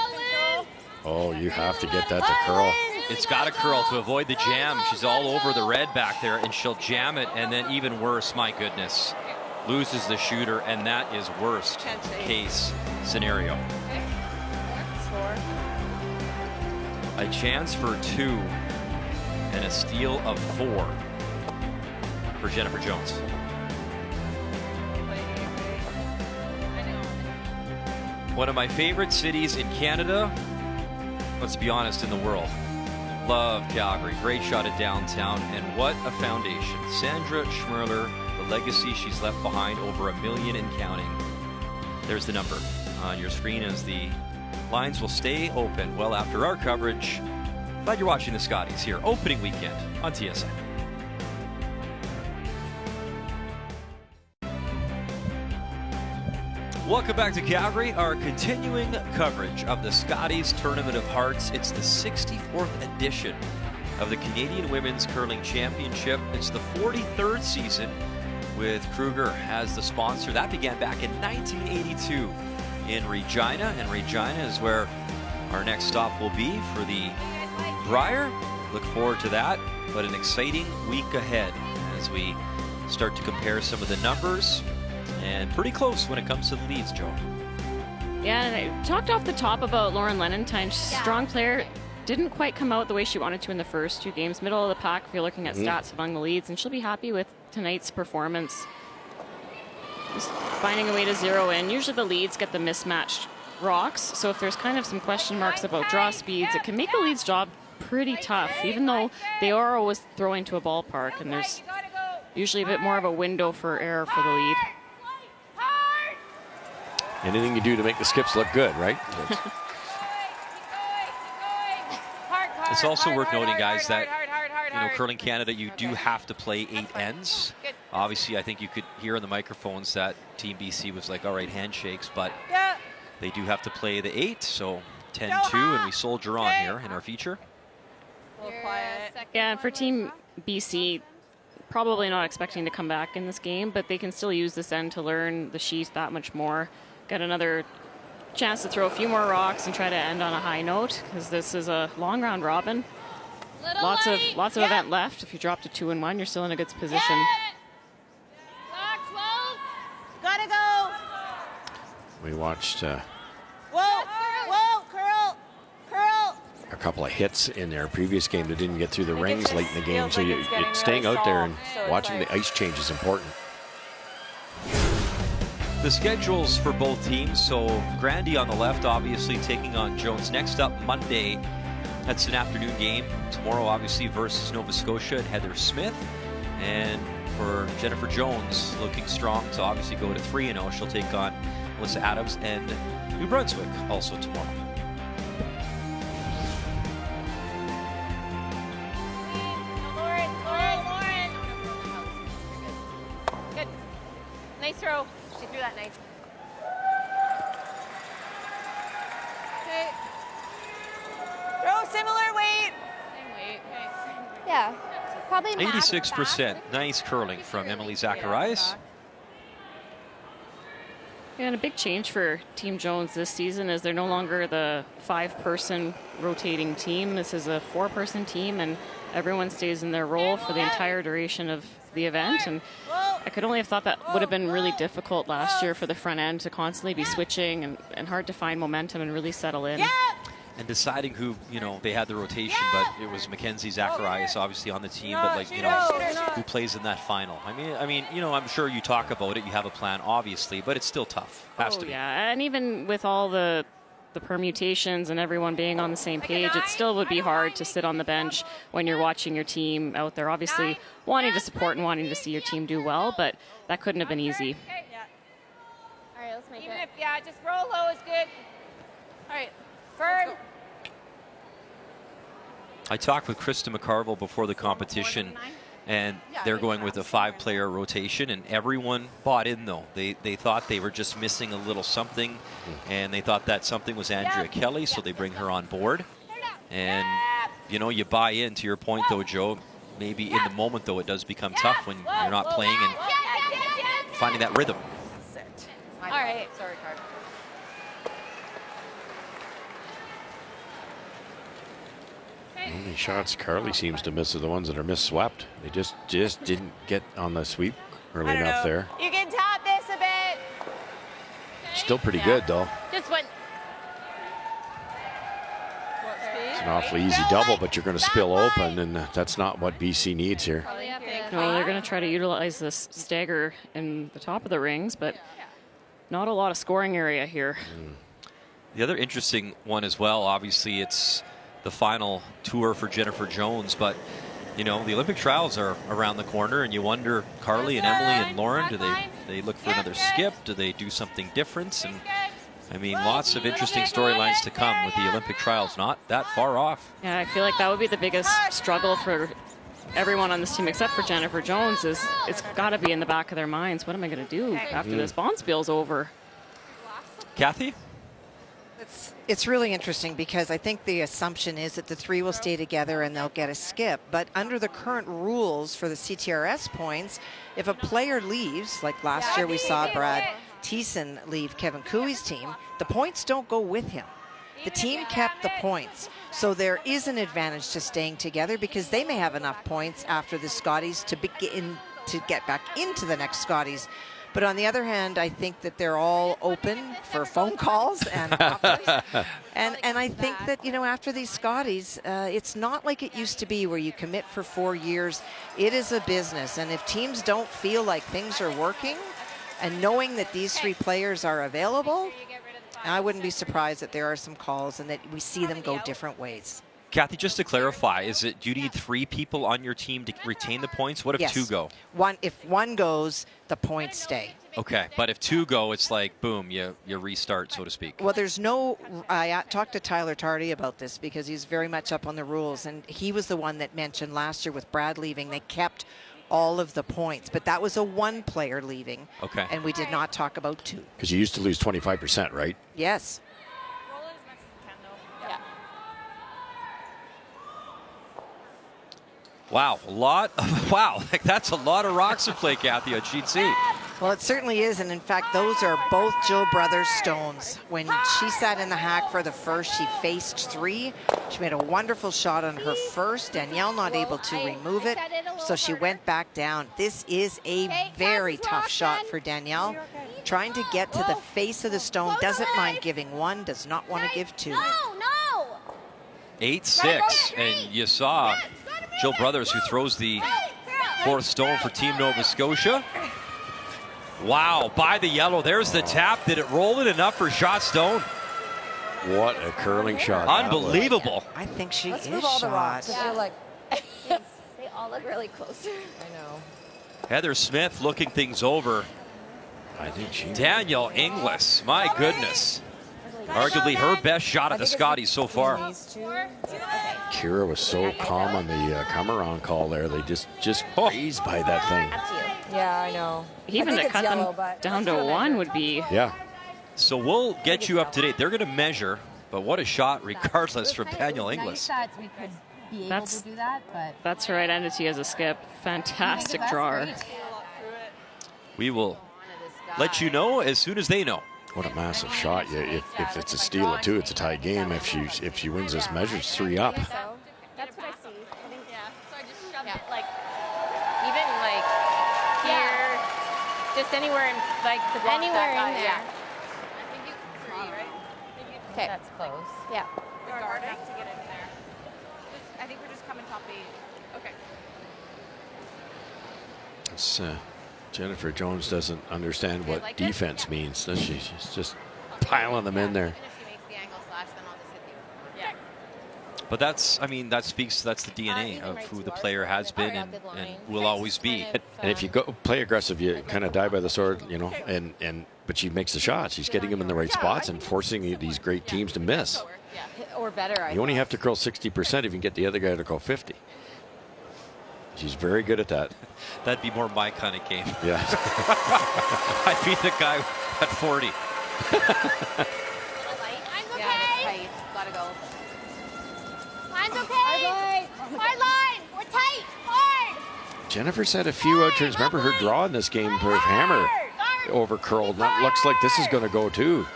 in. Oh, you have to get that to curl. It's got to curl to avoid the jam. She's all over the red back there, and she'll jam it, and then even worse, my goodness, loses the shooter, and that is worst case scenario. A chance for 2 and a steal of 4 for Jennifer Jones. One of my favorite cities in Canada let's be honest, in the world. Love Calgary. Great shot at downtown, and what a foundation. Sandra Schmerler, the legacy she's left behind, over 1 million and counting. There's the number on your screen as the lines will stay open well after our coverage. Glad you're watching the Scotties here, opening weekend on TSN. Welcome back to Calgary, our continuing coverage of the Scotties Tournament of Hearts. It's the 64th edition of the Canadian Women's Curling Championship. It's the 43rd season with Kruger as the sponsor. That began back in 1982 in Regina, and Regina is where our next stop will be for the Brier. Look forward to that, but an exciting week ahead as we start to compare some of the numbers. And pretty close when it comes to the leads, Joe. Yeah, and I talked off the top about Lauren Lenentine. She's a strong player. Didn't quite come out the way she wanted to in the first 2 games. Middle of the pack if you're looking at stats among the leads, and she'll be happy with tonight's performance. Just finding a way to zero in. Usually the leads get the mismatched rocks, so if there's kind of some question marks about draw speeds, it can make the leads' job pretty tough, even though they are always throwing to a ballpark, and there's usually a bit more of a window for error for the lead. Anything you do to make the skips look good, right? It's also worth noting, guys, that Curling Canada, you do have to play 8 ends. Obviously, I think you could hear on the microphones that Team BC was like, all right, handshakes, but they do have to play the 8, so 10-2, and we soldier on here in our feature. Yeah, and for Team BC, probably not expecting to come back in this game, but they can still use this end to learn the sheath that much more. Got another chance to throw a few more rocks and try to end on a high note, because this is a long round robin. Lots of event left. If you drop to 2-1, you're still in a good position. Gotta go. We watched Whoa, curl. a couple of hits in their previous game that didn't get through the rings late in the game, so staying out there and watching the ice change is important. The schedules for both teams, so Grandy on the left, obviously taking on Jones. Next up, Monday, that's an afternoon game. Tomorrow, obviously, versus Nova Scotia and Heather Smith. And for Jennifer Jones, looking strong to obviously go to 3-0. She'll take on Melissa Adams and New Brunswick also tomorrow. Lauren. Good. Nice throw. She threw that nice. Okay. Throw similar weight. Same weight. Okay. Yeah, probably 86%. Nice curling from Emily Zacharias. Yeah, and a big change for Team Jones this season is they're no longer the 5-person rotating team. This is a 4-person team, and everyone stays in their role for the entire duration of the event. And I could only have thought that would have been really difficult last year for the front end to constantly be switching and hard to find momentum and really settle in. And deciding who, they had the rotation, but it was Mackenzie Zacharias obviously on the team, but who plays in that final? I mean, I'm sure you talk about it, you have a plan obviously, but it's still tough. Has to be. Yeah, and even with all the permutations and everyone being on the same page, it still would be hard to sit on the bench when you're watching your team out there, obviously wanting to support and wanting to see your team do well, but that couldn't have been easy. All right, let's make it. Just roll low is good. All right, firm. I talked with Krista McCarville before the competition, and they're going with a 5-player rotation, and everyone bought in, though. They thought they were just missing a little something, and they thought that something was Andrea Kelly, so they bring her on board. And, you buy in, to your point, though, Joe. Maybe in the moment, though, it does become tough when you're not playing and finding that rhythm. All right. Sorry, Card. The only shots Carly seems to miss are the ones that are miss-swept. They just didn't get on the sweep early enough there. You can tap this a bit. Still pretty good, though. Just one. It's an awfully easy double, but you're going to spill open, and that's not what BC needs here. No, they're going to try to utilize this stagger in the top of the rings, but not a lot of scoring area here. The other interesting one as well, obviously, it's the final tour for Jennifer Jones, but you know, the Olympic trials are around the corner, and you wonder, Carly and Emily and Lauren, do they look for another skip? Do they do something different? And I mean, lots of interesting storylines to come with the Olympic trials, not that far off. Yeah, I feel like that would be the biggest struggle for everyone on this team except for Jennifer Jones. Is it's got to be in the back of their minds. What am I going to do after this Bonspiel's over? Kathy? It's really interesting because I think the assumption is that the three will stay together and they'll get a skip. But under the current rules for the CTRS points, if a player leaves, like last year we saw Brad Thiessen leave Kevin Cooey's team, the points don't go with him. The team kept the points. So there is an advantage to staying together because they may have enough points after the Scotties to begin to get back into the next Scotties. But on the other hand, I think that they're all open for phone calls and offers. And I think that, you know, after these Scotties, it's not like it used to be where you commit for 4 years. It is a business. And if teams don't feel like things are working, and knowing that these three players are available, I wouldn't be surprised that there are some calls and that we see them go different ways. Kathy, just to clarify, do you need 3 people on your team to retain the points? What if Yes. 2 go? If one goes, the points stay. Okay, but if 2 go, it's like, boom, you restart, so to speak. Well, there's no, I talked to Tyler Tardy about this because he's very much up on the rules, and he was the one that mentioned last year with Brad leaving, they kept all of the points, but that was a 1 player leaving. Okay. And we did not talk about 2. Because you used to lose 25%, right? Yes. Wow, that's a lot of rocks to play, Kathy, on sheet C. Well, it certainly is, and in fact, those are both Jill Brothers' stones. When she sat in the hack for the first, she faced 3. She made a wonderful shot on her first. Danielle not able to remove it, so she went back down. This is a very tough shot for Danielle. Trying to get to the face of the stone, doesn't mind giving 1, does not want to give 2. 8-6, and you saw Jill Brothers, who throws the 4th stone for Team Nova Scotia. Wow, by the yellow, there's the tap. Did it roll it enough for shot stone? What a curling shot. Unbelievable. I think she Let's is move all the shot. rocks. I feel like They all look really close. I know. Heather Smith looking things over. I think she... Danielle Inglis, my goodness. Arguably her best shot at the Scotties so far. Kira was so calm on the come-around call there. They just grazed by that thing. Yeah, I know. Even I to think cut it's yellow, them but down to 1 would be... Yeah. So we'll get you up to date. They're going to measure, but what a shot regardless from Danielle Inglis. Nice that we could be able to do that, but That's her identity as a skip. Fantastic drawer. We will let you know as soon as they know. What a massive shot. If it's a steal or 2, it's a tie game. If she wins this measure, it's 3 up. That's what I see. I think, So I just shoved it, like, even like here, just anywhere in, like, to block Anywhere that guy. in there. Yeah. I think you 3, right? Okay. That's close. Yeah. We're guard enough to get in there. I think we're just coming top 8. Okay. It's, Jennifer Jones doesn't understand what defense means, does she? She's just piling them in there. But that's the DNA of who the player has been and will always be. And if you go play aggressive, you kind of die by the sword, you know. But she makes the shots. She's getting them in the right spots and forcing these great teams to miss. Or better, You only have to curl 60% if you can get the other guy to curl 50. She's very good at that. That'd be more my kind of game. Yeah. I'd be the guy at 40. Yeah, that's tight. Gotta go. Line's okay. Hard line. We're tight. Hard. Jennifer's had a few out turns. Remember her draw in this game, her hammer over curled. That looks like this is going to go too.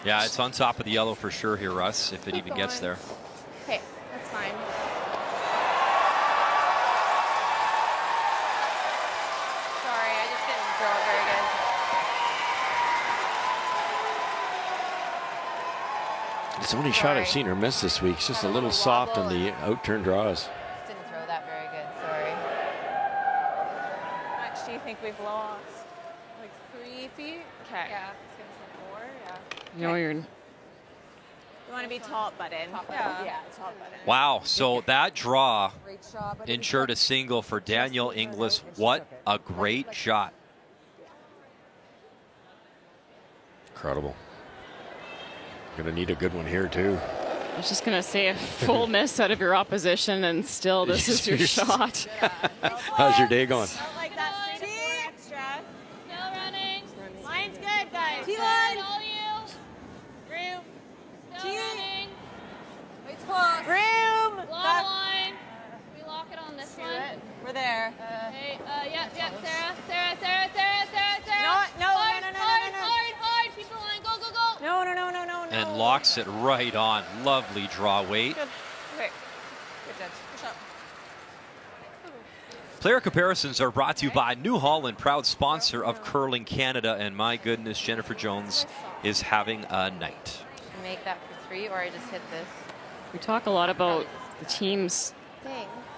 Yeah, it's on top of the yellow for sure here, Russ, if it even gets there. Okay, that's fine. Sorry, I just didn't throw it very good. It's the only shot I've seen her miss this week. It's just a little soft on the out-turn draws. Didn't throw that very good. Sorry. How much do you think we've lost? Like 3 feet? Okay. Yeah. It's going to say 4. Yeah. You know, you're. You want to be top button. Yeah, top button. Wow, so that draw ensured a single for Danielle Inglis. What a great shot. Incredible. Going to need a good one here, too. I was just going to say a full miss out of your opposition, and still this is your shot. How's your day going? Like that, 3 to 4 extra. Still running. Line's good, guys. T-line. All you. Room. Still running. It's close. Room. Long line. We lock it on this one. We're there. Hey, yep, Sarah. No. Hard. Keep the line. Go. No. And locks it right on. Lovely draw weight. Good. Okay. Good judge. Push up. Player comparisons are brought to you by New Holland, proud sponsor of Curling Canada. And my goodness, Jennifer Jones is having a night. Make that for 3, or I just hit this. We talk a lot about the teams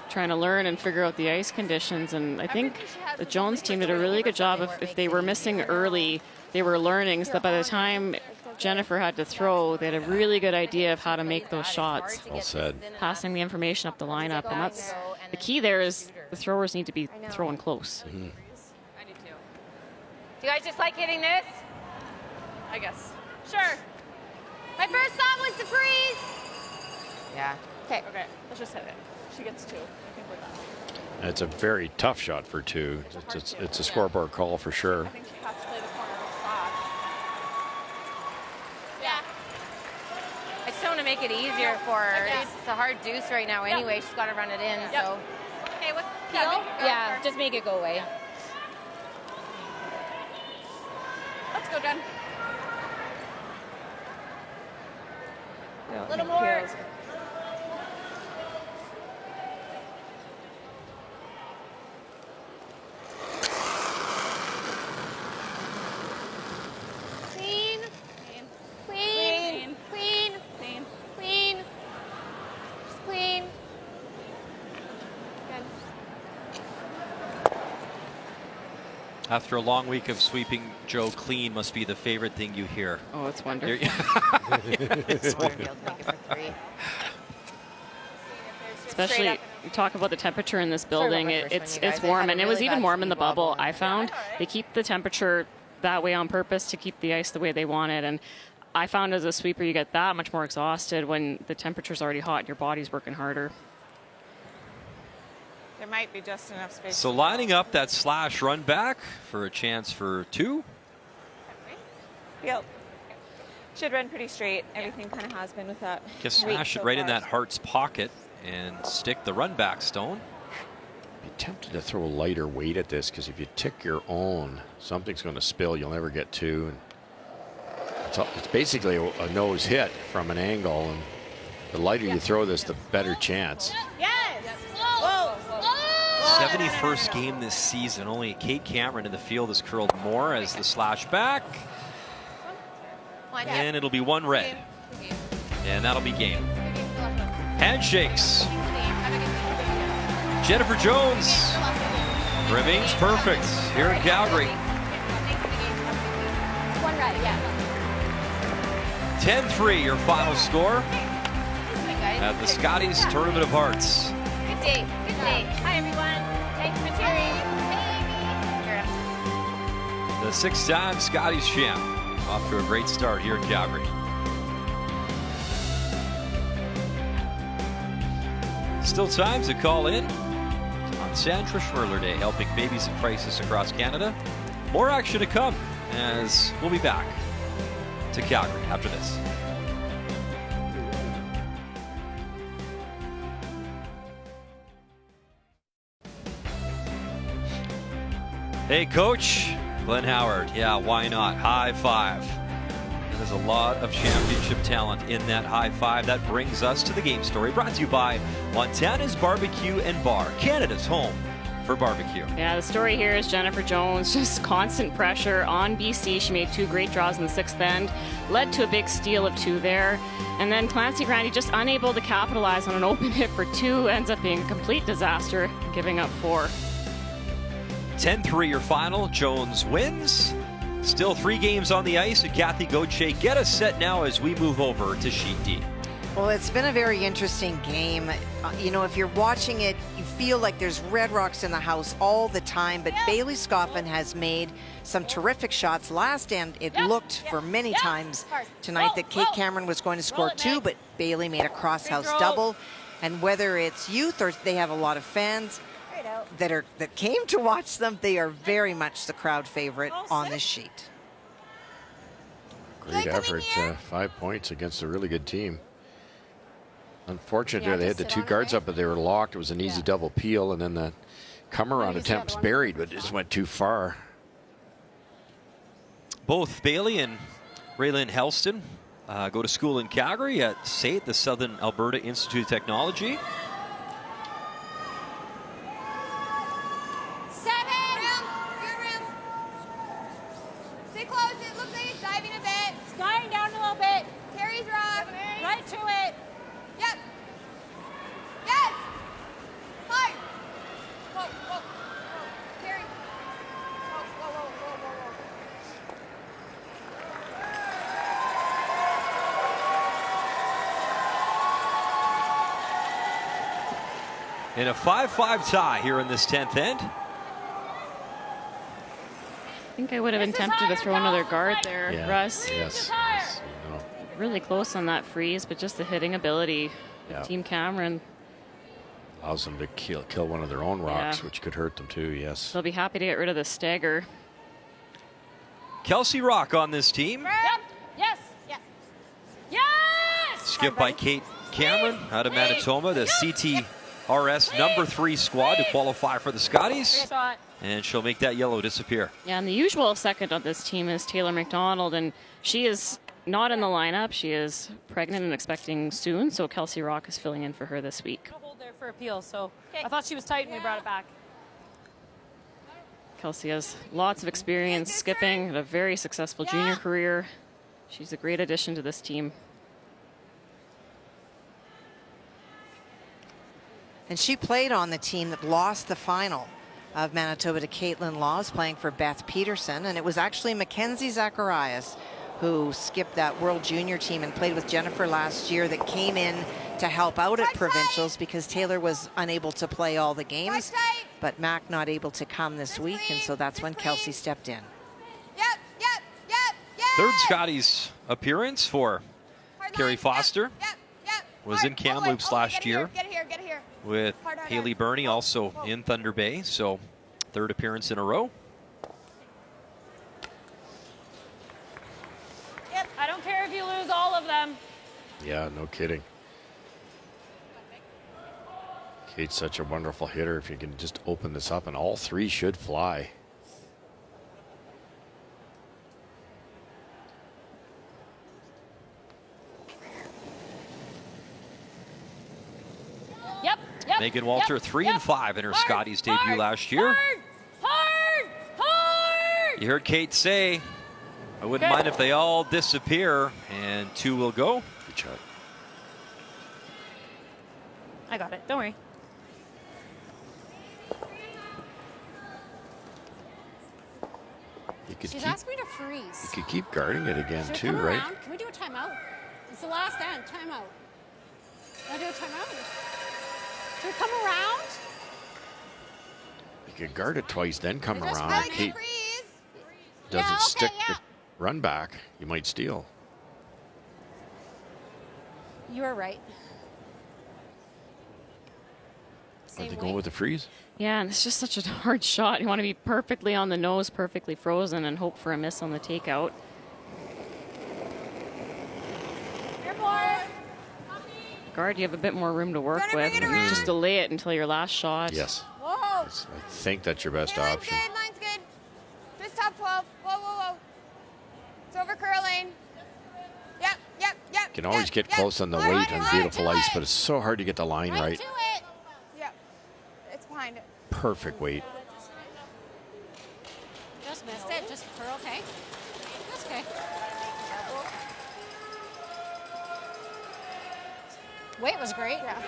trying to learn and figure out the ice conditions, and I think the Jones team did a really good job. If they were missing early, they were learning, so that by the time Jennifer had to throw, they had a really good idea of how to make those shots. Well said. Passing the information up the lineup, and that's the key there is the throwers need to be throwing close. I do too. Do you guys just like hitting this? I guess. Sure. My first thought was to freeze. Yeah. Okay, let's just hit it. She gets 2. I think we're done. It's a very tough shot for 2. It's a scoreboard call for sure. I think she has to play the corner of the sock. I just want to make it easier for her. It's a hard deuce right now anyway. She's got to run it in. So. Okay, what? Yeah, just make it go away. Let's go, Jen. A little more. Clean. After a long week of sweeping, Joe, clean must be the favorite thing you hear. Oh, it's wonderful. It's wonderful. Especially, you talk about the temperature in this building. It's warm, and it was even warm in the bubble, I found. They keep the temperature that way on purpose to keep the ice the way they want it. And I found as a sweeper, you get that much more exhausted when the temperature's already hot and your body's working harder. There might be just enough space. So lining up that slash run back for a chance for 2. Yep. Should run pretty straight. Everything kind of has been with that. Just smash it right in that Hart's pocket and stick the run back stone. Be tempted to throw a lighter weight at this, because if you tick your own, something's going to spill. You'll never get 2. And it's basically a nose hit from an angle, and the lighter you throw this, the better chance. Yes. Whoa. 71st game this season. Only Kate Cameron in the field has curled more as the slash back. And it'll be 1 red. And that'll be game. Handshakes. Jennifer Jones remains perfect here in Calgary. 1 red, yeah. 10-3 your final score at the Scotties Tournament of Hearts. Good day. Hi, everyone. Thanks for cheering. The 6-time Scotties champ off to a great start here in Calgary. Still time to call in on Sandra Schmerler Day, helping babies in crisis across Canada. More action to come as we'll be back to Calgary after this. Hey, Coach. Glenn Howard. Yeah, why not? High five. And there's a lot of championship talent in that high five. That brings us to the game story, brought to you by Montana's Barbecue and Bar, Canada's home for barbecue. Yeah, the story here is Jennifer Jones, just constant pressure on BC. She made 2 great draws in the 6th end, led to a big steal of 2 there. And then Clancy Grandy just unable to capitalize on an open hit for 2, ends up being a complete disaster, giving up 4. 10-3 your final. Jones wins. Still 3 games on the ice, and Kathy Gauthier, get us set now as we move over to Sheet D. Well, it's been a very interesting game. You know, if you're watching it, you feel like there's Red Rocks in the house all the time, but Bailey Scoffin has made some terrific shots. Last end, it looked for many times tonight that Kate Cameron was going to score 2, but Bailey made a cross-house double. And whether it's youth or they have a lot of fans that came to watch them, they are very much the crowd favorite on this sheet. Great effort, 5 points against a really good team. Unfortunately, they had the 2 guards up, but they were locked. It was an easy double peel, and then the come-around attempts buried, but it just went too far. Both Bailey and Raylyn Helston go to school in Calgary at SAIT, the Southern Alberta Institute of Technology. Stay close. It looks like it's diving a bit. Sliding down a little bit. Terry's rock. Right to it. Yep. Yes. Hard. Whoa, whoa, whoa. Terry. Whoa, whoa, whoa, whoa, whoa, whoa. In a 5-5 tie here in this 10th end. I think I would have attempted to throw another guard there, Russ. Yes. No. Really close on that freeze, but just the hitting ability of Team Cameron. Allows them to kill one of their own rocks, which could hurt them too, yes. They'll be happy to get rid of the stagger. Kelsey Rock on this team. Yep. Yes. Yes. Yes. Skipped by Kate Cameron out of Manitoba, the CTRS number 3 squad to qualify for the Scotties. And she'll make that yellow disappear. Yeah, and the usual second on this team is Taylor McDonald, and she is not in the lineup. She is pregnant and expecting soon, so Kelsey Rock is filling in for her this week. Hold there for appeal, so I thought she was tight and we brought it back. Kelsey has lots of experience skipping, had a very successful junior career. She's a great addition to this team. And she played on the team that lost the final of Manitoba to Caitlin Laws, playing for Beth Peterson. And it was actually Mackenzie Zacharias who skipped that World Junior team and played with Jennifer last year that came in to help out at provincials because Taylor was unable to play all the games. But Mac not able to come this week, and so that's when Kelsey stepped in. Third Scotties appearance for Carrie Foster. Was in Kamloops last year with Haley Burney, also in Thunder Bay. So third appearance in a row. Yep, I don't care if you lose all of them. Yeah, no kidding. Kate's such a wonderful hitter. If you can just open this up, and all 3 should fly. Yep. Megan Walter, 3 and 5 in her Scotties debut last year. Hard! You heard Kate say, I wouldn't mind if they all disappear, and 2 will go. Good shot. I got it. Don't worry. She's asked me to freeze. You could keep guarding it again Should we too, come right? around? Can we do a timeout? It's the last end. Timeout. Want to do a timeout? Should we come around? You could guard it twice, then come Just around. like If Kate freeze. doesn't Yeah, okay, stick yeah. the run back, you might steal. You are right. Are they going with the freeze? Yeah, and it's just such a hard shot. You want to be perfectly on the nose, perfectly frozen, and hope for a miss on the takeout. Guard, you have a bit more room to work with. Just delay it until your last shot. Yes. Whoa. I think that's your best option. Line's good. Just top 12. Whoa, whoa, whoa. It's over curling. Yep. You can always get close on the weight on beautiful ice, but it's so hard to get the line right. To it. Yep. It's behind it. Perfect weight. Just missed it. Just curl, okay? That's okay. Weight was great. Yeah.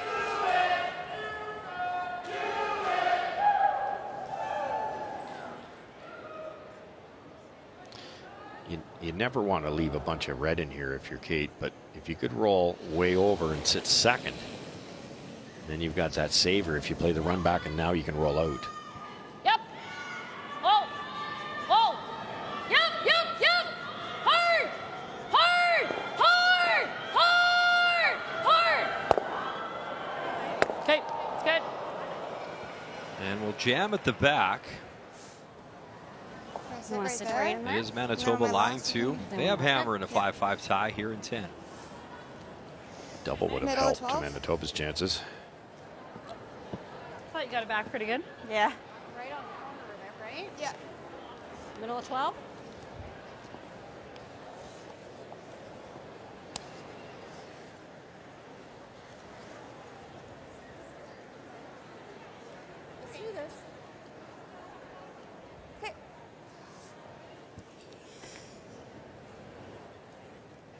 You never want to leave a bunch of red in here if you're Kate, but if you could roll way over and sit second, then you've got that saver if you play the run back, and now you can roll out. Yep. Oh. Oh. Yep. Yep. Yep. Hard. Hard. Hard. Hard. Hard. Okay. It's good. And we'll jam at the back. You want to sit right in there? It is Manitoba lying to. They have hammer in a 5-5 tie here in 10. Double would have Middle of helped 12? Manitoba's chances. I thought you got it back pretty good. Yeah. Right on the corner there, right? Yeah. Middle of 12. Let's do this. Okay.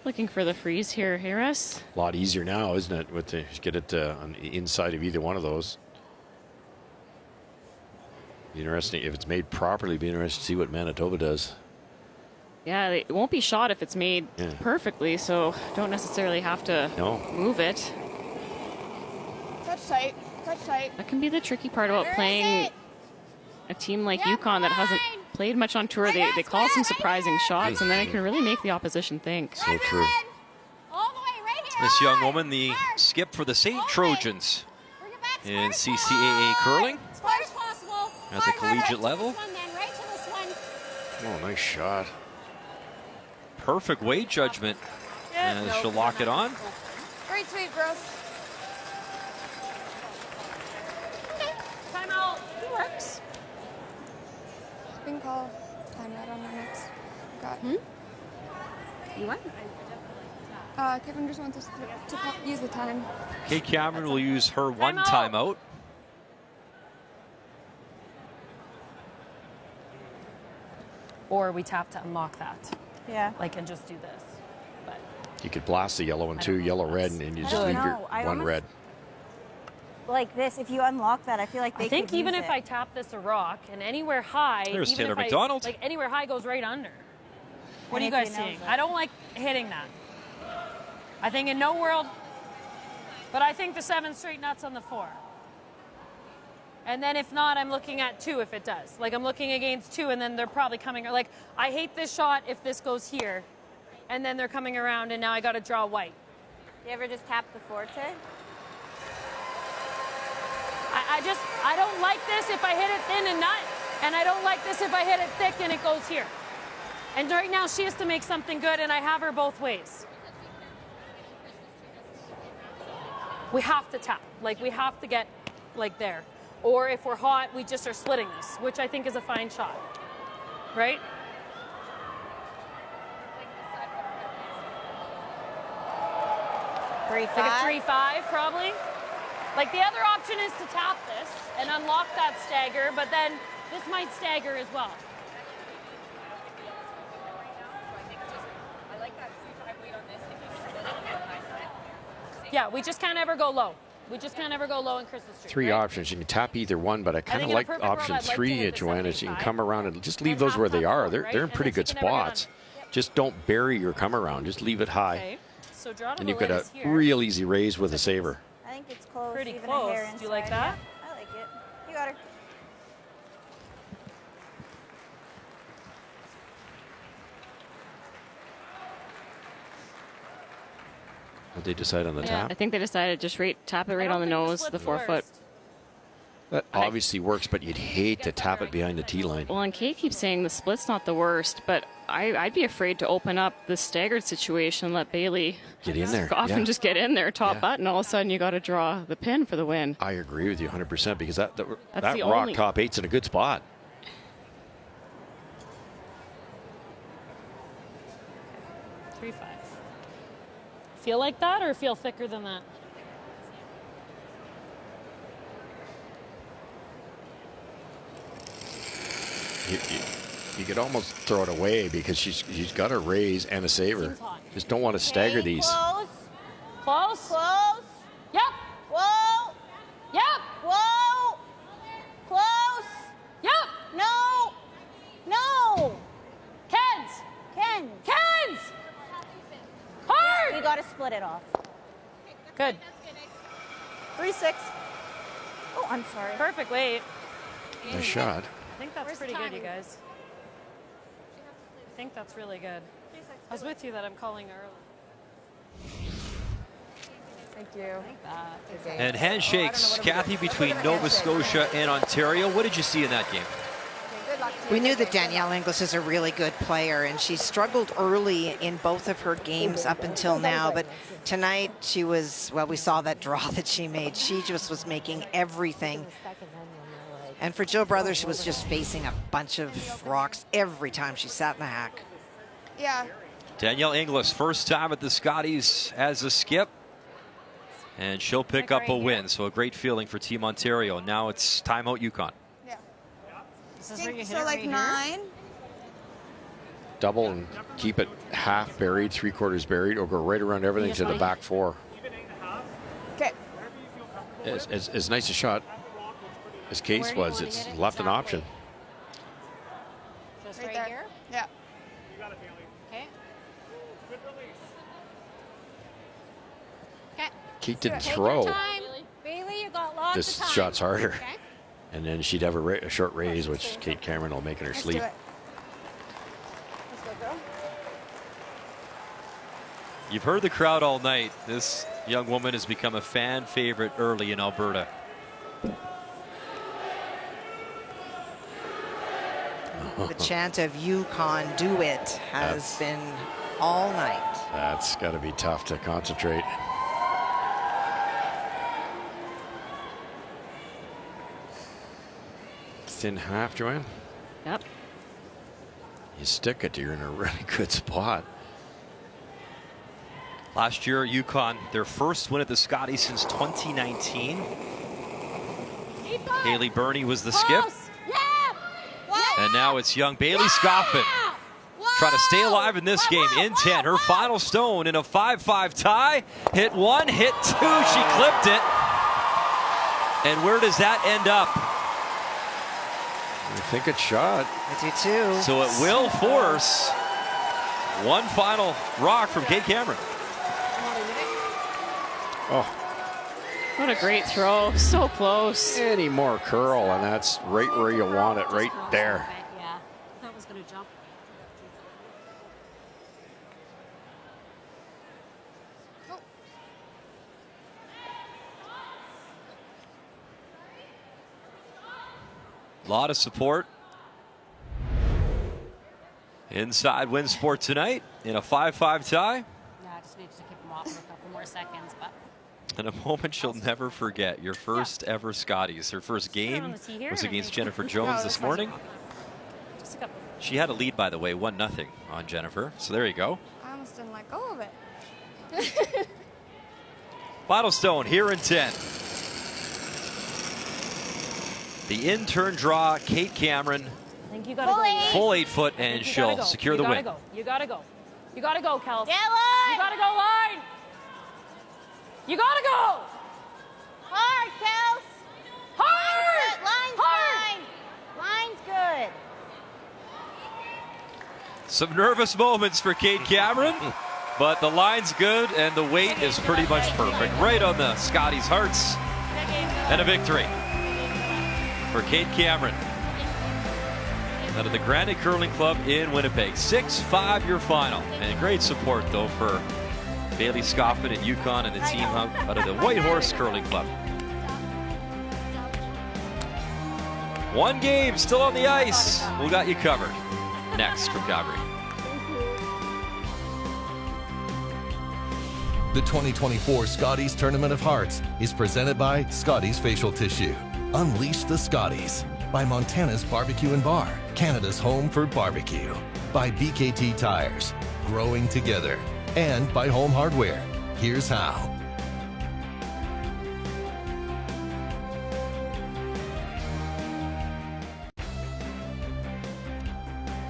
Looking for the freeze here, Harris. A lot easier now, isn't it? With the get it on the inside of either one of those. Be interesting if it's made properly. Be interesting to see what Manitoba does. Yeah, it won't be shot if it's made perfectly, so don't necessarily have to move it. Touch tight. Touch tight. That can be the tricky part about Where is playing it? a team like Yukon that hasn't played much on tour. They call some surprising shots, and then it can really make the opposition think. So true. All the way right here. This young woman, the skip for the St. Trojans in CCAA curling As far as possible. at the collegiate level. This one then, right to this one. Oh, nice shot. Perfect weight judgment. And she'll lock it on. Great sweep, girls. Timeout. It works. You can call timeout on the next. Got. You what? Kevin just wants us to use the time. Kate Cameron will use her one timeout. Or we tap to unlock that. Yeah. Like, and just do this. But You could blast the yellow and two, yellow, red, and you just leave your one red. Like this, if you unlock that, I feel like they I think could even use if it. I tap this a rock and anywhere high, There's even Taylor if McDonald. like anywhere high goes right under. What are you And if guys you know seeing? that. I don't like hitting that. I think in no world, but I think the 7 straight nuts on the 4. And then if not, I'm looking at 2 if it does. Like I'm looking against 2 and then they're probably coming, like I hate this shot if this goes here and then they're coming around and now I got to draw white. You ever just tap the forte? I don't like this if I hit it thin and nut, and I don't like this if I hit it thick and it goes here. And right now she has to make something good, and I have her both ways. We have to tap, like we have to get like there. Or if we're hot, we just are splitting this, which I think is a fine shot, right? Like a 3-5 probably. Like the other option is to tap this and unlock that stagger, but then this might stagger as well. Yeah, we just can't ever go low. We just can't ever go low in Crystal Street. 3 right? options. You can tap either one, but I kind of think in a like perfect world, option I'd like to 3, hit the Joanna. So you can 75. come around and just leave those where they are. They're in pretty good spots. Just don't bury your come around. Just leave it high. Okay. So draw to And the you've got a latest here. real easy raise with a saver. I think it's close. Pretty even close. A hair Do you like inside. that? Yeah, I like it. You got her. What they decide on the Yeah, tap? I think they decided just tap it right on the nose, the 4-foot. That obviously works, but you'd hate to tap it behind the tee line. Well, and Kate keeps saying the split's not the worst, but I'd be afraid to open up the staggered situation, let Bailey Get in there. often Yeah. just get in there, top Yeah. button. All of a sudden, you got to draw the pin for the win. I agree with you 100% because that the rock only- top 8's in a good spot. Three, 5. Feel like that or feel thicker than that? You could almost throw it away because she's got a raise and a saver. Just don't want to stagger these. Close. Close. Close. Yep. Whoa. Yep. Whoa. Close. Yep. No. No. Kens. Ken. split it off. Good. 3-6. Oh, I'm sorry. Perfect weight. Nice shot. I think that's pretty good, you guys. I think that's really good. I was with you that I'm calling early. Thank you. And handshakes, Kathy, between Nova Scotia and Ontario. What did you see in that game? We knew that Danielle Inglis is a really good player, and she struggled early in both of her games up until now. But tonight she was, well, we saw that draw that she made. She just was making everything. And for Jill Brothers, she was just facing a bunch of rocks every time she sat in the hack. Yeah. Danielle Inglis, first time at the Scotties as a skip. And she'll pick up a win, so a great feeling for Team Ontario. Now it's timeout UConn. Yeah. This is where you hit So it like right 9. here. Double and keep it half buried, 3/4 buried, or go right around everything to the back 4. Okay. As nice a shot as Case was, it's left an option. Just Right right, there. here? Yeah. Okay. Keith didn't Take throw. your time. Bailey, you got lots This of time. shot's harder. Okay. And then she'd have a short raise, which Kate Cameron will make in her Let's sleep. do it. Let's go, girl. You've heard the crowd all night. This young woman has become a fan favorite early in Alberta. The chant of UConn, do it, has been all night. That's got to be tough to concentrate. It's in half, Joanne. Yep. You stick it, you're in a really good spot. Last year, UConn, their first win at the Scotties since 2019. Haley Burney was the skip. And now it's young Bailey Scoffin trying to stay alive in this game in 10. Her final stone in a 5-5 tie. Hit 1, hit 2. She clipped it. And where does that end up? I think it's shot. I do too. So it will force one final rock from Kate Cameron. Oh. What a great throw. So close. Any more curl, and that's right where you want it, right there. Yeah. That was going to jump. A lot of support inside Winsport tonight in a 5-5 tie. Yeah, I just need to keep them off for a couple more seconds, but. And a moment she'll never forget. Your first ever Scotties. Her first game was against Jennifer Jones this morning. Just a couple. She had a lead, by the way, 1-0 on Jennifer. So there you go. I almost didn't let go of it. Final stone here in 10. The in-turn draw, Kate Cameron. I think you got to go. Full 8 foot, and she'll secure the win. You got to go. You got to go, Kels. Get line! You got to go, line! You got to go! Hard, Kels! Hard! Line's fine. Line's good. Some nervous moments for Kate Cameron, but the line's good and the weight is pretty much perfect. Right on the Scotties' hearts. And a victory for Kate Cameron out of the Grandy Curling Club in Winnipeg. 6-5 your final. And great support, though, for Bailey Scoffin and UConn and the team out of the White Horse Curling Club. One game still on the ice. We got you covered. Next from Calgary. The 2024 Scotties Tournament of Hearts is presented by Scotties Facial Tissue. Unleash the Scotties. By Montana's Barbecue & Bar, Canada's home for barbecue. By BKT Tires, growing together. And by Home Hardware. Here's how.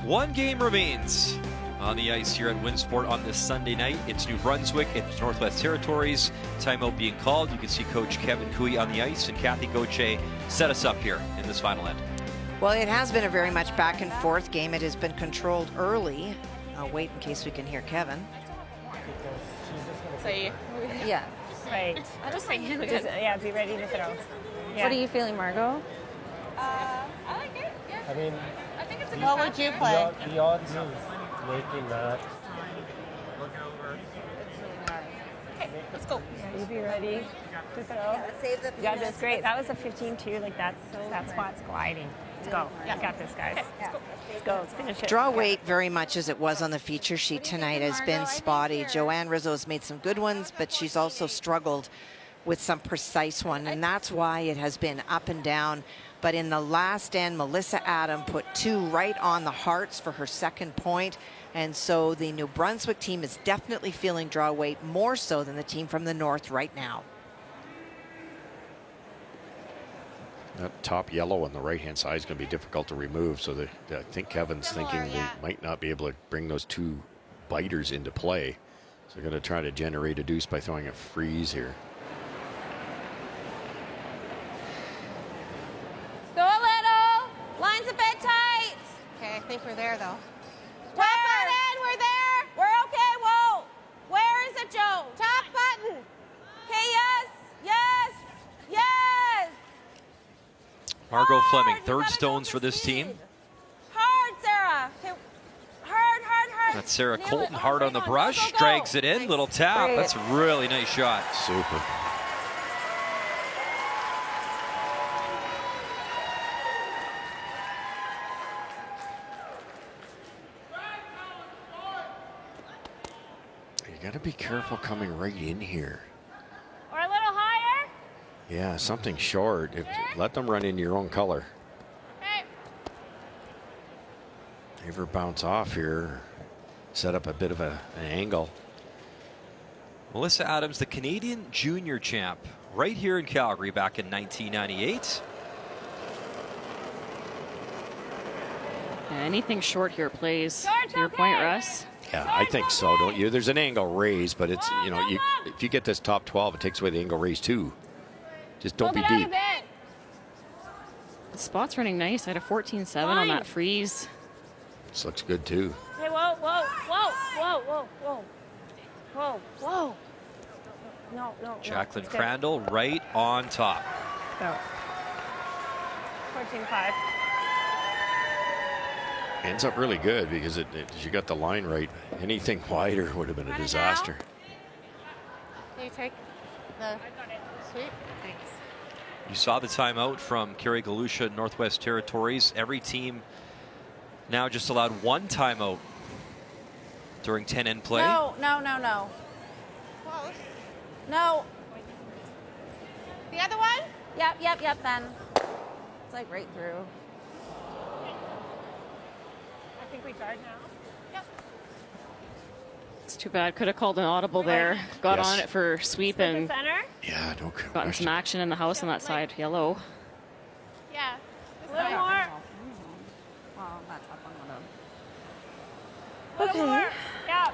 One game remains on the ice here at Winsport on this Sunday night. It's New Brunswick, it's Northwest Territories. Timeout being called. You can see Coach Kevin Cooey on the ice, and Kathy Gauthier set us up here in this final end. Well, it has been a very much back and forth game. It has been controlled early. I'll wait in case we can hear Kevin. Because she's just going to say. Yeah. Right. I'll just say him again. Yeah, be ready to throw. Yeah. What are you feeling, Margot? I like it. Yeah. I mean, I think it's a good What would you play? the odds of making that. Okay, let's go. You be ready to throw. Yeah, save the Yeah, that's great. That was a 15-2. Like that spot's gliding. Let's go. Yeah. We got this, guys. Okay, Let's go. Let's finish it. Draw weight very much as it was on the feature sheet tonight has been spotty. Joanne Rizzo's made some good ones, but she's also struggled with some precise one, and that's why it has been up and down. But in the last end, Melissa Adam put 2 right on the hearts for her second point. And so the New Brunswick team is definitely feeling draw weight more so than the team from the north right now. That top yellow on the right-hand side is going to be difficult to remove. So I think Kevin's thinking they might not be able to bring those 2 biters into play. So they're going to try to generate a deuce by throwing a freeze here. Go a little. Line's a bit tight. Okay, I think we're there though. Top button, we're there. We're okay, whoa. Where is it, Joe? Top button. Okay, yes, yes, yes. Margot Fleming, third stones for this team. Hard, Sarah. Okay. Hard, hard, hard. That's Sarah Nail Colton it. hard on the Go, brush, go, go. drags it in, little tap. Great. That's a really nice shot. Super. You got to be careful coming right in here. Or a little higher. Yeah, something short. Let them run in your own color. Ever bounce off here, set up a bit of an angle. Melissa Adams, the Canadian junior champ, right here in Calgary back in 1998. Anything short here plays. To your point, Russ. Yeah, I think so, don't you? There's an angle raise, but it's, you know, if you get this top 12, it takes away the angle raise too. Just don't be deep. The spot's running nice. I had a 14-7 on that freeze. This looks good too. Hey, whoa, whoa, whoa, whoa, whoa, whoa. Whoa, whoa. No, no. Jacqueline Crandall right on top. No. 14-5. Ends up really good because you got the line right. Anything wider would have been a disaster. Can you take the sweep? Thanks. You saw the timeout from Kerry Galusha, Northwest Territories. Every team now just allowed 1 timeout during 10-end play. No, no, no, no. Close. No. The other one? Yep, yep, yep, then. It's like right through. I think we guard now. Yep. It's too bad. Could have called an audible there. Got Yes. on it for sweep and Yeah, no question. gotten some action in the house on that side. Yellow. Yeah. A little more. Well, that's up on one A little Okay. more. Yeah.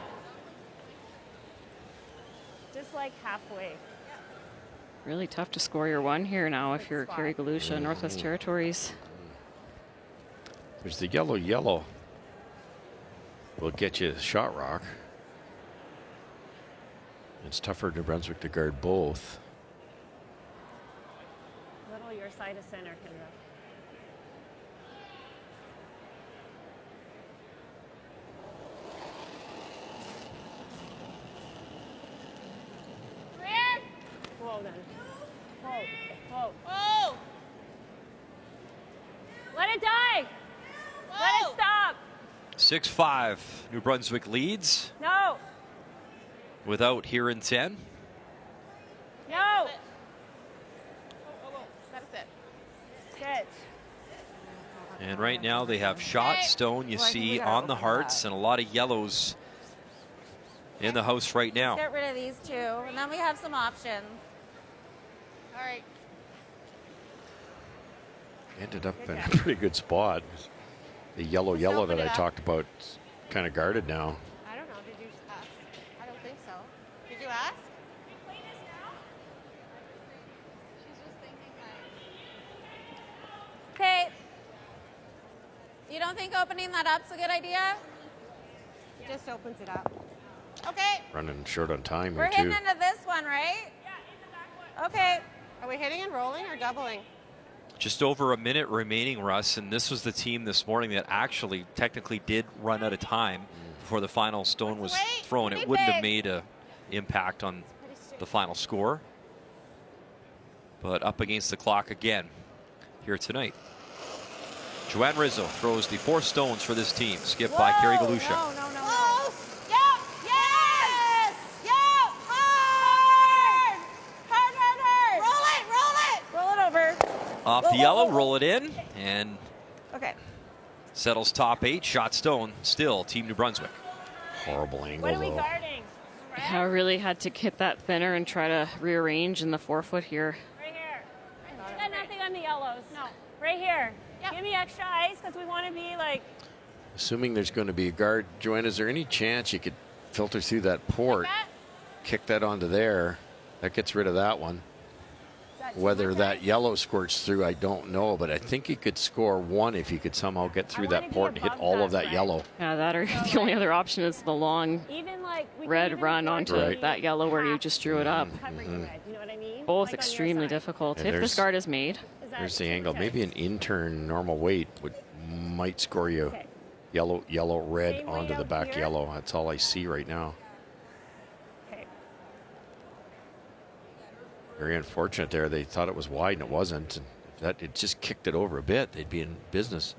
Just like halfway. Really tough to score your 1 here now if you're Kerry Galusha, Northwest Territories. There's the yellow. Will get you the shot rock. It's tougher to Brunswick to guard both. A little your side of center, Kendra. Whoa, then. Whoa, whoa. Whoa! Let it die. Let it stop. 6-5. New Brunswick leads No. without here in 10. No. That is it. Good. And right now they have shot, stone, you Well, I think we see gotta on the open hearts, that. and a lot of yellows in the house right now. Get rid of these 2, and then we have some options. All right. Ended up in a pretty good spot. The yellow open that it I up. talked about kind of guarded now. I don't know. Did you ask? I don't think so. Did you ask? Okay. You don't think opening that up's a good idea? It just opens it up. Okay. Running short on time We're here, hitting too. into this one, right? Yeah, in the back one. Okay. Are we hitting and rolling or doubling? Just over a minute remaining, Russ, and this was the team this morning that actually technically did run out of time before the final stone was thrown. It wouldn't have made an impact on the final score. But up against the clock again here tonight. Joanne Rizzo throws the 4 stones for this team, skipped by Carrie Galusha. No. Yep. Yes. Yep. Hard. Roll it. Roll it over. Off the yellow, roll it in, and Okay. settles top 8. Shot stone, still Team New Brunswick. Horrible angle, What are we though. guarding? I really had to hit that thinner and try to rearrange in the 4-foot here. Right here. Got nothing on the yellows. No. Right here. Give me extra ice because we want to be like. Assuming there's going to be a guard, Joanne, is there any chance you could filter through that port, kick that onto there? That gets rid of that one. Whether that yellow squirts through, I don't know, but I think you could score 1 if you could somehow get through that port and hit all of that yellow. Yeah, that or the only other option is the long red run onto that yellow where you just drew it up. You know what I mean? Both extremely difficult. And If this guard is made. There's the angle. Maybe an intern normal weight might score you yellow, red onto the back yellow. That's all I see right now. Very unfortunate there. They thought it was wide and it wasn't. And if that it just kicked it over a bit, they'd be in business.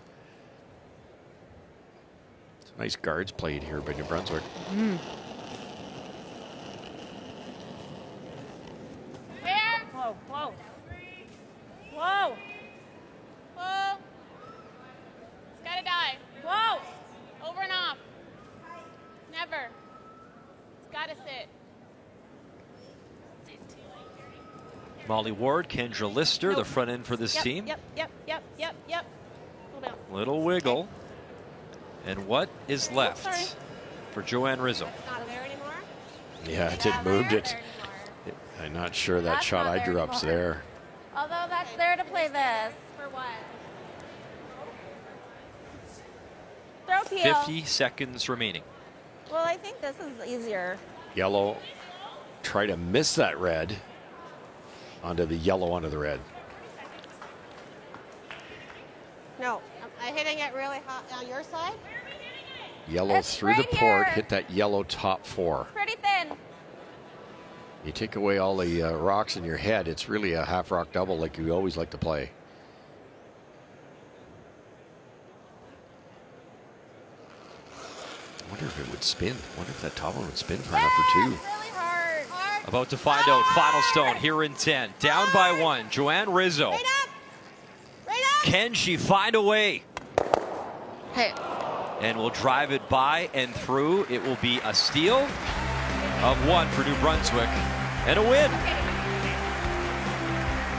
It's a nice guards played here by New Brunswick. Whoa, whoa. Whoa. Whoa. It's gotta die. Whoa. Over and off. Never. It's gotta sit. Molly Ward, Kendra Lister, the front end for this team. Yep. Little wiggle. And what is left for Joanne Rizzo? Not there anymore. Yeah, it moved it. I'm not sure that shot I drew up's there. Although that's there to play this. For what? Throw peel. 50 seconds remaining. Well, I think this is easier. Yellow, try to miss that red onto the yellow onto the red. No, I'm hitting it really hot on your side. Yellow It's through the right port, here. hit that yellow top 4. Pretty thin. You take away all the rocks in your head, it's really a half rock double like you always like to play. I wonder if it would spin. I wonder if that top one would spin for enough for 2. Really hard. Hard. About to find out. Final stone here in 10. Down by 1. Joanne Rizzo. Right up. Right up. Can she find a way? Hey. And we'll drive it by and through. It will be a steal of 1 for New Brunswick and a win.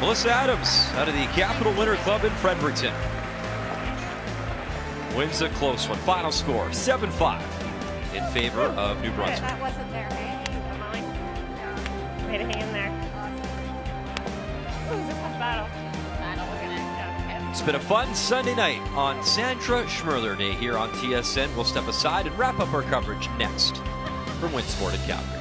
Melissa Adams out of the Capital Winter Club in Fredericton wins a close one. Final score 7-5 in favor of New Brunswick. That wasn't there, hey? Way to hang in there. It was a tough battle. It's been a fun Sunday night on Sandra Schmerler Day here on TSN. We'll step aside and wrap up our coverage next from Winsport in Calgary.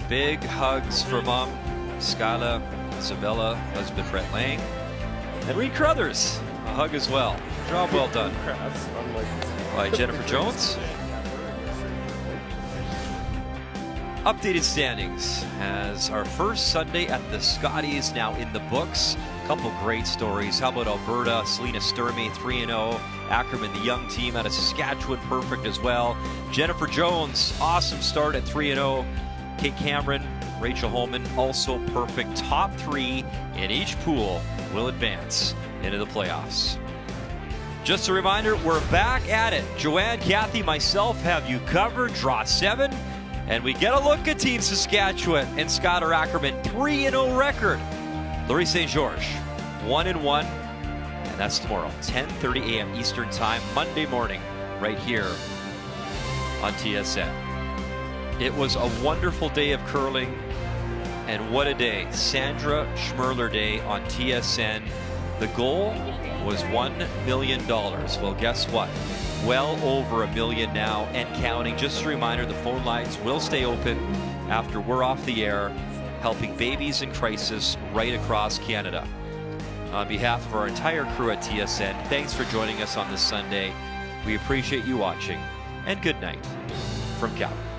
Big hugs for Mom, Skyla, Isabella, husband Brett Lang, and Reed Crothers. A hug as well. Job well done by Jennifer Jones. Updated standings as our first Sunday at the Scotties now in the books. Couple great stories. How about Alberta, Selena Sturmey 3-0. Ackerman, the young team out of Saskatchewan, perfect as well. Jennifer Jones, awesome start at 3-0. Kate Cameron, Rachel Holman, also perfect. Top 3 in each pool will advance into the playoffs. Just a reminder, we're back at it. Joanne, Kathy, myself have you covered. Draw 7. And we get a look at Team Saskatchewan and Skylar Ackerman, 3-0 record. Laurie St. George, 1-1. And that's tomorrow, 10:30 a.m. Eastern Time, Monday morning, right here on TSN. It was a wonderful day of curling. And what a day. Sandra Schmerler Day on TSN. The goal was $1 million. Well, guess what? Well over $1 million now and counting. Just a reminder, the phone lines will stay open after we're off the air, helping babies in crisis right across Canada. On behalf of our entire crew at TSN, thanks for joining us on this Sunday. We appreciate you watching, and good night from Calgary.